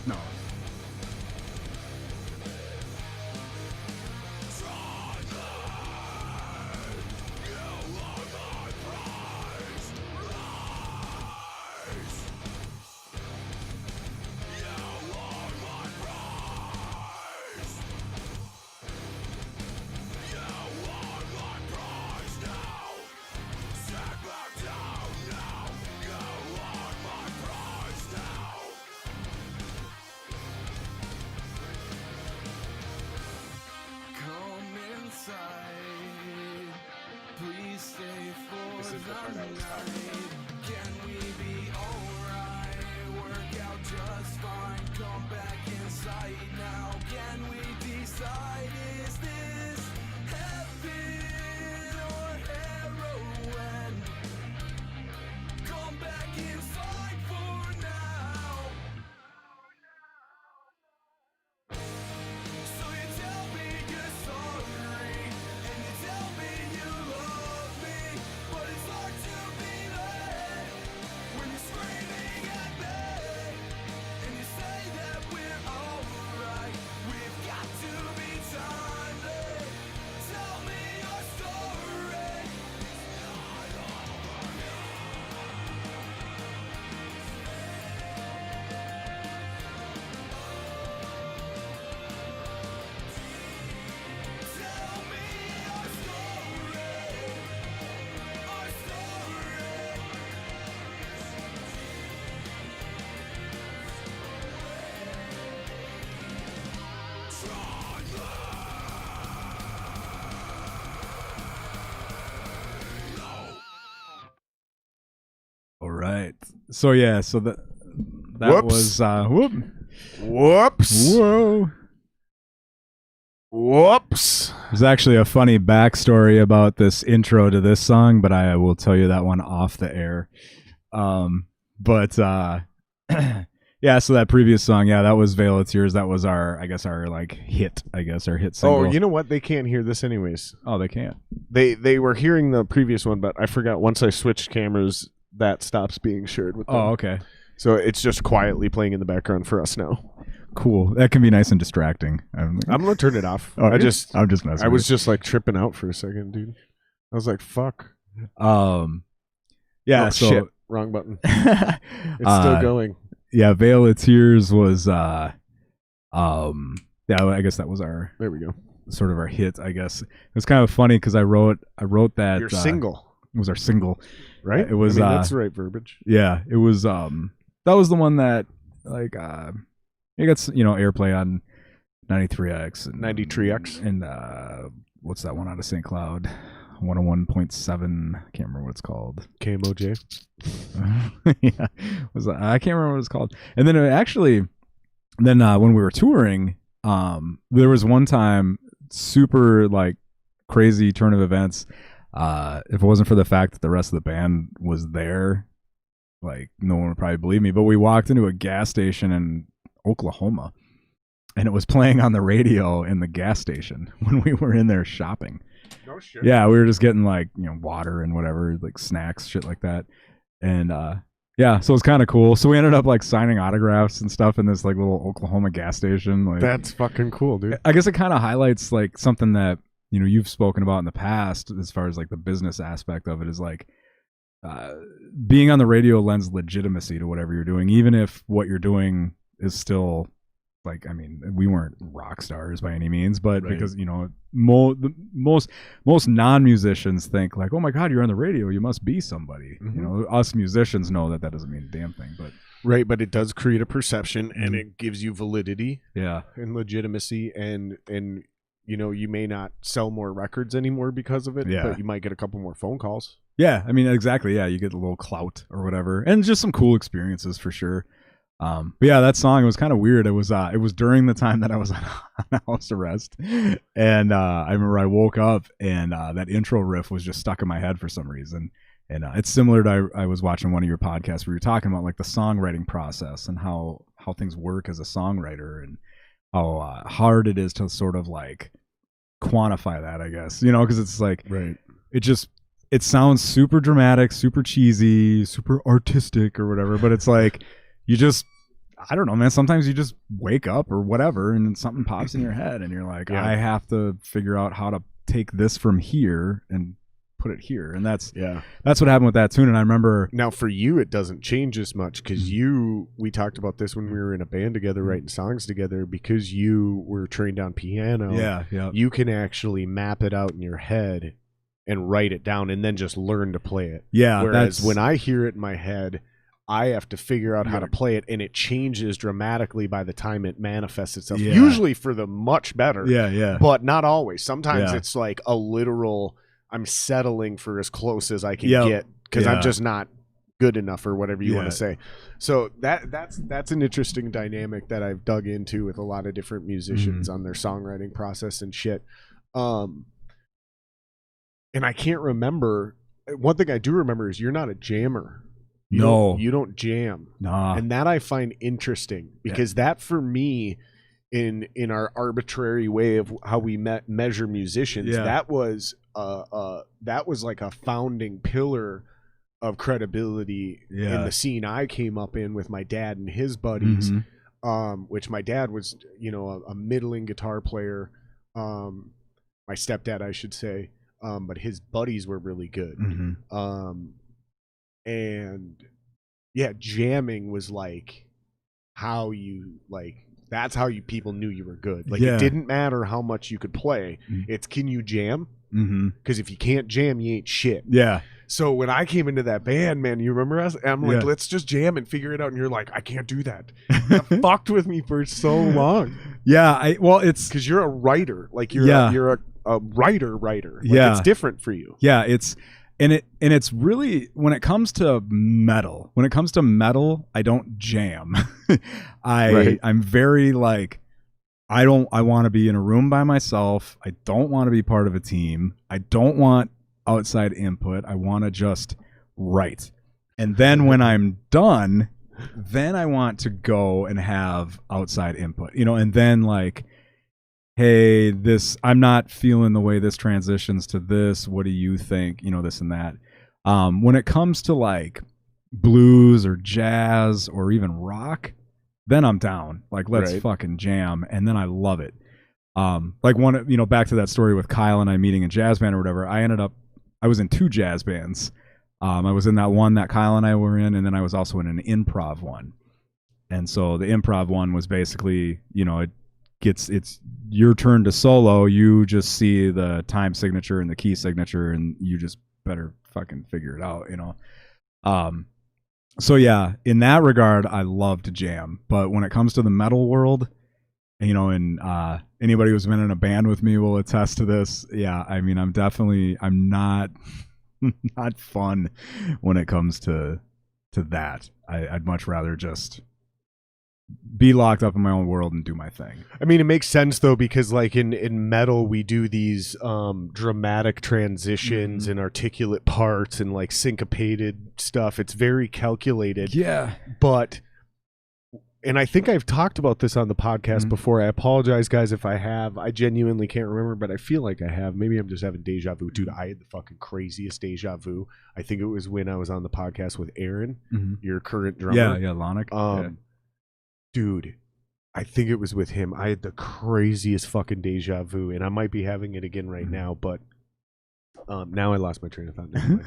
S2: No. Right. So yeah. So that
S1: Whoops.
S2: was
S1: Whoops.
S2: Whoa.
S1: Whoops.
S2: There's actually a funny backstory about this intro to this song, but I will tell you that one off the air. Yeah, so that previous song, that was Veil of Tears. That was our hit, our hit single.
S1: Oh, you know what? They can't hear this anyways.
S2: Oh, they can't.
S1: They were hearing the previous one, but I forgot once I switched cameras, that stops being shared with them.
S2: Oh, okay.
S1: So it's just quietly playing in the background for us now.
S2: Cool. That can be nice and distracting.
S1: I'm gonna turn it off.
S2: Oh,
S1: I'm just
S2: messing.
S1: I was just like tripping out for a second, dude. I was like, fuck.
S2: Yeah.
S1: Oh,
S2: so
S1: shit. Wrong button. It's still going.
S2: Yeah, Veil of Tears was I guess that was our
S1: there we go.
S2: Sort of our hit, I guess. It was kind of funny because I wrote that
S1: your single.
S2: It was our single.
S1: Right?
S2: It was
S1: that's the right verbiage.
S2: Yeah, it was that was the one that it got airplay on 93X and
S1: 93X
S2: and what's that one out of St. Cloud? 101.7. I can't remember what it's called.
S1: KMOJ.
S2: Yeah, I can't remember what it's called. And then when we were touring, there was one time, super like crazy turn of events. If it wasn't for the fact that the rest of the band was there, like no one would probably believe me. But we walked into a gas station in Oklahoma, and it was playing on the radio in the gas station when we were in there shopping.
S1: Oh, shit.
S2: Yeah, we were just getting like water and whatever, like snacks, shit like that. And so it was kind of cool. So we ended up like signing autographs and stuff in this like little Oklahoma gas station. Like,
S1: that's fucking cool, dude.
S2: I guess it kind of highlights like something that you've spoken about in the past as far as like the business aspect of it is like being on the radio lends legitimacy to whatever you're doing, even if what you're doing is still like, I mean, we weren't rock stars by any means, but right. Because most non-musicians think like, oh my God, you're on the radio, you must be somebody. Mm-hmm. Us musicians know that doesn't mean a damn thing, but
S1: right, but it does create a perception, and it gives you validity,
S2: and
S1: legitimacy, and you may not sell more records anymore because of it, but you might get a couple more phone calls.
S2: Yeah, I mean, exactly. Yeah, you get a little clout or whatever, and just some cool experiences for sure. But yeah, that song, it was kind of weird. It was during the time that I was on house arrest, and I remember I woke up and that intro riff was just stuck in my head for some reason. And it's similar to I was watching one of your podcasts where you were talking about like the songwriting process and how things work as a songwriter and how hard it is to sort of like quantify that, I guess, because it's like it sounds super dramatic, super cheesy, super artistic or whatever, but it's like I don't know, man. Sometimes you just wake up or whatever and then something pops in your head and you're like, I have to figure out how to take this from here and put it here. And that's what happened with that tune. And I remember
S1: now for you, it doesn't change as much because we talked about this when we were in a band together, writing songs together, because you were trained on piano.
S2: Yeah.
S1: You can actually map it out in your head and write it down and then just learn to play it.
S2: Yeah.
S1: Whereas when I hear it in my head, I have to figure out how to play it, and it changes dramatically by the time it manifests itself.
S2: Yeah.
S1: Usually for the much better.
S2: Yeah.
S1: But not always. Sometimes it's like a literal, I'm settling for as close as I can get because I'm just not good enough or whatever you want to say. So that's an interesting dynamic that I've dug into with a lot of different musicians on their songwriting process and shit. And I can't remember. One thing I do remember is you're not a jammer. You don't jam.
S2: Nah.
S1: And that I find interesting because that for me, in our arbitrary way of how we measure musicians, that was like a founding pillar of credibility in the scene I came up in with my dad and his buddies, which my dad was, a middling guitar player, my stepdad, I should say, but his buddies were really good. And jamming was like how you that's how people knew you were good. Like it didn't matter how much you could play. It's can you jam? Because if you can't jam, you ain't shit.
S2: Yeah.
S1: So when I came into that band, man, you remember us? I'm like, let's just jam and figure it out. And you're like, I can't do that. That fucked with me for so long.
S2: Yeah. It's
S1: because you're a writer. Like you're a writer. Like it's different for you.
S2: Yeah. And it's really, when it comes to metal, I don't jam. I'm very like, I want to be in a room by myself. I don't want to be part of a team. I don't want outside input. I want to just write. And then when I'm done, then I want to go and have outside input, and then like, hey, I'm not feeling the way this transitions to this. What do you think? This and that. When it comes to like blues or jazz or even rock, then I'm down. Like, let's fucking jam. And then I love it. Like back to that story with Kyle and I meeting a jazz band or whatever. I was in 2 jazz bands. I was in that one that Kyle and I were in, and then I was also in an improv one. And so the improv one was basically, it's your turn to solo. You just see the time signature and the key signature, and you just better fucking figure it out, So yeah, in that regard, I love to jam. But when it comes to the metal world, and anybody who's been in a band with me will attest to this. Yeah, I mean, I'm not not fun when it comes to that. I'd much rather just be locked up in my own world and do my thing.
S1: I mean, it makes sense though, because like in metal we do these dramatic transitions and articulate parts and like syncopated stuff. It's very calculated.
S2: Yeah.
S1: And I think I've talked about this on the podcast before. I apologize, guys, if I have. I genuinely can't remember, but I feel like I have. Maybe I'm just having deja vu. Dude, I had the fucking craziest deja vu. I think it was when I was on the podcast with Aaron, your current drummer.
S2: Yeah, Lonick.
S1: Dude, I think it was with him. I had the craziest fucking deja vu, and I might be having it again right now, but now I lost my train of thought. I'm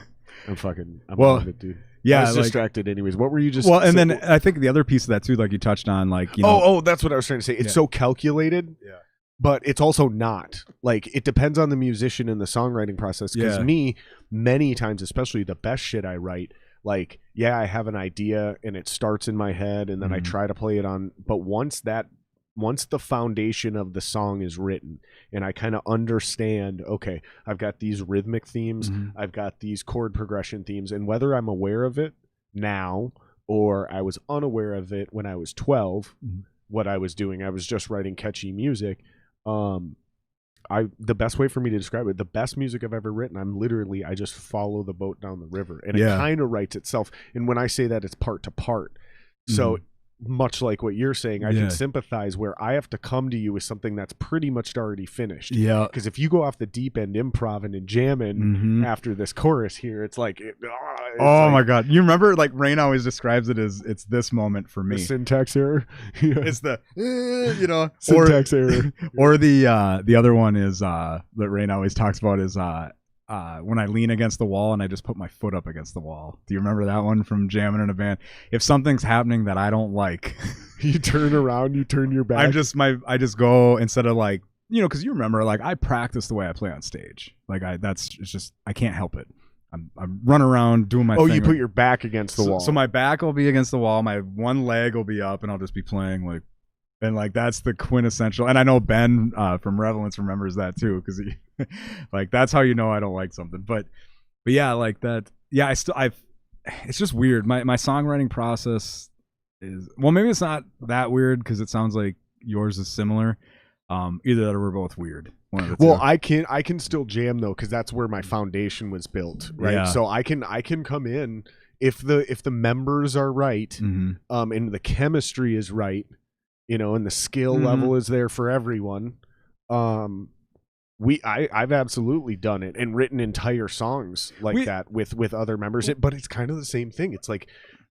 S1: out of it, dude.
S2: Yeah,
S1: I was distracted anyways. What were you just
S2: and then I think the other piece of that too, like you touched on, like,
S1: Oh, that's what I was trying to say. It's so calculated. Yeah. But it's also not. Like, it depends on the musician and the songwriting process. Because me, many times, especially the best shit I write, like, I have an idea and it starts in my head and then I try to play it on. But once the foundation of the song is written and I kind of understand, okay, I've got these rhythmic themes, I've got these chord progression themes, and whether I'm aware of it now or I was unaware of it when I was 12, what I was doing, I was just writing catchy music. The best way for me to describe it, the best music I've ever written, I just follow the boat down the river, and it kind of writes itself. And when I say that, it's part to part. So much like what you're saying, I can sympathize where I have to come to you with something that's pretty much already finished.
S2: Yeah.
S1: Because if you go off the deep end improving and jamming after this chorus here, it's like,
S2: my God. You remember, like, Rain always describes it as, it's this moment for me.
S1: The syntax error.
S2: It's the,
S1: syntax error.
S2: Or the other one is, that Rain always talks about is, when I lean against the wall and I just put my foot up against the wall. Do you remember that one from jamming in a band? If something's happening that I don't like,
S1: you turn around, you turn your back.
S2: I just go, instead of like, because you remember, like, I practice the way I play on stage. Like, I can't help it. I'm running around doing my thing.
S1: You put your back against the wall.
S2: So my back will be against the wall. My one leg will be up, and I'll just be playing like. And like, that's the quintessential. And I know Ben from Relevance remembers that too, because he like, that's how you know I don't like something. But yeah, like that. Yeah, it's just weird. My songwriting process is, well, maybe it's not that weird because it sounds like yours is similar. Either that or we're both weird.
S1: Well, I can still jam though, because that's where my foundation was built, right?
S2: Yeah.
S1: So I can come in if the members are right, and the chemistry is right. And the skill level is there for everyone. I've absolutely done it and written entire songs like that with other members. But it's kind of the same thing. It's like,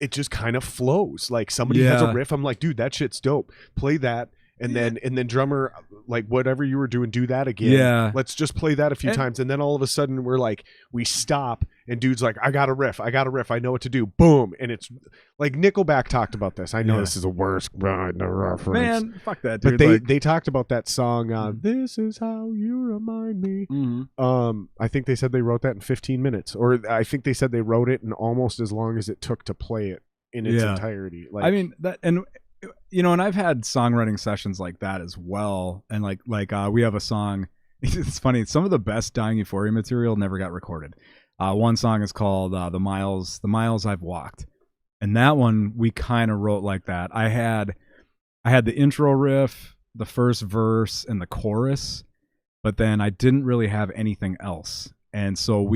S1: it just kind of flows. Like, somebody has a riff, I'm like, dude, that shit's dope. Play that. And then drummer, like, whatever you were doing, do that again.
S2: Yeah.
S1: Let's just play that a few times. And then all of a sudden we're like, we stop and dude's like, I got a riff. I know what to do. Boom. And it's like, Nickelback talked about this. I know this is the worst reference.
S2: Man, fuck that, dude.
S1: But they talked about that song, This Is How You Remind Me. I think they said they wrote that in 15 minutes. Or I think they said they wrote it in almost as long as it took to play it in its entirety. Like,
S2: I mean, that, and and I've had songwriting sessions like that as well. And like we have a song. It's funny. Some of the best Dying Euphoria material never got recorded. One song is called the miles I've walked, and that one we kind of wrote like that. I had the intro riff, the first verse, and the chorus, but then I didn't really have anything else, and so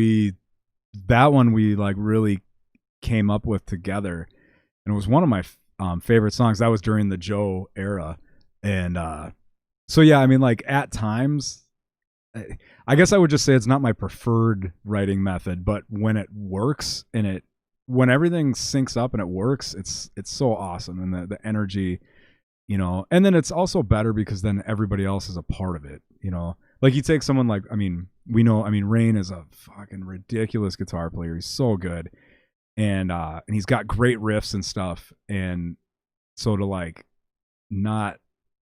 S2: that one we like really came up with together, and it was one of my favorite songs. That was during the Joe era, and so yeah, I mean, like at times, I guess I would just say it's not my preferred writing method, but when it works and when everything syncs up and it works, it's so awesome, and the energy, you know, and then it's also better because then everybody else is a part of it, you know. Like you take someone like, I mean, Rain is a fucking ridiculous guitar player. He's so good, and he's got great riffs and stuff, and so to like not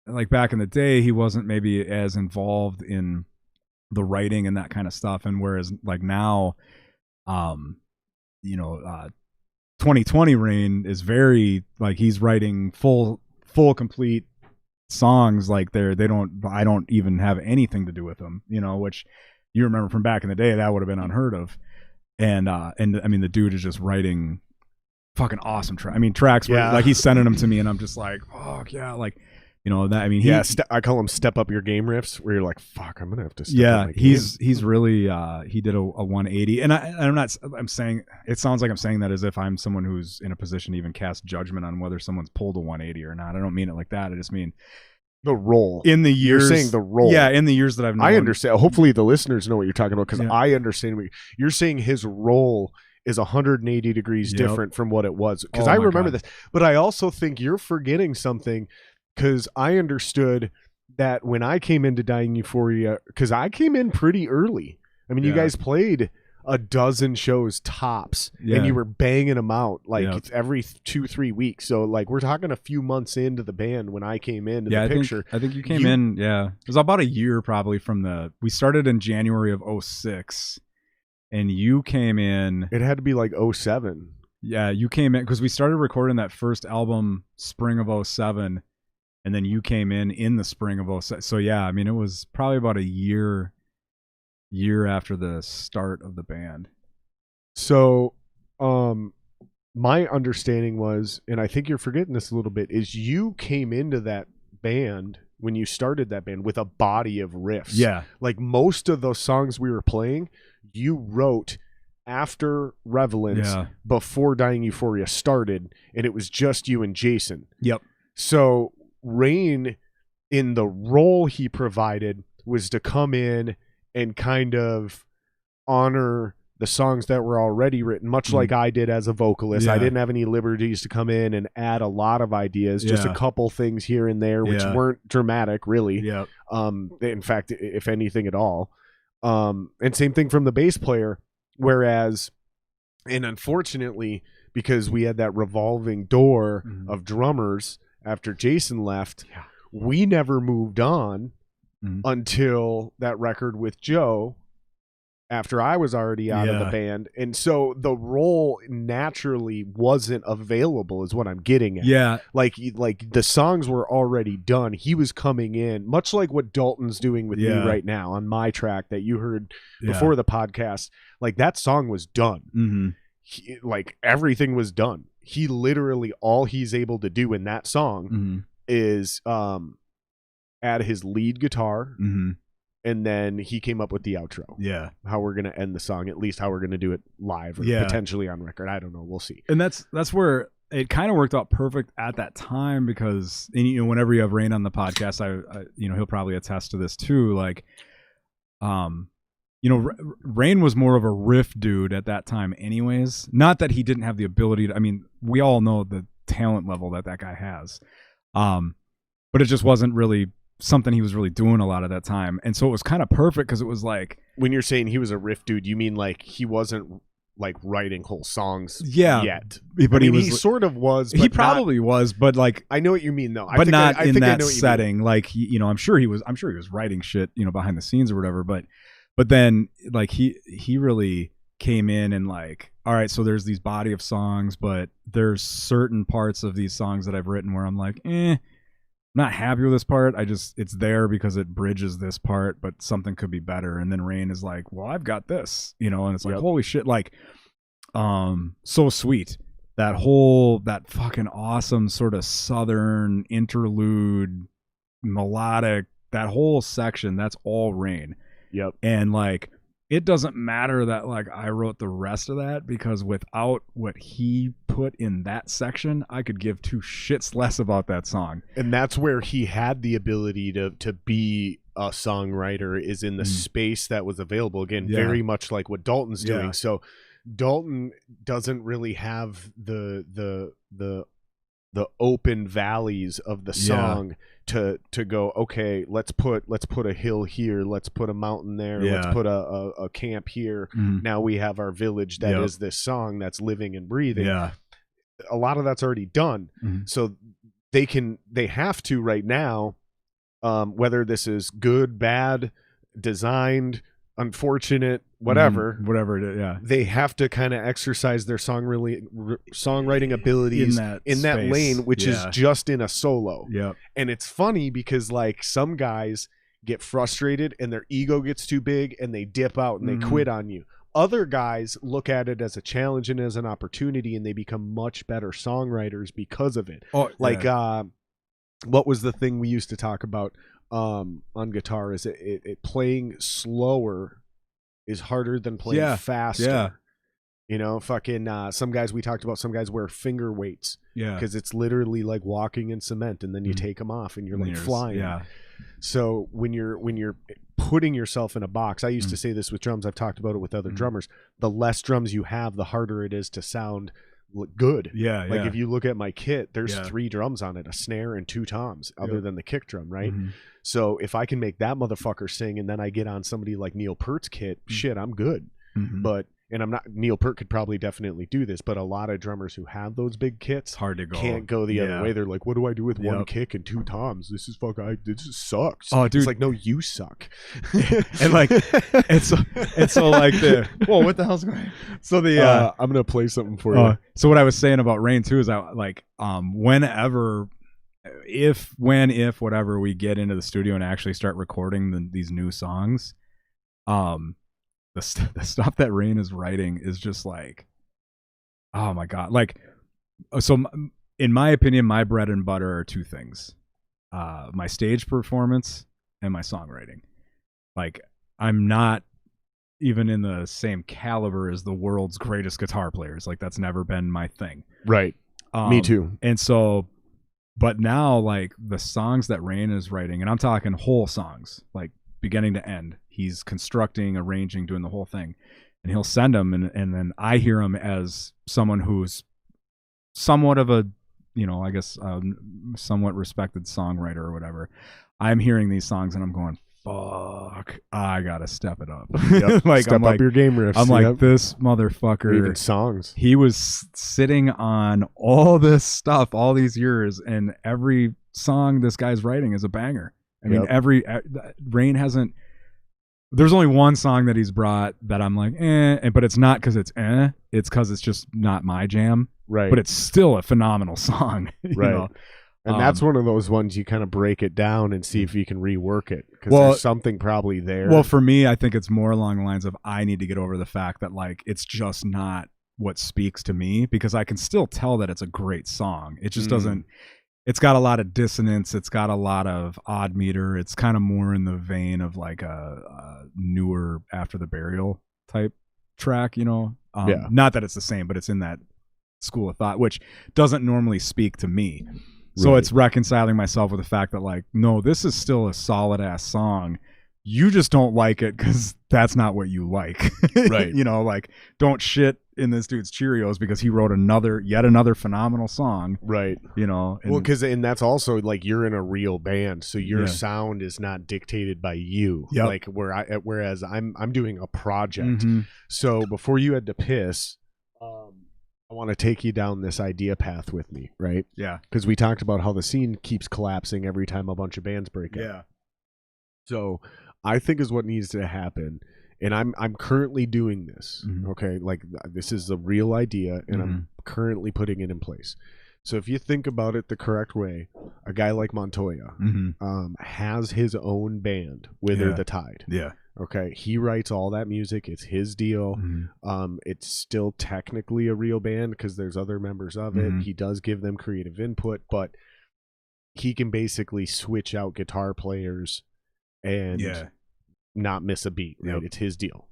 S2: like back in the day, he wasn't maybe as involved in the writing and that kind of stuff, and whereas like now, 2020 Rain is very like he's writing full complete songs. Like I don't even have anything to do with them, you know, which you remember from back in the day that would have been unheard of. And I mean, the dude is just writing fucking awesome tracks where like he's sending them to me and I'm just like, oh yeah, like, you know, that, I mean,
S1: I call them step up your game riffs, where you're like, fuck, I'm gonna have to step up my game.
S2: He's really he did a 180, and I'm saying, it sounds like I'm saying that as if I'm someone who's in a position to even cast judgment on whether someone's pulled a 180 or not. I don't mean it like that. I just mean
S1: the role.
S2: In the years,
S1: you're saying the role.
S2: Yeah, in the years that I've known.
S1: I understand. Hopefully the listeners know what you're talking about, because I understand what you're saying. His role is 180 degrees different from what it was, because I remember this. But I also think you're forgetting something, because I understood that when I came into Dying Euphoria, because I came in pretty early. I mean, you guys played a dozen shows tops, and you were banging them out like it's every 2-3 weeks. So like we're talking a few months into the band when I came into the picture.
S2: I think you came in. Yeah, it was about a year probably from we started in January of 2006, and you came in.
S1: It had to be like 2007.
S2: Yeah, you came in because we started recording that first album spring of 2007. And then you came in the spring of 2007. So yeah, I mean, it was probably about a year after the start of the band.
S1: So, my understanding was, and I think you're forgetting this a little bit, is you came into that band when you started that band with a body of riffs.
S2: Yeah.
S1: Like most of those songs we were playing, you wrote after Revelance, before Dying Euphoria started, and it was just you and Jason.
S2: Yep.
S1: So Rain, in the role he provided, was to come in and kind of honor the songs that were already written, much like I did as a vocalist. I didn't have any liberties to come in and add a lot of ideas, just a couple things here and there, which weren't dramatic, really.
S2: Yep.
S1: In fact, if anything at all. And same thing from the bass player, whereas, and unfortunately, because we had that revolving door of drummers after Jason left, we never moved on until that record with Joe, after I was already out of the band. And so the role naturally wasn't available, is what I'm getting at.
S2: Yeah.
S1: Like the songs were already done. He was coming in, much like what Dalton's doing with me right now on my track that you heard before the podcast. Like that song was done. Like everything was done. He literally, all he's able to do in that song is add his lead guitar, and then he came up with the outro.
S2: Yeah.
S1: How we're going to end the song, at least how we're going to do it live or potentially on record. I don't know. We'll see.
S2: And that's where it kind of worked out perfect at that time, because, and, you know, whenever you have Rain on the podcast, I you know, he'll probably attest to this too. Like, you know, Rain was more of a riff dude at that time anyways. Not that he didn't have the ability to, I mean, we all know the talent level that guy has. But it just wasn't really something he was really doing a lot of that time. And so it was kind of perfect, because it was like,
S1: when you're saying he was a riff dude, you mean like he wasn't like writing whole songs yet?
S2: But
S1: he sort of was. But
S2: he probably was, but like,
S1: I know what you mean though.
S2: But not in that setting. Like, you know, I'm sure he was writing shit, you know, behind the scenes or whatever. But then like he really came in and like, all right, so there's these body of songs, but there's certain parts of these songs that I've written where I'm like, not happy with this part. It's there because it bridges this part, but something could be better. And then Rain is like, well, I've got this, and it's like, holy shit, like, so sweet. That fucking awesome sort of Southern interlude, melodic, that whole section, that's all Rain.
S1: Yep.
S2: And like, it doesn't matter that like I wrote the rest of that, because without what he put in that section, I could give two shits less about that song.
S1: And that's where he had the ability to be a songwriter, is in the space that was available. Again, very much like what Dalton's doing. So Dalton doesn't really have the open valleys of the song to go, okay, let's put a hill here, let's put a mountain there, let's put a camp here. Now we have our village that is this song that's living and breathing. A lot of that's already done. So they have to right now, whether this is good, bad, designed, unfortunate, whatever
S2: it is,
S1: they have to kind of exercise their songwriting abilities in that lane, which is just in a solo. And it's funny because like some guys get frustrated and their ego gets too big and they dip out and they quit on you. Other guys look at it as a challenge and as an opportunity, and they become much better songwriters because of it. What was the thing we used to talk about on guitar? Is it playing slower is harder than playing faster. Fucking some guys, we talked about, some guys wear finger weights because it's literally like walking in cement, and then you take them off and you're like flying. So when you're putting yourself in a box, I used to say this with drums, I've talked about it with other drummers, the less drums you have, the harder it is to sound good. If you look at my kit, there's 3 drums on it, a snare and 2 toms, other than the kick drum, right? So if I can make that motherfucker sing, and then I get on somebody like Neil Peart's kit, shit, I'm good. And I'm not, Neil Peart could probably definitely do this, but a lot of drummers who have those big kits,
S2: hard to go,
S1: can't go the other way. They're like, what do I do with 1 kick and 2 toms? This is this sucks.
S2: Oh, dude.
S1: It's like, no, you suck.
S2: and like, and so like whoa, what the hell's going on? So
S1: I'm going to play something for you.
S2: So what I was saying about Rain too is I like, if whatever we get into the studio and actually start recording these new songs, the stuff that Rain is writing is just like, oh my God. Like, so in my opinion, my bread and butter are 2 things, my stage performance and my songwriting. Like, I'm not even in the same caliber as the world's greatest guitar players. Like, that's never been my thing.
S1: Right. Me too.
S2: And so, but now like the songs that Rain is writing, and I'm talking whole songs, like beginning to end, he's constructing, arranging, doing the whole thing, and he'll send them, and then I hear him as someone who's somewhat of a, I guess, somewhat respected songwriter or whatever. I'm hearing these songs and I'm going, fuck, I gotta step it up.
S1: Like, step up your game riffs.
S2: I'm like, this motherfucker,
S1: even songs,
S2: he was sitting on all this stuff all these years, and every song this guy's writing is a banger. I mean, Rain hasn't, there's only 1 song that he's brought that I'm like, but it's not because it's it's because it's just not my jam. Right. But it's still a phenomenal song. Right.
S1: And that's one of those ones you kind of break it down and see if you can rework it, because there's something probably there.
S2: Well, for me, I think it's more along the lines of, I need to get over the fact that like, it's just not what speaks to me, because I can still tell that it's a great song. It just doesn't, it's got a lot of dissonance. It's got a lot of odd meter. It's kind of more in the vein of like a newer After the Burial type track, not that it's the same, but it's in that school of thought, which doesn't normally speak to me. So it's reconciling myself with the fact that like, no, this is still a solid ass song. You just don't like it because that's not what you like. Right. Like, don't shit in this dude's Cheerios because he wrote yet another phenomenal song.
S1: Right.
S2: Well,
S1: because, and that's also like, you're in a real band, so your sound is not dictated by you. Like whereas I'm doing a project. So before you had to piss, I want to take you down this idea path with me, right?
S2: Yeah.
S1: Because we talked about how the scene keeps collapsing every time a bunch of bands break up.
S2: Yeah.
S1: So I think is what needs to happen, and I'm currently doing this. Okay, like, this is a real idea, and I'm currently putting it in place. So if you think about it the correct way, a guy like Montoya has his own band, Wither the Tide.
S2: Yeah.
S1: Okay. He writes all that music. It's his deal. It's still technically a real band because there's other members of it. He does give them creative input, but he can basically switch out guitar players and not miss a beat. Right? It's his deal.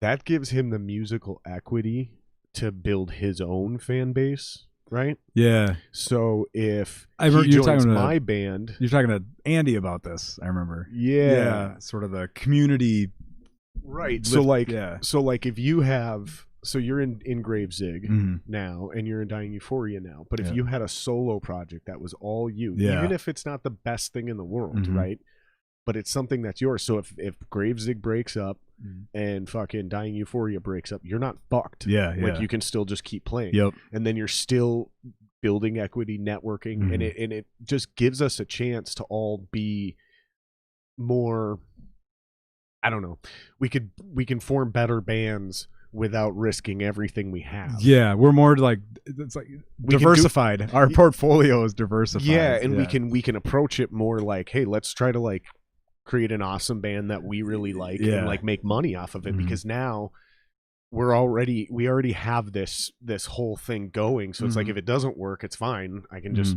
S1: That gives him the musical equity to build his own fan base. Right?
S2: Yeah.
S1: So if he joins my band...
S2: You're talking to Andy about this, I remember.
S1: Yeah.
S2: Sort of the community...
S1: Right. So if you have... So you're in Gravesig now, and you're in Dying Euphoria now. But if you had a solo project that was all you, even if it's not the best thing in the world, right? But it's something that's yours. So if Gravesig breaks up and fucking Dying Euphoria breaks up, you're not fucked. Like you can still just keep playing. And then you're still building equity, networking, and it just gives us a chance to all be more, I don't know. We can form better bands without risking everything we have.
S2: Yeah, we're more like, it's like diversified. Our portfolio is diversified.
S1: Yeah, and we can approach it more like, hey, let's try to like create an awesome band that we really like and like make money off of it, because now we already have this whole thing going. So it's like, if it doesn't work, it's fine. I can just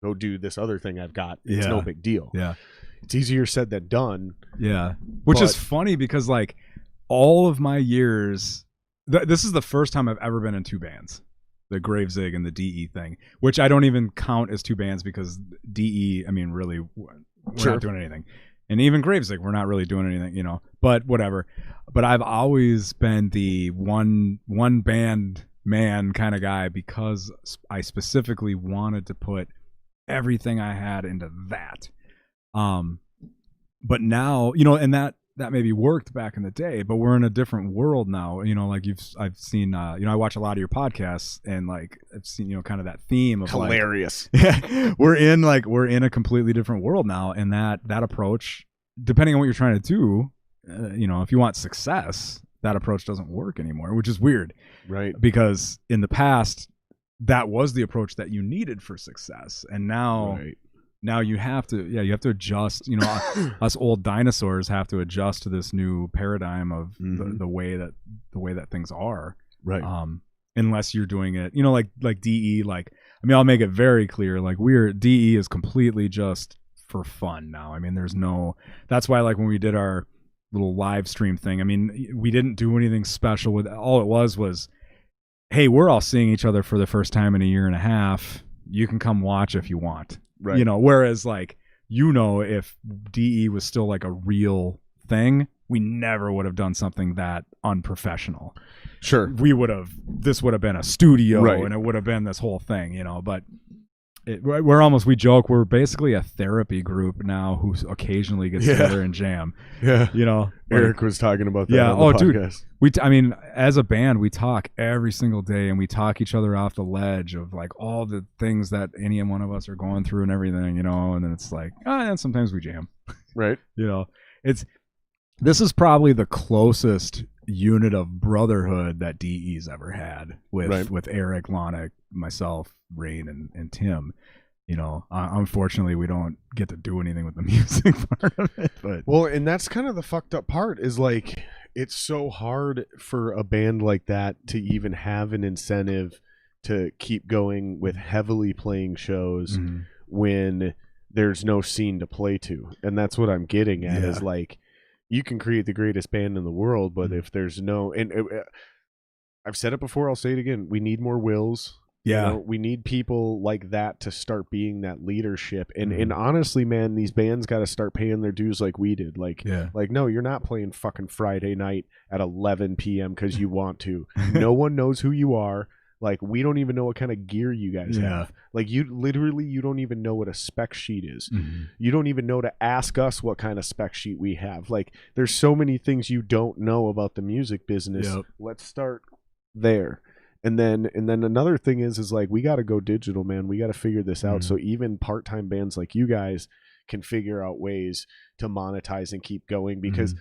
S1: go do this other thing I've got. It's no big deal.
S2: Yeah.
S1: It's easier said than done.
S2: Yeah. Which is funny because like all of my years, this is the first time I've ever been in two bands. The Gravesig and the DE thing, which I don't even count as two bands because DE, I mean, really, we're not doing anything. And even Gravesig, we're not really doing anything, you know, but whatever. But I've always been the one band man kind of guy because I specifically wanted to put everything I had into that. But now, you know, and that maybe worked back in the day, but we're in a different world now. You know, like I've seen, you know, I watch a lot of your podcasts and like I've seen, you know, kind of that theme of
S1: hilarious.
S2: Like, we're in a completely different world now. And that approach, depending on what you're trying to do, you know, if you want success, that approach doesn't work anymore, which is weird. Right. Because in the past, that was the approach that you needed for success. And now, now you have to adjust, you know, us old dinosaurs have to adjust to this new paradigm of the way that things are. Right. Unless you're doing it, you know, like DE, like, I mean, I'll make it very clear, like DE is completely just for fun now. I mean, that's why like when we did our little live stream thing, I mean, we didn't do anything special with all it was, hey, we're all seeing each other for the first time in a year and a half. You can come watch if you want. Right. You know, whereas like, you know, if DE was still like a real thing, we never would have done something that unprofessional. Sure. This would have been a studio and it would have been this whole thing, you know, but we joke, we're basically a therapy group now who occasionally gets together and jam. Yeah. You know,
S1: Eric was talking about that on the podcast.
S2: Dude, I mean, as a band, we talk every single day and we talk each other off the ledge of like all the things that any one of us are going through and everything, you know, and then it's like, and sometimes we jam. Right. You know, this is probably the closest unit of brotherhood that DE's ever had with Eric, Lana, myself, Rain, and Tim. You know, unfortunately, we don't get to do anything with the music part of it. But
S1: well, and that's kind of the fucked up part is like, it's so hard for a band like that to even have an incentive to keep going with heavily playing shows when there's no scene to play to. And that's what I'm getting at is like, you can create the greatest band in the world, but if there's no, and I've said it before, I'll say it again. We need more Wills. Yeah. You know, we need people like that to start being that leadership. And honestly, man, these bands got to start paying their dues like we did. Like, no, you're not playing fucking Friday night at 11 p.m. because you want to. No one knows who you are. Like, we don't even know what kind of gear you guys have. Like, you don't even know what a spec sheet is. You don't even know to ask us what kind of spec sheet we have. Like, there's so many things you don't know about the music business. Let's start there. And then another thing is like, we got to go digital, man. We got to figure this out. So even part-time bands like you guys can figure out ways to monetize and keep going, because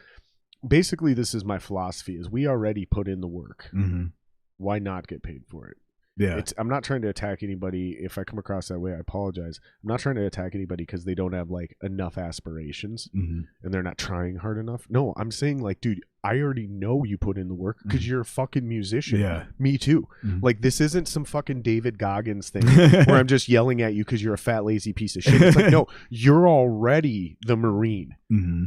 S1: basically this is my philosophy is we already put in the work. Why not get paid for it?
S2: Yeah.
S1: I'm not trying to attack anybody. If I come across that way, I apologize. I'm not trying to attack anybody because they don't have like enough aspirations and they're not trying hard enough. No, I'm saying like, dude, I already know you put in the work because you're a fucking musician.
S2: Yeah.
S1: Me too. Like, this isn't some fucking David Goggins thing where I'm just yelling at you because you're a fat, lazy piece of shit. It's like, no, you're already the Marine.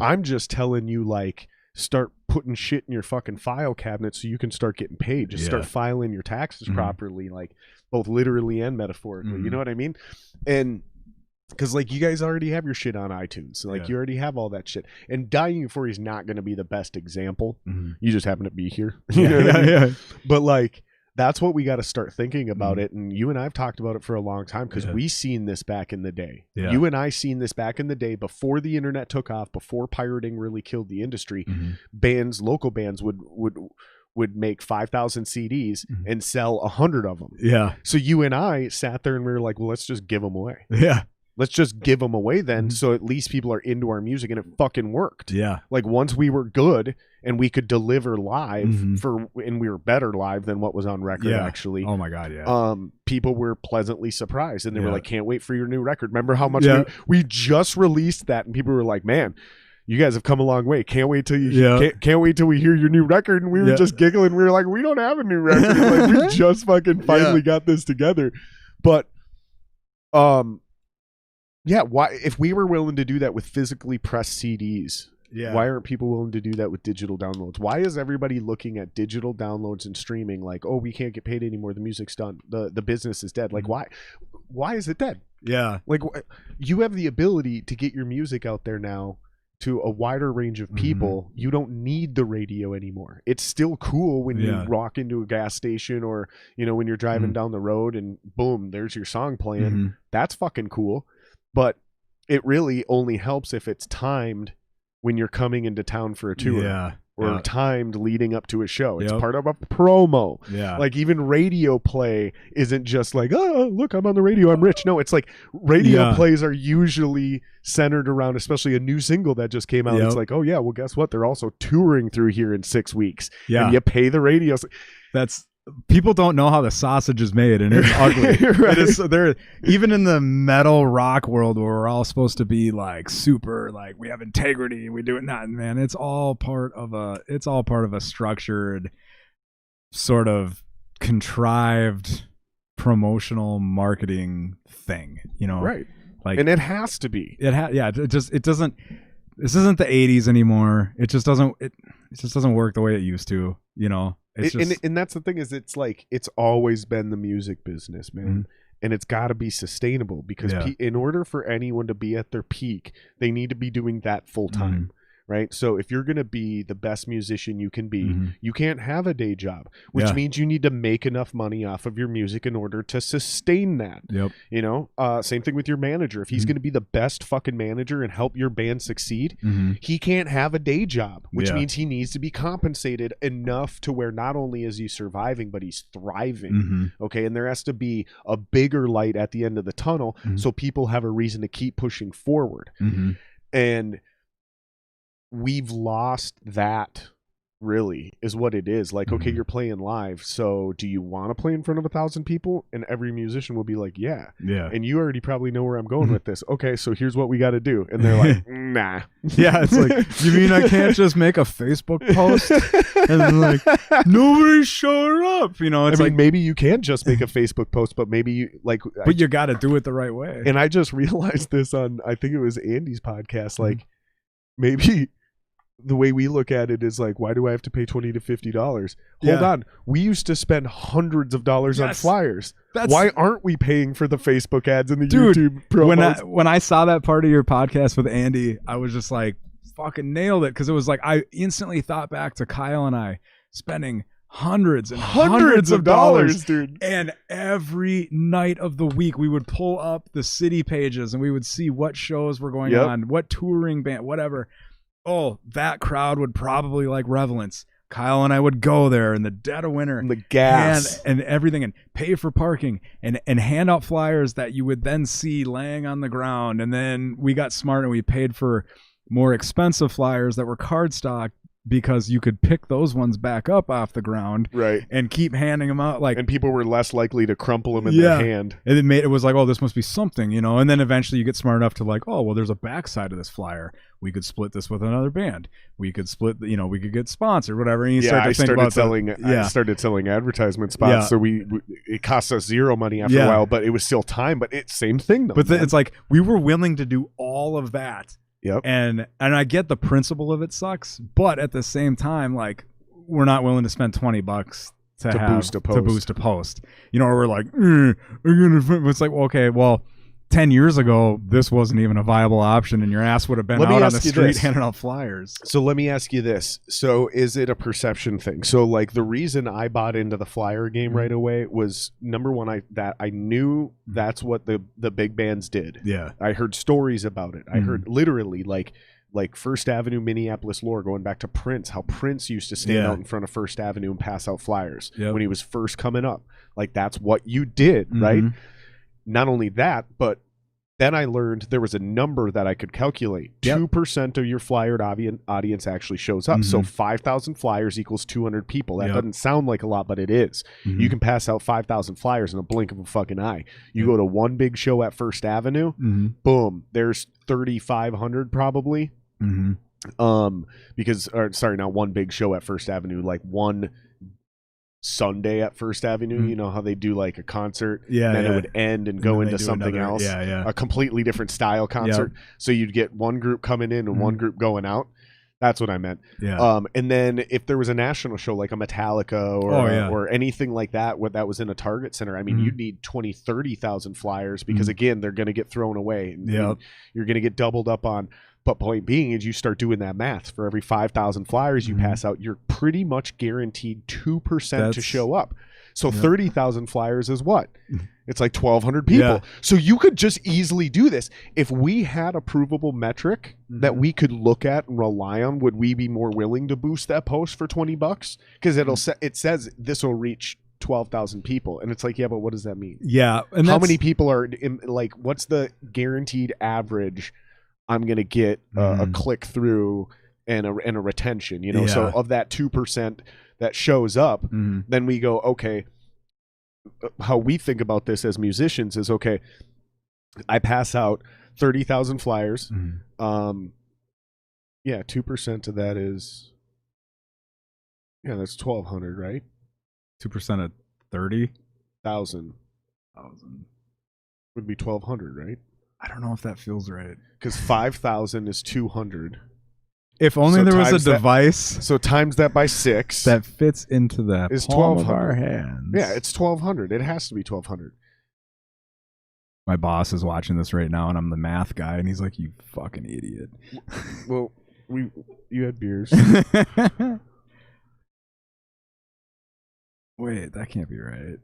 S1: I'm just telling you, like, start putting shit in your fucking file cabinet so you can start getting paid. Just start filing your taxes properly, like both literally and metaphorically. You know what I mean? And because like you guys already have your shit on iTunes, so, like you already have all that shit. And Dying Euphoria is not going to be the best example. You just happen to be here. You know what I mean? But like, that's what we got to start thinking about it. And you and I have talked about it for a long time because we seen this back in the day. You and I seen this back in the day before the internet took off, before pirating really killed the industry. Bands, local bands would make 5,000 CDs and sell 100 of them. So you and I sat there and we were like, well, let's just give them away. Let's just give them away then, so at least people are into our music, and it fucking worked. Like, once we were good and we could deliver live and we were better live than what was on record, actually.
S2: Oh my God,
S1: people were pleasantly surprised, and they were like, can't wait for your new record. Remember how much we just released that, and people were like, man, you guys have come a long way. Can't wait till you can't wait till we hear your new record. And we were just giggling. We were like, we don't have a new record. Like, we just fucking finally got this together. But yeah, why, if we were willing to do that with physically pressed CDs, why aren't people willing to do that with digital downloads? Why is everybody looking at digital downloads and streaming like, oh, we can't get paid anymore, the music's done, the business is dead? Like, why is it dead? Like, you have the ability to get your music out there now to a wider range of people. You don't need the radio anymore. It's still cool when you walk into a gas station, or, you know, when you're driving down the road and boom, there's your song playing. That's fucking cool. But it really only helps if it's timed when you're coming into town for a tour, or timed leading up to a show. It's part of a promo. Like, even radio play isn't just like, oh, look, I'm on the radio, I'm rich. No, it's like radio plays are usually centered around, especially a new single that just came out. It's like, oh yeah, well, guess what? They're also touring through here in 6 weeks. And you pay the radio.
S2: People don't know how the sausage is made, and it's ugly. It is, they're, even in the metal rock world where we're all supposed to be like super, like we have integrity and we do it not, man. It's all part of a structured, sort of contrived promotional marketing thing, you know?
S1: Right.
S2: Like,
S1: and it has to be.
S2: It doesn't. This isn't the 80s anymore. It just doesn't work the way it used to, you know.
S1: And that's the thing, is it's like, it's always been the music business, man. And it's got to be sustainable, because in order for anyone to be at their peak, they need to be doing that full time. Right. So if you're going to be the best musician you can be, you can't have a day job, which means you need to make enough money off of your music in order to sustain that. You know, same thing with your manager. If he's going to be the best fucking manager and help your band succeed, he can't have a day job, which means he needs to be compensated enough to where not only is he surviving, but he's thriving. Okay. And there has to be a bigger light at the end of the tunnel, so people have a reason to keep pushing forward. And we've lost that, really, is what it is. Like, okay, you're playing live, so do you want to play in front of 1,000 people? And every musician will be like, yeah. And you already probably know where I'm going with this. Okay, so here's what we got to do. And they're like, nah.
S2: It's like, you mean I can't just make a Facebook post and like, nobody's showing up? You know, it's, I mean,
S1: like, maybe you can just make a Facebook post, but maybe you, like,
S2: but you got to do it the right way.
S1: And I just realized this on, I think it was Andy's podcast, like, maybe the way we look at it is like, why do I have to pay $20 to $50? Hold on. We used to spend hundreds of dollars on flyers. Why aren't we paying for the Facebook ads and the YouTube promos?
S2: When I saw that part of your podcast with Andy, I was just like, fucking nailed it. Because it was like, I instantly thought back to Kyle and I spending hundreds of dollars,
S1: dude.
S2: And every night of the week, we would pull up the city pages and we would see what shows were going on, what touring band, whatever. Oh, that crowd would probably like Relevance. Kyle and I would go there in the dead of winter,
S1: and the gas
S2: and everything, and pay for parking, and hand out flyers that you would then see laying on the ground. And then we got smart and we paid for more expensive flyers that were cardstock because you could pick those ones back up off the ground,
S1: right,
S2: and keep handing them out, like,
S1: and people were less likely to crumple them in their hand.
S2: And it was like, oh, this must be something, you know. And then eventually you get smart enough to like, oh, well, there's a backside of this flyer. We could split this with another band. We could split, you know, we could get sponsored, whatever. And you start to think about
S1: I started selling advertisement spots, so it cost us zero money after a while, but it was still time. But it's same thing though.
S2: But it's like we were willing to do all of that.
S1: Yep.
S2: And I get the principle of it sucks, but at the same time, like, we're not willing to spend $20 to boost a post. You know, or we're like, it's like, okay, well, 10 years ago, this wasn't even a viable option, and your ass would have been out on the street handing out flyers.
S1: So let me ask you this. So is it a perception thing? So, like, the reason I bought into the flyer game right away was, number one, I knew that's what the big bands did.
S2: Yeah.
S1: I heard stories about it. I heard literally, like First Avenue Minneapolis lore, going back to Prince, how Prince used to stand out in front of First Avenue and pass out flyers when he was first coming up. Like, that's what you did, right? Not only that, but then I learned there was a number that I could calculate. 2% of your flyered audience actually shows up. So 5,000 flyers equals 200 people. That doesn't sound like a lot, but it is. You can pass out 5,000 flyers in a blink of a fucking eye. You go to one big show at First Avenue, boom, there's 3,500 probably. Because, or sorry, not one big show at First Avenue, like one Sunday at First Avenue, you know how they do like a concert, then it would end and go into something else, a completely different style concert. So you'd get one group coming in and one group going out. That's what I meant. And then if there was a national show like a Metallica or anything like that, that was in a Target center, I mean, you'd need 20, 30,000 flyers because again, they're going to get thrown away and you're going to get doubled up on. But point being is, you start doing that math. For every 5,000 flyers you pass out, you're pretty much guaranteed 2% to show up. So 30,000 flyers is what? It's like 1,200 people. So you could just easily do this. If we had a provable metric that we could look at and rely on, would we be more willing to boost that post for $20? Because it says this will reach 12,000 people, and it's like, yeah, but what does that mean?
S2: And
S1: how many people are in, like, what's the guaranteed average I'm going to get a click through and a retention, you know? So of that 2% that shows up, then we go, okay, how we think about this as musicians is, okay, I pass out 30,000 flyers. 2% of that is, that's 1,200, right?
S2: 2% of 30,000
S1: would be 1,200, right?
S2: I don't know if that feels right.
S1: Because 5,000 is 200.
S2: If only there was a device.
S1: So times that by 6.
S2: That fits into the palm of our hands.
S1: Yeah, it's 1,200. It has to be 1,200.
S2: My boss is watching this right now, and I'm the math guy, and he's like, "You fucking idiot."
S1: Well, you had beers.
S2: Wait, that can't be right.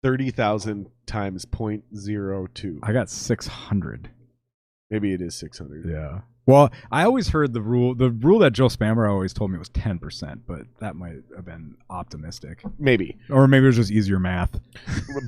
S1: 30,000 times 0.02.
S2: I got 600.
S1: Maybe it is 600.
S2: Yeah. Well, I always heard the rule that Joe Spammer always told me was 10%, but that might have been optimistic.
S1: Maybe.
S2: Or maybe it was just easier math.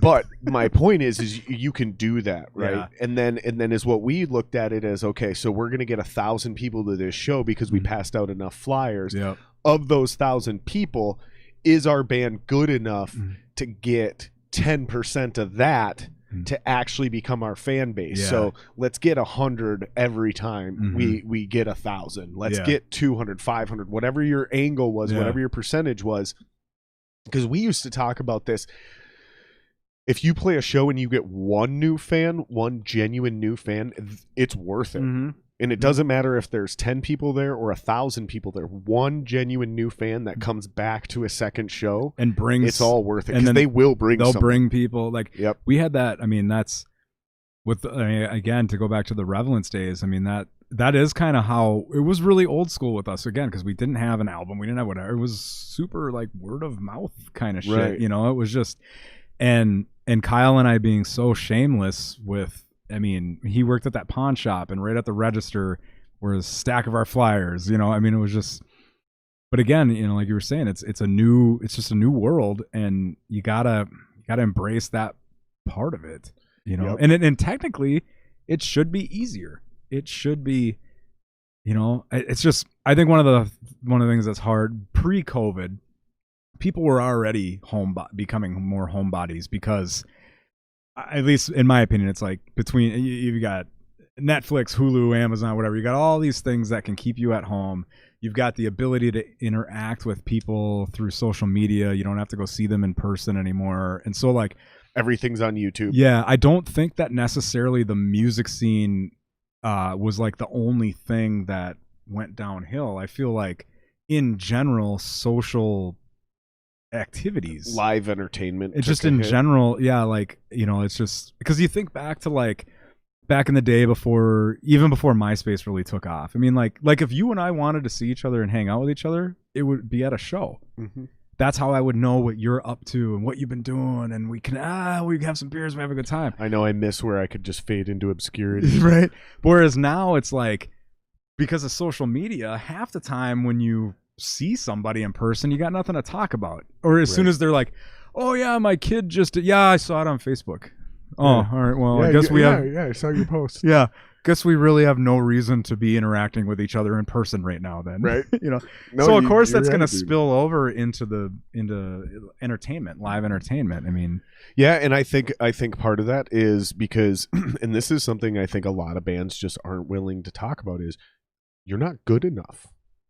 S1: But my point is you can do that, right? Yeah. And then is what we looked at it as, okay, so we're going to get 1,000 people to this show because we passed out enough flyers.
S2: Yep.
S1: Of those 1,000 people, is our band good enough to get 10% of that to actually become our fan base? So let's get 100 every time we get 1,000. Let's get 200, 500, whatever your angle was, whatever your percentage was. Because we used to talk about this. If you play a show and you get one new fan, one genuine new fan, it's worth it. And it doesn't matter if there's 10 people there or 1,000 people there. One genuine new fan that comes back to a second show
S2: and brings,
S1: it's all worth it. Because they will bring.
S2: They'll bring people. Like we had that. I mean, that's with again to go back to the Relevance days. I mean that is kind of how it was really old school with us again, because we didn't have an album, we didn't have whatever. It was super like word of mouth kind of shit. You know, it was just and Kyle and I being so shameless with. I mean, he worked at that pawn shop, and right at the register was a stack of our flyers. You know, I mean, it was just. But again, you know, like you were saying, it's just a new world, and you gotta embrace that part of it. You know, and technically, it should be easier. It should be it's just, I think one of the things that's hard pre-COVID, people were already becoming more homebodies because, at least in my opinion, it's like between you've got Netflix, Hulu, Amazon, whatever. You got all these things that can keep you at home. You've got the ability to interact with people through social media. You don't have to go see them in person anymore. And so like
S1: everything's on YouTube.
S2: Yeah, I don't think that necessarily the music scene was like the only thing that went downhill. I feel like in general, social activities,
S1: live entertainment,
S2: it's just in general, yeah, like, it's just because you think back to like back in the day before MySpace really took off. I mean, like if you and I wanted to see each other and hang out with each other, it would be at a show.
S1: Mm-hmm.
S2: That's how I would know what you're up to and what you've been doing, and we can have some beers, we have a good time.
S1: I know I miss where I could just fade into obscurity.
S2: Right. Whereas now it's like, because of social media, half the time when you see somebody in person, you got nothing to talk about. Or as soon as they're like, oh yeah, my kid I saw it on Facebook. Oh, all right. Well, I guess
S1: I saw your post.
S2: Yeah. Guess we really have no reason to be interacting with each other in person right now then.
S1: Right.
S2: No, so of course that's going to spill over into entertainment, live entertainment. I mean,
S1: yeah, and I think part of that is because and this is something I think a lot of bands just aren't willing to talk about, is you're not good enough.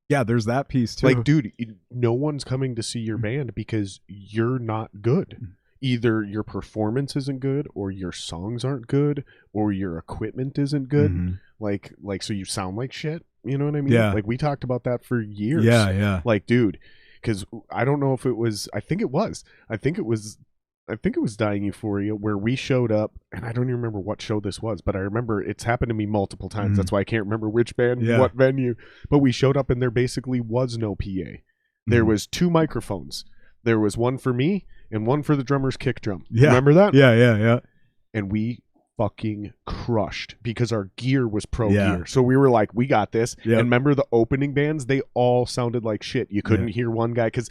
S2: Yeah, there's that piece too.
S1: Like, dude, no one's coming to see your band because you're not good. Either your performance isn't good, or your songs aren't good, or your equipment isn't good. Mm-hmm. Like, so you sound like shit. You know what I mean?
S2: Yeah.
S1: Like, we talked about that for years.
S2: Yeah, yeah.
S1: Like, dude, because I don't know if it was. I think it was Dying Euphoria, where we showed up, and I don't even remember what show this was, but I remember it's happened to me multiple times. That's why I can't remember which band, what venue. But we showed up, and there basically was no PA. There was 2 microphones. There was one for me and one for the drummer's kick drum.
S2: Yeah.
S1: Remember that?
S2: Yeah.
S1: And we fucking crushed because our gear was pro gear. So we were like, we got this. Yep. And remember the opening bands? They all sounded like shit. You couldn't hear one guy because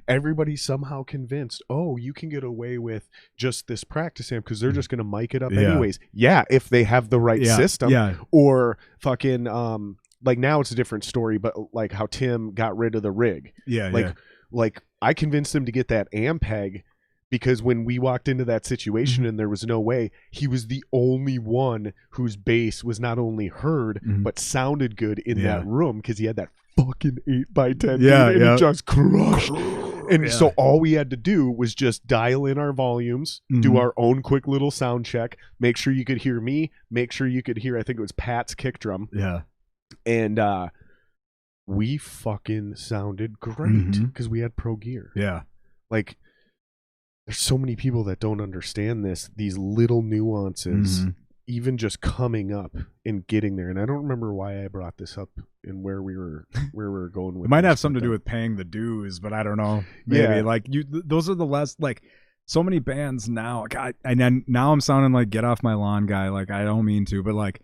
S1: everybody's somehow convinced, oh, you can get away with just this practice amp because they're just going to mic it up anyways. Yeah, if they have the right system. Yeah. Or fucking, like now it's a different story, but like how Tim got rid of the rig.
S2: Yeah,
S1: Like I convinced him to get that Ampeg because when we walked into that situation and there was no way, he was the only one whose bass was not only heard but sounded good in that room because he had that fucking 8x10 and it just crushed. And so all we had to do was just dial in our volumes, do our own quick little sound check, make sure you could hear me, make sure you could hear, I think it was Pat's kick drum.
S2: Yeah.
S1: And we fucking sounded great because we had pro gear.
S2: Yeah.
S1: Like, there's so many people that don't understand these little nuances, even just coming up and getting there. And I don't remember why I brought this up and where we were going with
S2: it. Might have something to do with paying the dues, but I don't know. Maybe like those are the less, like, so many bands now. God, and now I'm sounding like get off my lawn guy. Like, I don't mean to, but like,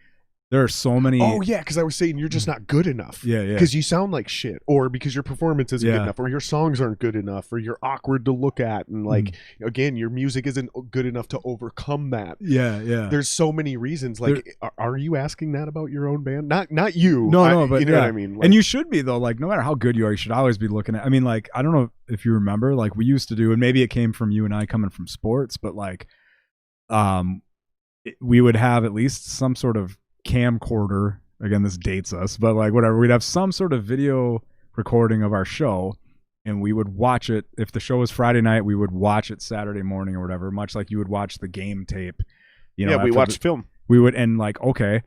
S2: there are so many.
S1: Oh yeah, because I was saying you're just not good enough.
S2: Yeah.
S1: Because you sound like shit, or because your performance isn't good enough, or your songs aren't good enough, or you're awkward to look at, and like again, your music isn't good enough to overcome that.
S2: Yeah.
S1: There's so many reasons. Like, are you asking that about your own band? Not you.
S2: No, but
S1: you know what I mean. Like,
S2: and you should be though. Like, no matter how good you are, you should always be looking at. I mean, like, I don't know if you remember, like we used to do, and maybe it came from you and I coming from sports, but like, we would have at least some sort of camcorder. Again, this dates us, but like whatever, we'd have some sort of video recording of our show, and we would watch it. If the show was Friday night, we would watch it Saturday morning or whatever, much like you would watch the game tape.
S1: We watched film.
S2: We would, and like, okay,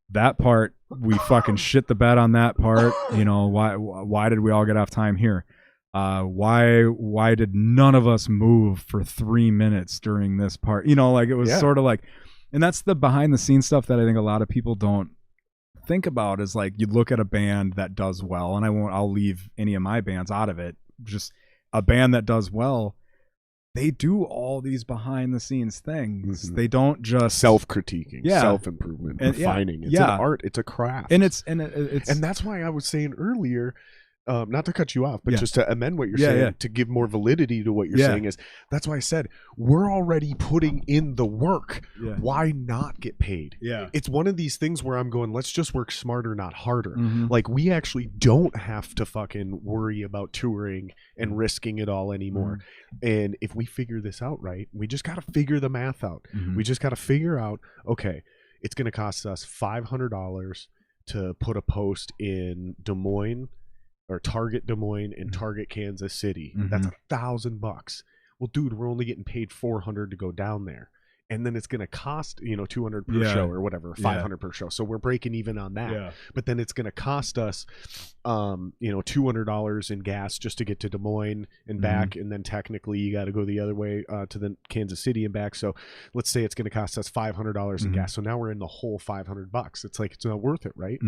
S2: that part we fucking shit the bed on that part. Why did we all get off time here? Why did none of us move for 3 minutes during this part? Like it was sort of like. And that's the behind the scenes stuff that I think a lot of people don't think about, is like, you look at a band that does well, and I'll leave any of my bands out of it. Just a band that does well, they do all these behind the scenes things. They don't just
S1: self-critiquing, self-improvement, refining. It's an art, it's a craft.
S2: And it's
S1: and that's why I was saying earlier, not to cut you off, but
S2: Yeah.
S1: just to amend what you're
S2: Yeah,
S1: saying,
S2: yeah.
S1: to give more validity to what you're
S2: Yeah.
S1: saying, is that's why I said we're already putting in the work.
S2: Yeah.
S1: Why not get paid?
S2: Yeah.
S1: It's one of these things where I'm going, let's just work smarter, not harder.
S2: Mhm.
S1: Like, we actually don't have to fucking worry about touring and risking it all anymore. And if we figure this out right, we just got to figure the math out.
S2: Mhm.
S1: We just got to figure out, okay, it's going to cost us $500 to put a post in Des Moines, or Target Des Moines and Target Kansas City. That's $1,000. Well, dude, we're only getting paid $400 to go down there. And then it's going to cost, $200 per show or whatever, $500 per show. So we're breaking even on that.
S2: Yeah.
S1: But then it's going to cost us, $200 in gas just to get to Des Moines and back. And then technically you got to go the other way to the Kansas City and back. So let's say it's going to cost us $500 in gas. So now we're in the whole $500. It's like, it's not worth it, right?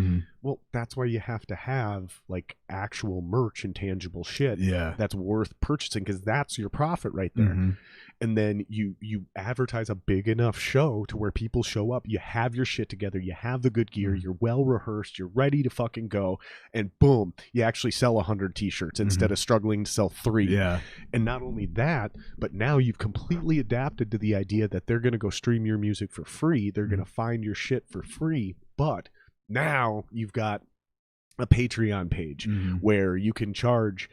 S1: Well, that's why you have to have like actual merch and tangible shit that's worth purchasing, because that's your profit right there. And then you advertise a big enough show to where people show up, you have your shit together, you have the good gear, you're well rehearsed, you're ready to fucking go, and boom, you actually sell 100 t-shirts instead of struggling to sell 3. And not only that, but now you've completely adapted to the idea that they're going to go stream your music for free, they're going to find your shit for free, but now you've got a Patreon page where you can charge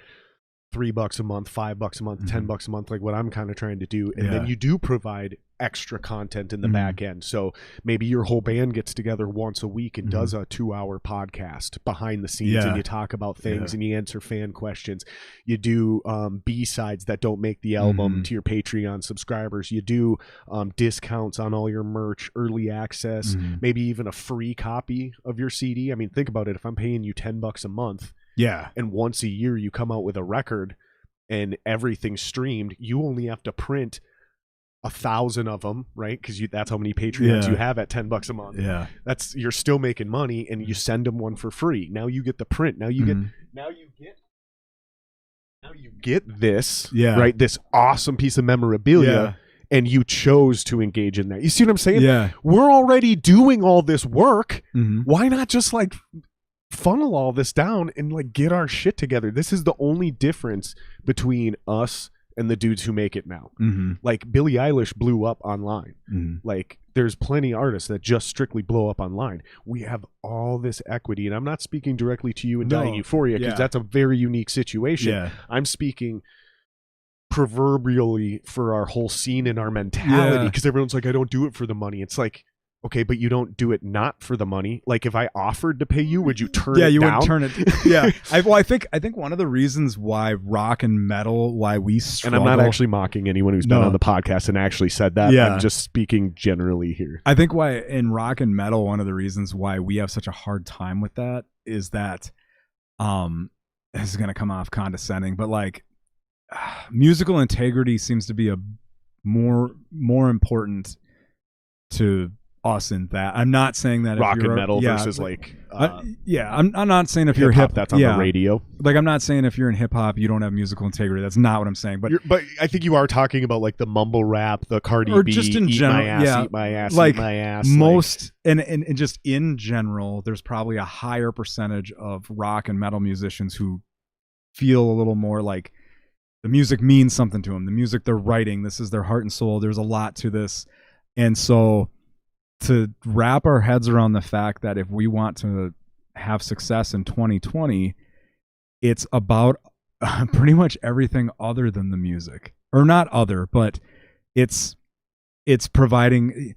S1: $3 a month, $5 a month, $10 a month, like what I'm kind of trying to do. And then you do provide extra content in the back end. So maybe your whole band gets together once a week and does a 2-hour podcast behind the scenes, and you talk about things and you answer fan questions. You do B-sides that don't make the album to your Patreon subscribers. You do discounts on all your merch, early access, maybe even a free copy of your CD. I mean, think about it. If I'm paying you $10 a month, and once a year you come out with a record and everything's streamed, you only have to print 1,000 of them, right? Because that's how many Patreons you have at $10 a month. That's, you're still making money, and you send them one for free. Now you get the print. Now you get this, right? This awesome piece of memorabilia. And you chose to engage in that. You see what I'm saying? We're already doing all this work. Why not just like funnel all this down and like get our shit together? This is the only difference between us and the dudes who make it now. Like Billie Eilish blew up online. Like there's plenty of artists that just strictly blow up online. We have all this equity, and I'm not speaking directly to you and Dying Euphoria, because that's a very unique situation. I'm speaking proverbially for our whole scene and our mentality, because everyone's like, I don't do it for the money. It's like, okay, but you don't do it not for the money. Like, if I offered to pay you, would you turn it down?
S2: You wouldn't turn it. I think one of the reasons why rock and metal, why we struggle.
S1: And I'm not actually mocking anyone who's been on the podcast and actually said that. I'm just speaking generally here.
S2: I think why in rock and metal, one of the reasons why we have such a hard time with that is that, this is going to come off condescending, but like, musical integrity seems to be a more important to us in that. I'm not saying that
S1: rock
S2: if you're
S1: and metal versus like
S2: I'm not saying if you're hip
S1: that's on the radio.
S2: Like, I'm not saying if you're in hip hop you don't have musical integrity. That's not what I'm saying. But
S1: I think you are talking about like the mumble rap, the Cardi
S2: or
S1: B,
S2: just in general,
S1: eat my ass,
S2: like
S1: eat my ass.
S2: Most and just in general, there's probably a higher percentage of rock and metal musicians who feel a little more like the music means something to them. The music they're writing, this is their heart and soul. There's a lot to this, and so to wrap our heads around the fact that if we want to have success in 2020, it's about pretty much everything other than the music, or not other, but it's providing.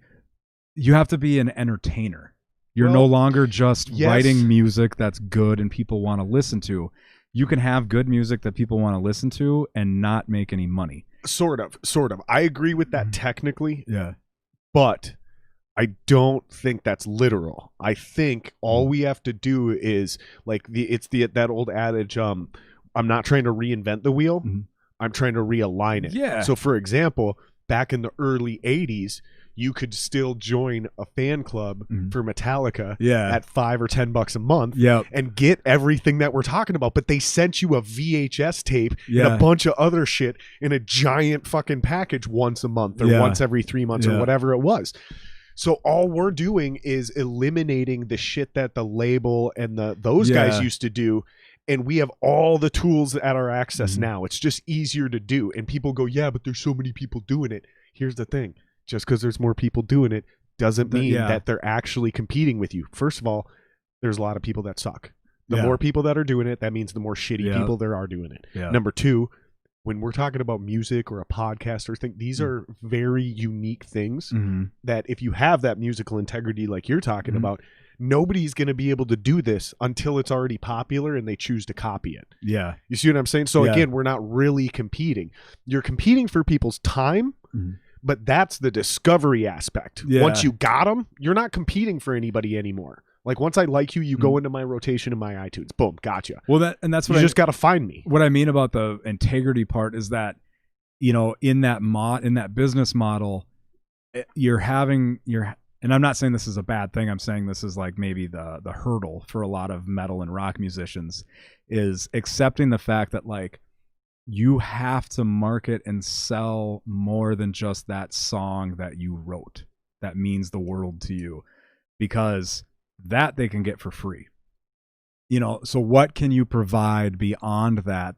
S2: You have to be an entertainer. You're no longer just writing music that's good and people want to listen to. You can have good music that people want to listen to and not make any money.
S1: Sort of. I agree with that technically.
S2: Yeah.
S1: But I don't think that's literal. I think all we have to do is like that old adage, I'm not trying to reinvent the wheel. I'm trying to realign it.
S2: Yeah.
S1: So for example, back in the early 80s, you could still join a fan club for Metallica at $5 or $10 a month and get everything that we're talking about. But they sent you a VHS tape and a bunch of other shit in a giant fucking package once a month or once every 3 months or whatever it was. So all we're doing is eliminating the shit that the label and those guys used to do And we have all the tools at our access now. It's just easier to do. And people go, yeah, but there's so many people doing it. Here's the thing. Just because there's more people doing it doesn't mean that they're actually competing with you. First of all, there's a lot of people that suck. The more people that are doing it, that means the more shitty people there are doing it. Yeah. Number two, when we're talking about music or a podcast or thing, these are very unique things that if you have that musical integrity like you're talking about, nobody's going to be able to do this until it's already popular and they choose to copy it. Yeah. You see what I'm saying? So again, we're not really competing. You're competing for people's time, but that's the discovery aspect. Yeah. Once you got them, you're not competing for anybody anymore. Like once I like you, you go into my rotation in my iTunes. Boom, gotcha.
S2: Well, that's what
S1: you just got to find me.
S2: What I mean about the integrity part is that, you know, in that business model, and I'm not saying this is a bad thing. I'm saying this is like maybe the hurdle for a lot of metal and rock musicians is accepting the fact that like you have to market and sell more than just that song that you wrote that means the world to you, because that they can get for free. You know, so what can you provide beyond that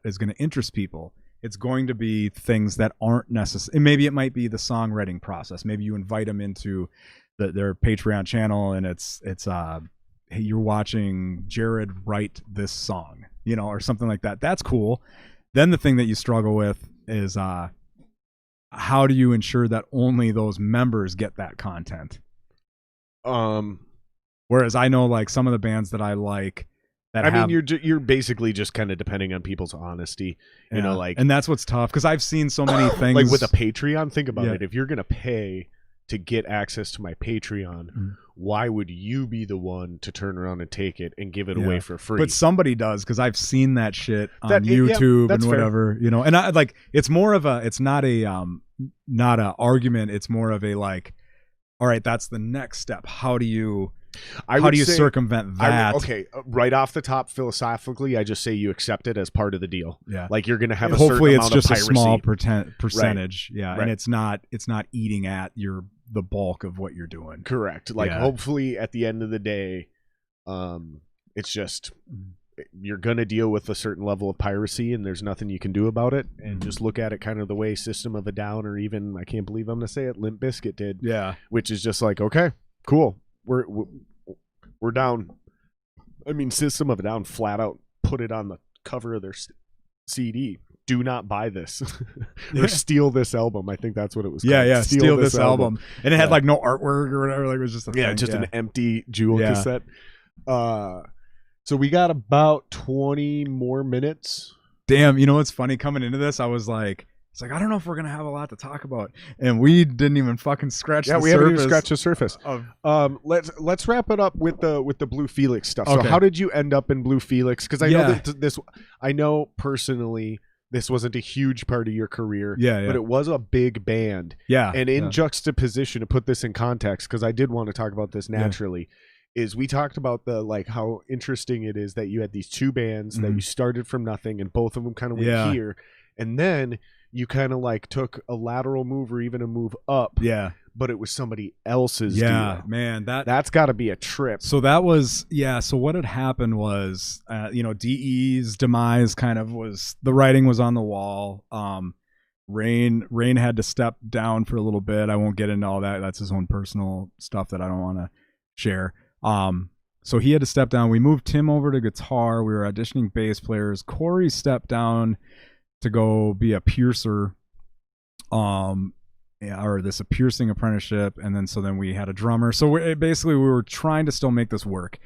S2: is going to interest people? It's going to be things that aren't necessary. Maybe it might be the songwriting process. Maybe you invite them into their Patreon channel, and it's hey, you're watching Jared write this song, you know, or something like that. That's cool. Then the thing that you struggle with is how do you ensure that only those members get that content? Whereas I know like some of the bands that I like. I mean,
S1: you're basically just kind of depending on people's honesty, you know, like,
S2: and that's what's tough because I've seen so many things.
S1: Like with a Patreon, think about it. If you're gonna pay to get access to my Patreon, why would you be the one to turn around and take it and give it away for free?
S2: But somebody does, because I've seen that shit on YouTube and whatever, you know. And I like it's more of it's not a argument. It's more of a like, all right, that's the next step. How do you circumvent that?
S1: Right off the top, philosophically, I just say you accept it as part of the deal. Yeah, like you're going to have
S2: hopefully
S1: a
S2: it's
S1: certain
S2: just
S1: amount of
S2: a small
S1: percentage.
S2: Yeah, right. And it's not eating at the bulk of what you're doing.
S1: Correct. Like hopefully at the end of the day, it's just you're going to deal with a certain level of piracy, and there's nothing you can do about it. And just look at it kind of the way System of a Down, or even, I can't believe I'm going to say it, Limp Bizkit did. Yeah, which is just like, okay, cool. We're down. I mean, System of a Down flat out put it on the cover of their CD. Do not buy this or steal this album. I think that's what it was called.
S2: Yeah, steal this album. And it had like no artwork or whatever. Like it was just a thing.
S1: Just an empty Jewel cassette. So we got about 20 more minutes.
S2: Damn, you know what's funny? Coming into this, I was like, I don't know if we're gonna have a lot to talk about, and we didn't even fucking scratch.
S1: Yeah, we haven't even scratched the surface. Let's wrap it up with the Blue Felix stuff. Okay. So, how did you end up in Blue Felix? Because I know that this. I know personally, this wasn't a huge part of your career. But it was a big band. Yeah, and in juxtaposition, to put this in context, because I did want to talk about this naturally. Is we talked about the like how interesting it is that you had these two bands that you started from nothing, and both of them kind of went here, and then you kind of like took a lateral move or even a move up. Yeah. But it was somebody else's deal.
S2: Man,
S1: that's got to be a trip.
S2: So that was, so what had happened was, DE's demise kind of was, the writing was on the wall. Rain had to step down for a little bit. I won't get into all that. That's his own personal stuff that I don't want to share. So he had to step down. We moved Tim over to guitar. We were auditioning bass players. Corey stepped down to go be a piercer, or this a piercing apprenticeship, and then we had a drummer. So we were trying to still make this work,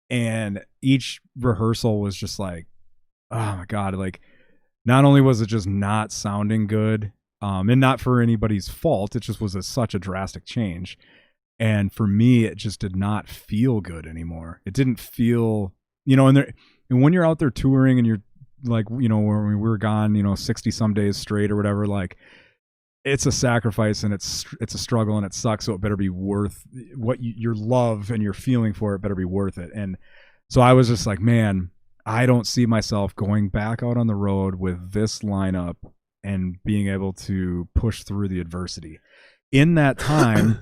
S2: and each rehearsal was just like, oh my god, like not only was it just not sounding good, and not for anybody's fault, it just was such a drastic change, and for me it just did not feel good anymore. It didn't feel, and when you're out there touring and you're like, when we were gone, 60 some days straight or whatever, like it's a sacrifice and it's a struggle and it sucks. So it better be worth what your love and your feeling for it better be worth it. And so I was just like, man, I don't see myself going back out on the road with this lineup and being able to push through the adversity. In that time,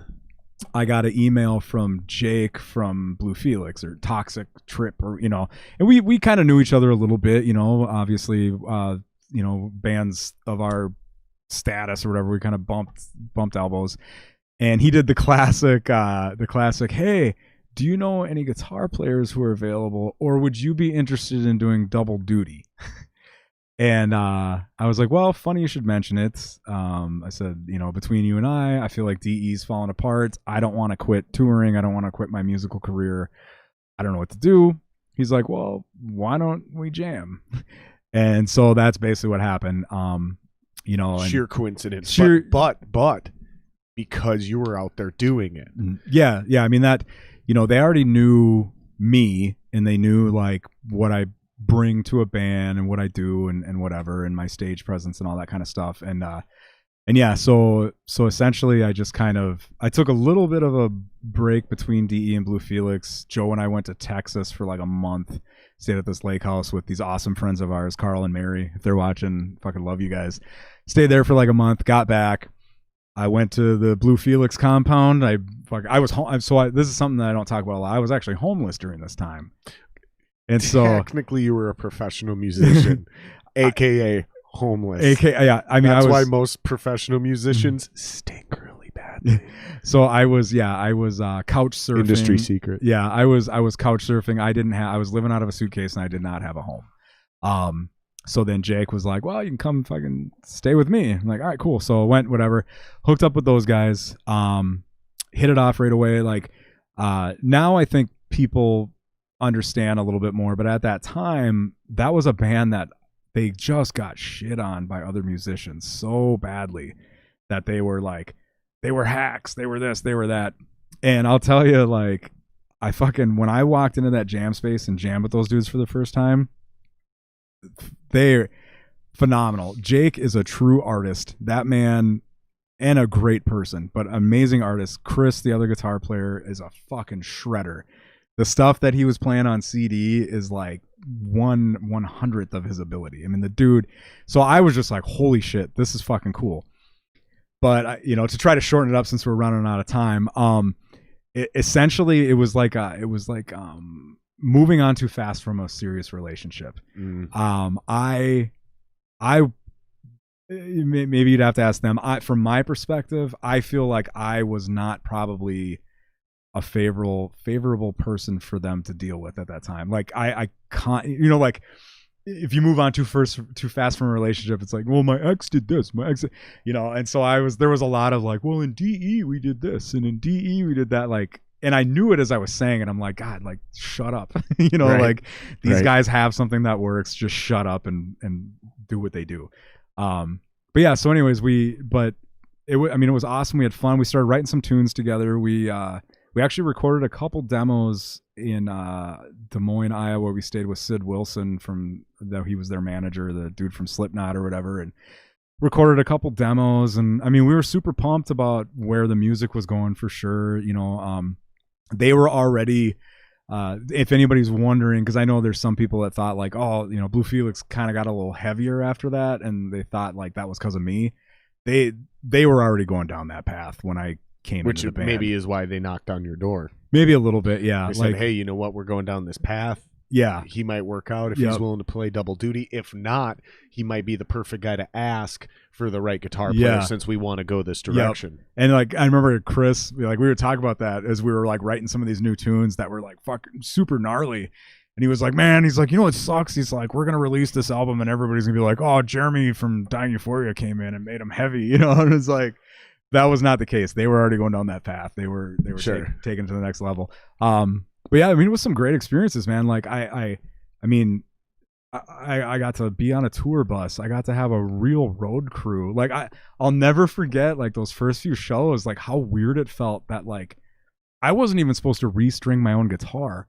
S2: I got an email from Jake from Blue Felix or Toxic Trip, or and we kind of knew each other a little bit, obviously, bands of our status or whatever, we kind of bumped elbows, and he did the classic, hey, do you know any guitar players who are available, or would you be interested in doing double duty? And I was like, well, funny you should mention it. I said, between you and I feel like DE's falling apart. I don't want to quit touring. I don't want to quit my musical career. I don't know what to do. He's like, well, why don't we jam? And so that's basically what happened.
S1: Sheer coincidence.
S2: Sheer,
S1: but because you were out there doing it.
S2: Yeah. I mean that, they already knew me, and they knew like what I bring to a band and what I do and whatever, and my stage presence and all that kind of stuff. And yeah, so essentially I just I took a little bit of a break between DE and Blue Felix. Joe and I went to Texas for like a month, stayed at this lake house with these awesome friends of ours, Carl and Mary. If they're watching, fucking love you guys. Stayed there for like a month, got back. I went to the Blue Felix compound. I was home. This is something that I don't talk about a lot. I was actually homeless during this time. And so
S1: technically you were a professional musician, aka homeless.
S2: Yeah. I mean,
S1: that's why most professional musicians stink really badly.
S2: So I was couch surfing.
S1: Industry secret.
S2: Yeah, I was couch surfing. I was living out of a suitcase, and I did not have a home. So then Jake was like, well, you can come fucking stay with me. I'm like, all right, cool. So I went, whatever, hooked up with those guys, hit it off right away. Like, now I think people understand a little bit more, but at that time, that was a band that they just got shit on by other musicians so badly that they were hacks, they were this, they were that. And I'll tell you, like, when I walked into that jam space and jammed with those dudes for the first time, they're phenomenal. Jake is a true artist, that man, and a great person, but amazing artist. Chris, the other guitar player, is a fucking shredder. The stuff that he was playing on CD is like 1/100th of his ability. I mean, the dude. So I was just like, holy shit, this is fucking cool. But to try to shorten it up, since we're running out of time, essentially it was like moving on too fast from a serious relationship. Maybe you'd have to ask them. From my perspective, I feel like I was not probably a favorable person for them to deal with at that time. Like I can't, like if you move on too fast from a relationship, it's like, well, my ex did this, and so there was a lot of like, well, in DE we did this, and in DE we did that, like, and I knew it as I was saying it. I'm like, God, like, shut up. Right. Like these guys have something that works, just shut up and do what they do. But yeah, so anyways, it was awesome. We had fun. We started writing some tunes together. We actually recorded a couple demos in Des Moines, Iowa. We stayed with Sid Wilson he was their manager, the dude from Slipknot or whatever, and recorded a couple demos. And I mean, we were super pumped about where the music was going for sure. They were already, if anybody's wondering, because I know there's some people that thought like, oh, Blue Felix kind of got a little heavier after that, and they thought like that was because of me. They were already going down that path when I came into the band.
S1: Maybe is why they knocked on your door.
S2: Maybe a little bit, yeah.
S1: They said, hey, you know what? We're going down this path.
S2: Yeah.
S1: He might work out if he's willing to play double duty. If not, he might be the perfect guy to ask for the right guitar player since we want to go this direction.
S2: Yep. And like I remember Chris, like we were talking about that as we were like writing some of these new tunes that were like fucking super gnarly. And he was like, man, he's like, what sucks? He's like, we're going to release this album and everybody's going to be like, oh, Jeremy from Dying Euphoria came in and made him heavy, and it's like, that was not the case. They were already going down that path. They were taken to the next level. But yeah, I mean, it was some great experiences, man. Like I got to be on a tour bus. I got to have a real road crew. Like I'll never forget like those first few shows, like how weird it felt that like I wasn't even supposed to restring my own guitar.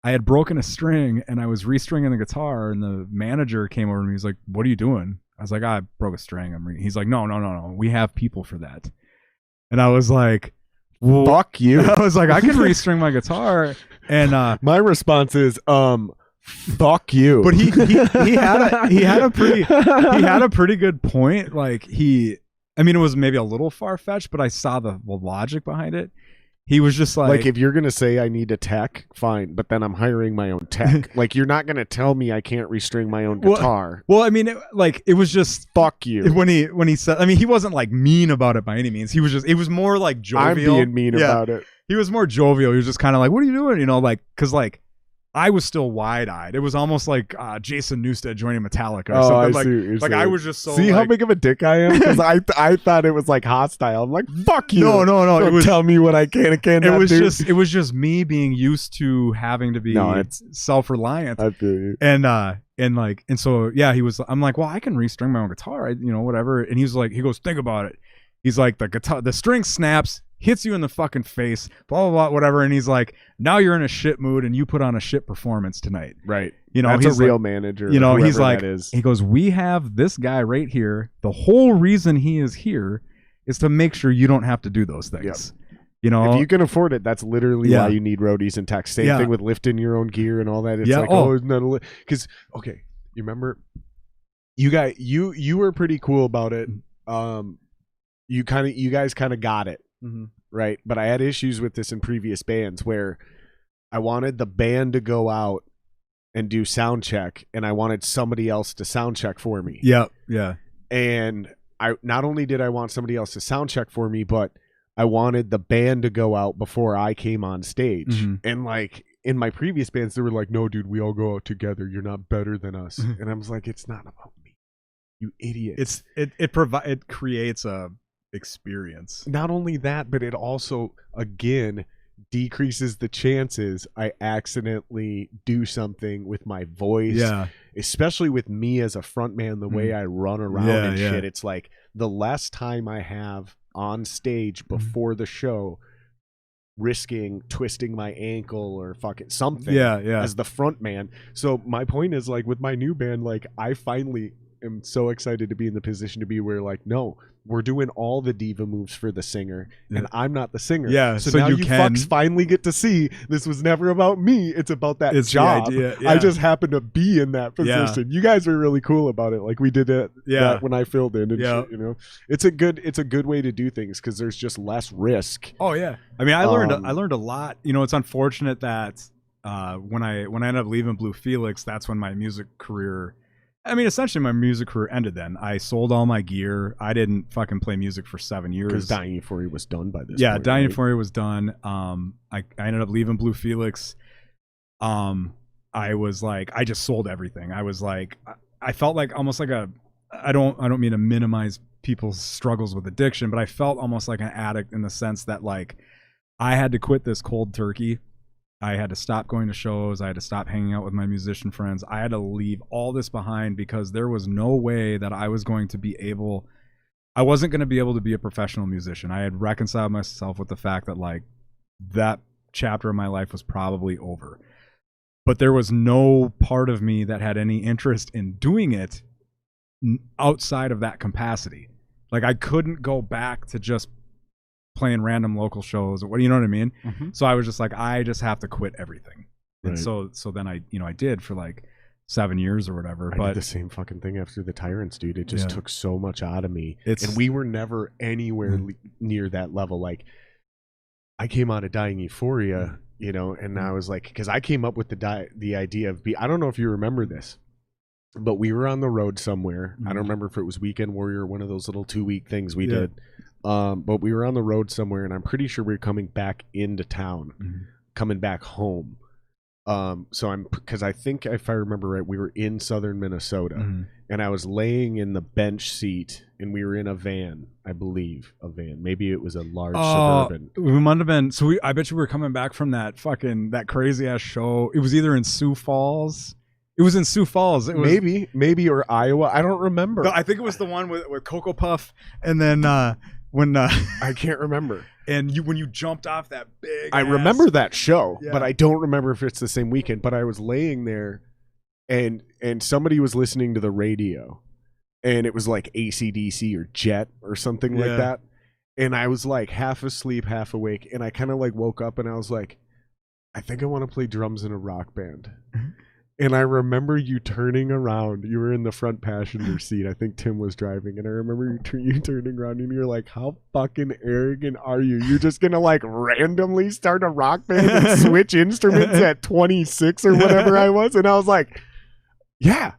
S2: I had broken a string and I was restringing the guitar, and the manager came over to me. He's like, what are you doing? I was like, I broke a string. He's like, no. We have people for that. And I was like, well,
S1: fuck you.
S2: I was like, I can restring my guitar. And
S1: my response is, fuck you.
S2: But he had a pretty good point. Like it was maybe a little far fetched, but I saw the logic behind it. He was just like,
S1: if you're gonna say I need a tech, fine, but then I'm hiring my own tech. Like, you're not gonna tell me I can't restring my own guitar.
S2: Well, I mean, it was just
S1: fuck you.
S2: When he said, I mean, he wasn't like mean about it by any means. He was just, it was more like jovial.
S1: I'm being mean about it.
S2: He was more jovial. He was just kind of like, what are you doing? You know, like, because like I was still wide-eyed. It was almost like Jason Newsted joining Metallica or something. Like I was just so
S1: see how big of a dick I am, because I thought it was like hostile. I'm like, fuck you.
S2: No.
S1: Don't tell me what I can and cannot do.
S2: It was just me being used to having to be self-reliant.
S1: I feel you.
S2: And so yeah, he was. I'm like, well, I can restring my own guitar, whatever. And he goes, think about it. He's like, the string snaps, hits you in the fucking face, blah, blah, blah, whatever. And he's like, now you're in a shit mood and you put on a shit performance tonight.
S1: Right.
S2: That's
S1: a real manager.
S2: He's like, he goes, we have this guy right here. The whole reason he is here is to make sure you don't have to do those things. Yep.
S1: If you can afford it, that's literally why you need roadies and techs. Same thing with lifting your own gear and all that. It's isn't that because, okay, you remember, you were pretty cool about it. You guys kind of got it.
S2: Mm-hmm.
S1: Right. But I had issues with this in previous bands where I wanted the band to go out and do sound check, and I wanted somebody else to sound check for me.
S2: Yep. Yeah.
S1: And I not only did I want somebody else to sound check for me, but I wanted the band to go out before I came on stage.
S2: Mm-hmm.
S1: And like in my previous bands, they were like, no, dude, we all go out together. You're not better than us. And I was like, it's not about me, you idiot.
S2: It creates a experience.
S1: Not only that, but it also again decreases the chances I accidentally do something with my voice, especially with me as a frontman, the way I run around shit. It's like the less time I have on stage before the show risking twisting my ankle or fucking something as the frontman. So my point is, like, with my new band, like, I finally am so excited to be in the position to be where, like, no, we're doing all the diva moves for the singer, and I'm not the singer.
S2: Yeah,
S1: so now you fucks finally get to see this was never about me. It's about that job. I just happen to be in that position. You guys were really cool about it. Like, we did it that when I filled in and shit, It's a good way to do things because there's just less risk.
S2: Oh yeah. I mean, I learned a lot. It's unfortunate that when I ended up leaving Blue Felix, that's when my music career, I mean, essentially my music career ended then. I sold all my gear. I didn't fucking play music for 7 years.
S1: Because Dying Euphoria was done by this point.
S2: Yeah, Dying Euphoria was done. I ended up leaving Blue Felix. I was like, I just sold everything. I was like, I felt like almost like I don't mean to minimize people's struggles with addiction, but I felt almost like an addict in the sense that, like, I had to quit this cold turkey. I had to stop going to shows. I had to stop hanging out with my musician friends. I had to leave all this behind because there was no way that I wasn't going to be able to be a professional musician. I had reconciled myself with the fact that, like, that chapter of my life was probably over. But there was no part of me that had any interest in doing it outside of that capacity. Like, I couldn't go back to just playing random local shows, or you know what I mean? Mm-hmm. So I was just like, I just have to quit everything. Right. And so then I did for like 7 years or whatever.
S1: I did the same fucking thing after the Tyrants, dude. It just took so much out of me. And we were never anywhere near that level. Like, I came out of Dying Euphoria, and I was like, because I came up with the idea of I don't know if you remember this, but we were on the road somewhere. I don't remember if it was Weekend Warrior, one of those little 2-week things we did. But we were on the road somewhere, and I'm pretty sure we were coming back into town, coming back home. Because I think, if I remember right, we were in southern Minnesota, and I was laying in the bench seat, and we were in a van, I believe, Maybe it was a large Suburban.
S2: We might have been. So I bet you we were coming back from that crazy ass show. It was either in Sioux Falls. It was in Sioux Falls. It was,
S1: maybe or Iowa. I don't remember.
S2: No, I think it was the one with Cocoa Puff, and then when
S1: I can't remember.
S2: And when you jumped off that big,
S1: I remember that show, but I don't remember if it's the same weekend. But I was laying there, and somebody was listening to the radio, and it was like AC/DC or Jet or something like that. And I was like half asleep, half awake, and I kind of like woke up, and I was like, I think I want to play drums in a rock band. And I remember you turning around. You were in the front passenger seat. I think Tim was driving. And I remember you turning around and you're like, how fucking arrogant are you? You're just going to like randomly start a rock band and switch instruments at 26 or whatever I was. And I was like, yeah.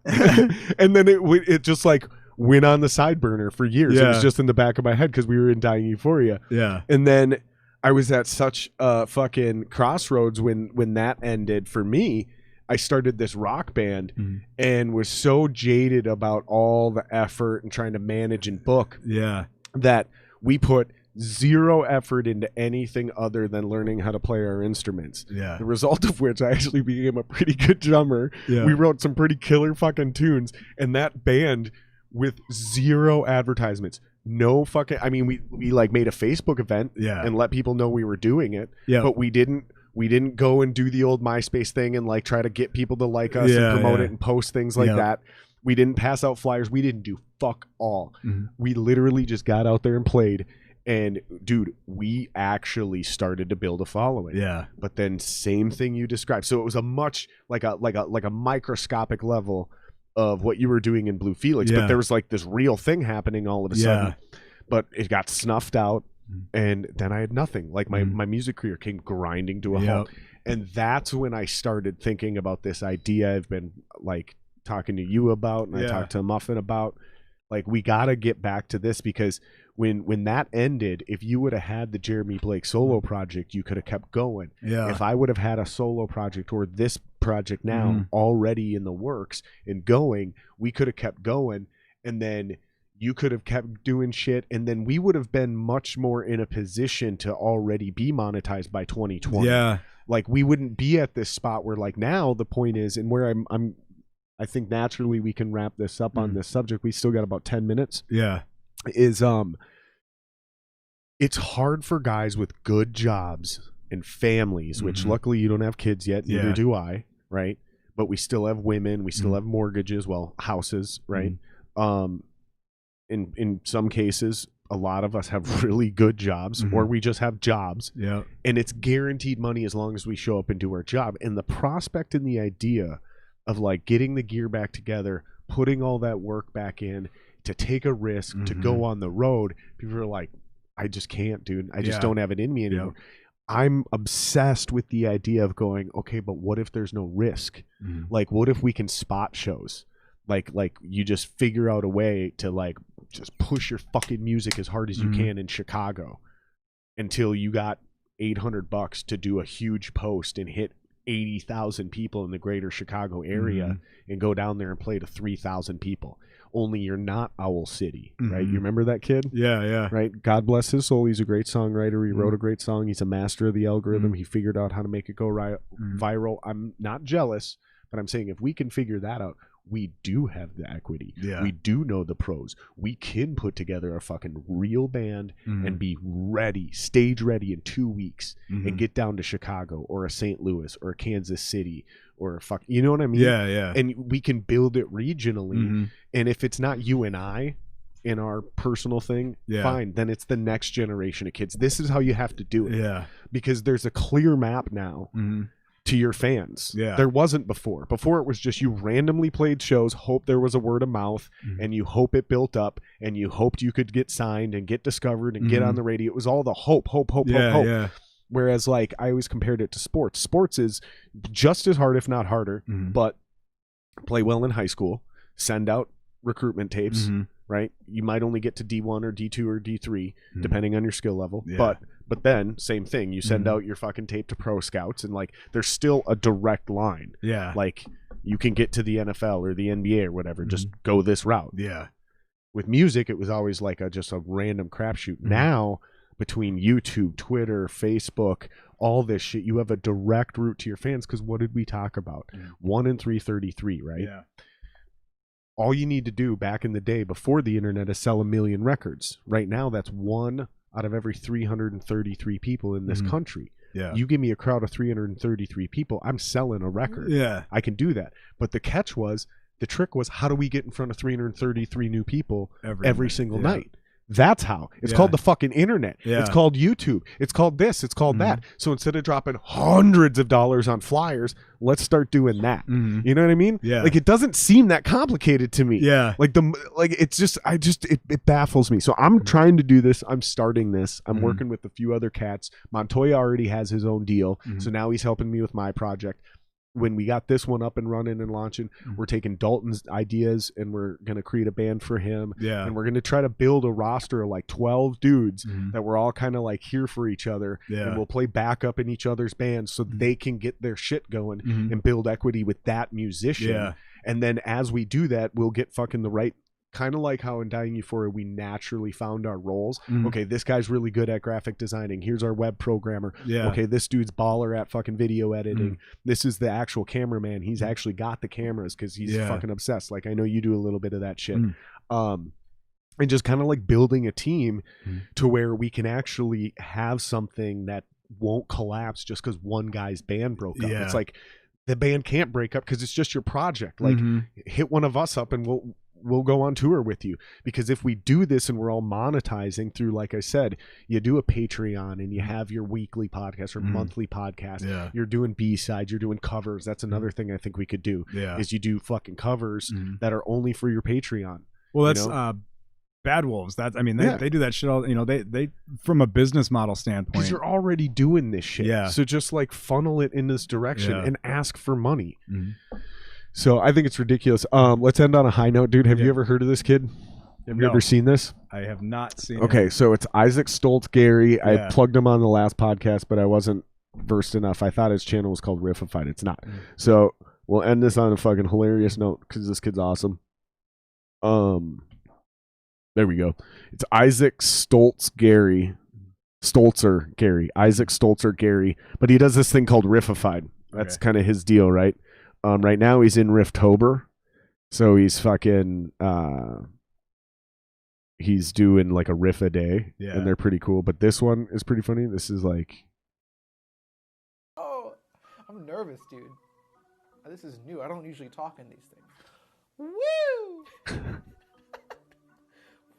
S1: And then it just like went on the side burner for years. It was just in the back of my head because we were in Dying Euphoria.
S2: Yeah.
S1: And then I was at such a fucking crossroads when that ended for me. I started this rock band and was so jaded about all the effort and trying to manage and book that we put zero effort into anything other than learning how to play our instruments.
S2: Yeah.
S1: The result of which I actually became a pretty good drummer.
S2: Yeah.
S1: We wrote some pretty killer fucking tunes, and that band with zero advertisements. No fucking, I mean, we like made a Facebook event and let people know we were doing it, but we didn't go and do the old MySpace thing and like try to get people to like us and promote it and post things like that. We didn't pass out flyers. We didn't do fuck all. We literally just got out there and played. And dude, we actually started to build a following. Yeah. But then same thing you described. So it was a much like a microscopic level of what you were doing in Blue Felix. But there was like this real thing happening all of a sudden. But it got snuffed out. And then I had nothing. Like my music career came grinding to a halt. And that's when I started thinking about this idea I've been like talking to you about, and I talked to Muffin about. Like, we got to get back to this, because when that ended, if you would have had the Jeremy Blake solo project, you could have kept going. Yeah. If I would have had a solo project or this project now already in the works and going, we could have kept going, and then you could have kept doing shit, and then we would have been much more in a position to already be monetized by 2020. Yeah. Like, we wouldn't be at this spot where, like, now the point is, and where I think naturally we can wrap this up on this subject. We still got about 10 minutes. Yeah. Is it's hard for guys with good jobs and families, which luckily you don't have kids yet, neither do I, right? But we still have women, we still have mortgages, well, houses, right? In some cases, a lot of us have really good jobs, or we just have jobs. Yeah. And it's guaranteed money as long as we show up and do our job. And the prospect and the idea of like getting the gear back together, putting all that work back in, to take a risk, to go on the road, people are like, I just can't, dude. I just don't have it in me anymore. I'm obsessed with the idea of going, okay, but what if there's no risk? Like, what if we can spot shows? Like you just figure out a way to like just push your fucking music as hard as you can in Chicago until you got $800 to do a huge post and hit 80,000 people in the greater Chicago area and go down there and play to 3,000 people. Only you're not Owl City, right? You remember that kid? Yeah, yeah. Right? God bless his soul. He's a great songwriter. He wrote a great song. He's a master of the algorithm. He figured out how to make it go viral. I'm not jealous, but I'm saying if we can figure that out, we do have the equity. Yeah. We do know the pros. We can put together a fucking real band and be ready, stage ready in 2 weeks and get down to Chicago or a St. Louis or a Kansas City or a you know what I mean? Yeah, yeah. And we can build it regionally. And if it's not you and I in our personal thing, fine. Then it's the next generation of kids. This is how you have to do it. Yeah. Because there's a clear map now. To your fans. Yeah. There wasn't before. Before it was just you randomly played shows, hope there was a word of mouth, and you hope it built up, and you hoped you could get signed and get discovered and get on the radio. It was all the hope. Yeah. Whereas like I always compared it to sports. Sports is just as hard, if not harder, but play well in high school, send out recruitment tapes, right? You might only get to D1 or D2 or D3, depending on your skill level. Yeah. But then, same thing. You send out your fucking tape to pro scouts, and like, there's still a direct line. Yeah. Like, you can get to the NFL or the NBA or whatever. Just go this route. Yeah. With music, it was always like just a random crapshoot. Now, between YouTube, Twitter, Facebook, all this shit, you have a direct route to your fans. Because what did we talk about? 1 in 333, right? Yeah. All you need to do back in the day before the internet is sell 1 million records. Right now, that's 1 out of every 333 people in this country. Yeah. You give me a crowd of 333 people, I'm selling a record. Yeah. I can do that. But the trick was, how do we get in front of 333 new people every single night? That's how. It's called the fucking internet.
S2: Yeah.
S1: It's called YouTube. It's called this. It's called that. So instead of dropping hundreds of dollars on flyers, let's start doing that. You know what I mean?
S2: Yeah.
S1: Like, it doesn't seem that complicated to me.
S2: Yeah.
S1: Like it's just, it baffles me. So I'm trying to do this. I'm starting this. I'm working with a few other cats. Montoya already has his own deal. So now he's helping me with my project. When we got this one up and running and launching, we're taking Dalton's ideas and we're going to create a band for him.
S2: Yeah.
S1: And we're going to try to build a roster of like 12 dudes that we're all kind of like here for each other.
S2: Yeah.
S1: And we'll play backup in each other's bands so they can get their shit going and build equity with that musician.
S2: Yeah.
S1: And then as we do that, we'll get fucking the right, kind of like how in Dying Euphoria we naturally found our roles. Okay, this guy's really good at graphic designing. Here's our web programmer.
S2: Yeah.
S1: Okay, this dude's baller at fucking video editing. This is the actual cameraman. He's actually got the cameras because he's fucking obsessed. Like, I know you do a little bit of that shit. And just kind of like building a team to where we can actually have something that won't collapse just because one guy's band broke up. It's like the band can't break up because it's just your project. Like, hit one of us up and we'll go on tour with you. Because if we do this and we're all monetizing through, like I said, you do a Patreon and you have your weekly podcast or monthly podcast. You're doing B-sides, you're doing covers. That's another thing I think we could do is you do fucking covers that are only for your Patreon.
S2: Well, that's Bad Wolves. That, I mean, they do that shit all, you know, they from a business model standpoint.
S1: Because you're already doing this shit.
S2: Yeah.
S1: So just like funnel it in this direction and ask for money. So I think it's ridiculous. Let's end on a high note, dude. Have you ever heard of this kid? Have you ever seen this?
S2: I have not seen
S1: it. So it's Isaac Stoltz Gary. I plugged him on the last podcast, but I wasn't versed enough. I thought his channel was called Riffified. It's not. So we'll end this on a fucking hilarious note because this kid's awesome. There we go. It's Isaac Stoltz Gary. Stoltzer Gary. Isaac Stoltzer Gary. But he does this thing called Riffified. That's kind of his deal, right? Right now he's in Rifftober, so he's fucking he's doing like a riff a day, and they're pretty cool. But this one is pretty funny. This is like,
S4: oh, I'm nervous, dude. This is new. I don't usually talk in these things. Woo!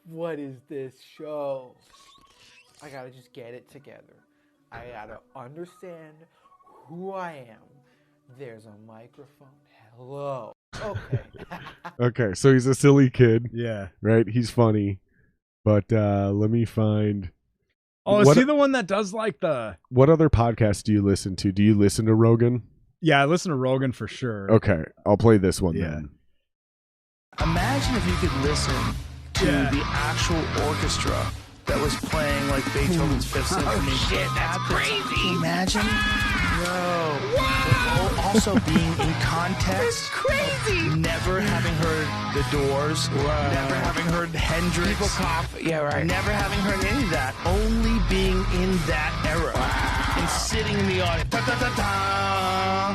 S4: What is this show? I gotta just get it together. I gotta understand who I am. There's a microphone. Hello. Okay.
S1: okay, so he's a silly kid.
S2: Yeah.
S1: Right? He's funny. But let me find.
S2: Oh, is he the one that does like the...
S1: What other podcasts do you listen to? Do you listen to Rogan?
S2: Yeah, I listen to Rogan for sure.
S1: Okay, I'll play this one then.
S5: Imagine if you could listen to the actual orchestra that was playing like Beethoven's Fifth Symphony.
S6: Oh shit, that's crazy.
S5: Imagine. No. Also being in context.
S6: That's crazy.
S5: Never having heard The Doors. Wow. Never having heard Hendrix.
S6: People cough. Yeah, right.
S5: Never having heard any of that. Only being in that era. Wow. And sitting in the audience. Da, da, da, da.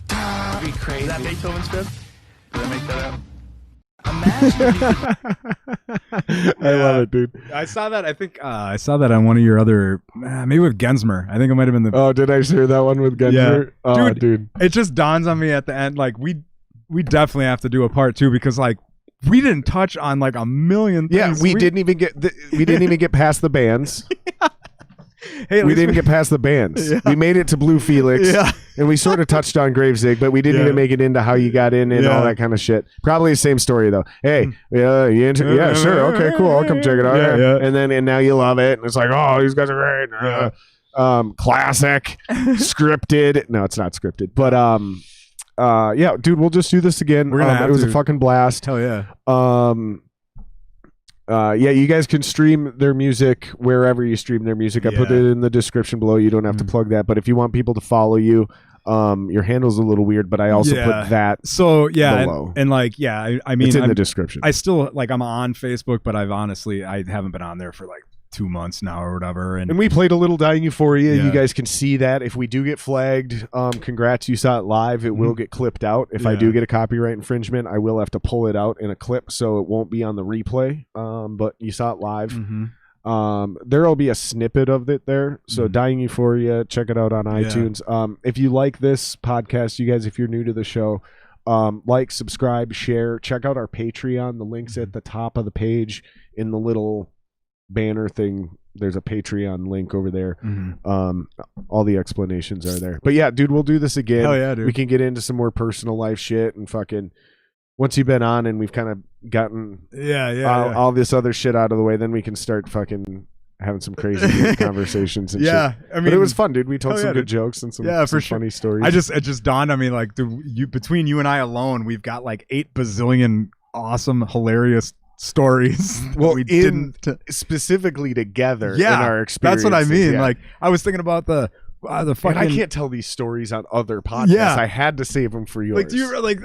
S6: That'd be crazy.
S5: Is that Beethoven's Fifth? Did I make that up?
S1: I love it, dude.
S2: I saw that. I think I saw that on one of your other, maybe with Gensmer. I think it might have been the.
S1: Oh, did I share that one with Gensmer?
S2: Yeah.
S1: Oh, dude.
S2: It just dawns on me at the end, like we definitely have to do a part 2 because like we didn't touch on like a million things.
S1: Yeah, we didn't even get past the bands.
S2: Hey,
S1: we didn't get past the bands. We made it to Blue Felix, and we sort of touched on Gravesig, but we didn't even make it into how you got in and all that kind of shit. Probably the same story though. Hey, yeah, sure, okay, cool, I'll come check it out. And now you love it, and it's like, oh, these guys are great. Classic, scripted. No, it's not scripted, but yeah, dude, we'll just do this again. It was a fucking blast.
S2: Hell yeah.
S1: Yeah, you guys can stream their music wherever you stream their music. I put it in the description below. You don't have to plug that. But if you want people to follow you, your handle's a little weird, but I also put that below.
S2: And like, I mean,
S1: it's in the description.
S2: I still, like, I'm on Facebook, but I haven't been on there for like 2 months now or whatever. And
S1: we played a little Dying Euphoria. You guys can see that. If we do get flagged, congrats, you saw it live. It will get clipped out. If I do get a copyright infringement, I will have to pull it out in a clip, so it won't be on the replay. But you saw it live. There'll be a snippet of it there. So Dying Euphoria, check it out on iTunes. If you like this podcast, you guys, if you're new to the show, Like, subscribe, share, check out our Patreon. The link's at the top of the page in the little banner thing. There's a Patreon link over there. All the explanations are there. But yeah, dude, we'll do this again.
S2: Hell yeah, dude.
S1: We can get into some more personal life shit and fucking, once you've been on and we've kind of gotten all this other shit out of the way, then we can start fucking having some crazy conversations and shit.
S2: I mean,
S1: but it was fun, dude. We told some
S2: dude.
S1: good jokes and some,
S2: for
S1: funny stories.
S2: It just dawned on me, like, between you and I alone, we've got like 8 bazillion awesome, hilarious stories.
S1: Well,
S2: we didn't
S1: specifically together in our experience.
S2: That's what I mean. Like, I was thinking about the fucking.
S1: And I can't tell these stories on other podcasts.
S2: Yeah.
S1: I had to save them for yours.
S2: Like,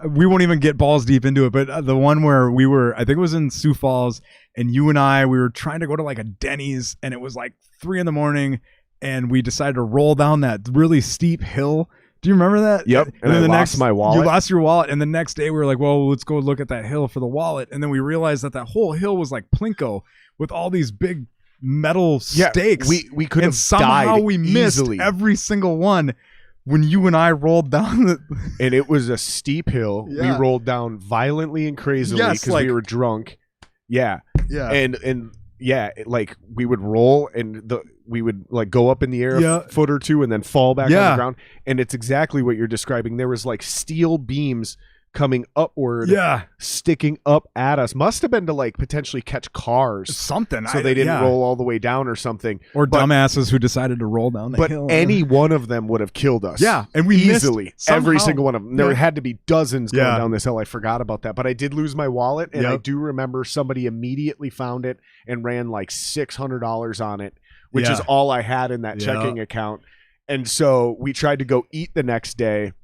S2: we won't even get balls deep into it, but the one where we were, I think it was in Sioux Falls, and you and I, we were trying to go to like a Denny's, and it was like 3 a.m, and we decided to roll down that really steep hill. Do you remember that?
S1: Yep. And then I lost my wallet.
S2: You lost your wallet, and the next day we were like, well, let's go look at that hill for the wallet, and then we realized that whole hill was like Plinko with all these big metal stakes.
S1: We could
S2: and
S1: have
S2: somehow
S1: died
S2: we missed
S1: easily.
S2: every single one when you and I rolled down
S1: and it was a steep hill. We rolled down violently and crazily because we were drunk. And like we would roll and we would like go up in the air a foot or two and then fall back on the ground. And it's exactly what you're describing. There was like steel beams coming upward, sticking up at us. Must have been to like potentially catch cars,
S2: something,
S1: so they didn't roll all the way down or something.
S2: Or dumbasses who decided to roll down the hill.
S1: But any one of them would have killed us.
S2: And we
S1: easily every
S2: somehow.
S1: single one of them. There had to be dozens going down this hill. I forgot about that, but I did lose my wallet, and I do remember somebody immediately found it and ran like $600 on it, which is all I had in that checking account. And so we tried to go eat the next day.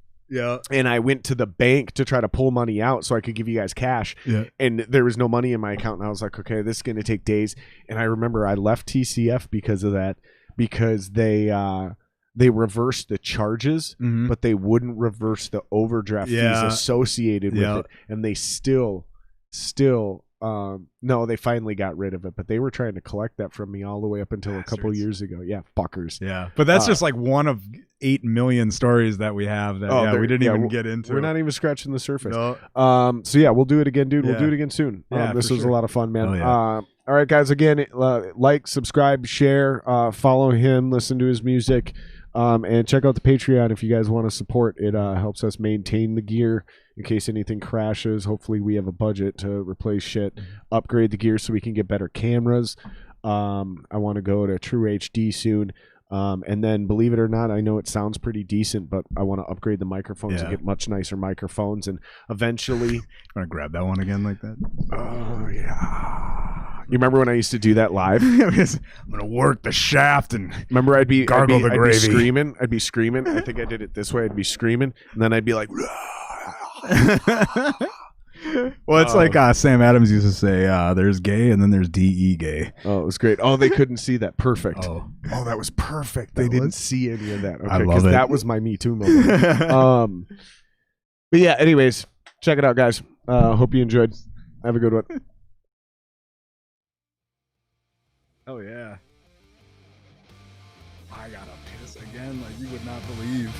S1: And I went to the bank to try to pull money out so I could give you guys cash. And there was no money in my account. And I was like, okay, this is going to take days. And I remember I left TCF because of that, because they reversed the charges, but they wouldn't reverse the overdraft fees associated with it. And they still no, they finally got rid of it, but they were trying to collect that from me all the way up until a couple years ago. Fuckers.
S2: But that's just like one of 8 million stories that we have that we didn't even get into.
S1: We're not even scratching the surface.
S2: No.
S1: So yeah, we'll do it again, dude. We'll do it again soon. This was a lot of fun, man. All right, guys. Again, like, subscribe, share, follow him, listen to his music, and check out the Patreon if you guys want to support. It helps us maintain the gear in case anything crashes. Hopefully we have a budget to replace shit, upgrade the gear so we can get better cameras. I want to go to True HD soon. And then, believe it or not, I know it sounds pretty decent, but I want to upgrade the microphones and get much nicer microphones. And eventually,
S2: want to grab that one again like that?
S1: Oh yeah. You remember when I used to do that live?
S2: I'm gonna work the shaft and
S1: remember I'd be
S2: gargle the gravy.
S1: I'd be screaming. I think I did it this way. I'd be screaming, and then I'd be like.
S2: Well, it's like Sam Adams used to say, there's gay and then there's DE gay.
S1: Oh, it was great. Oh, they couldn't see that. Perfect. Oh, that was perfect. They didn't see any of that. Okay, because that was my Me Too moment. But yeah, anyways, check it out, guys. Hope you enjoyed. Have a good one.
S2: Oh, yeah. I gotta piss again like you would not believe.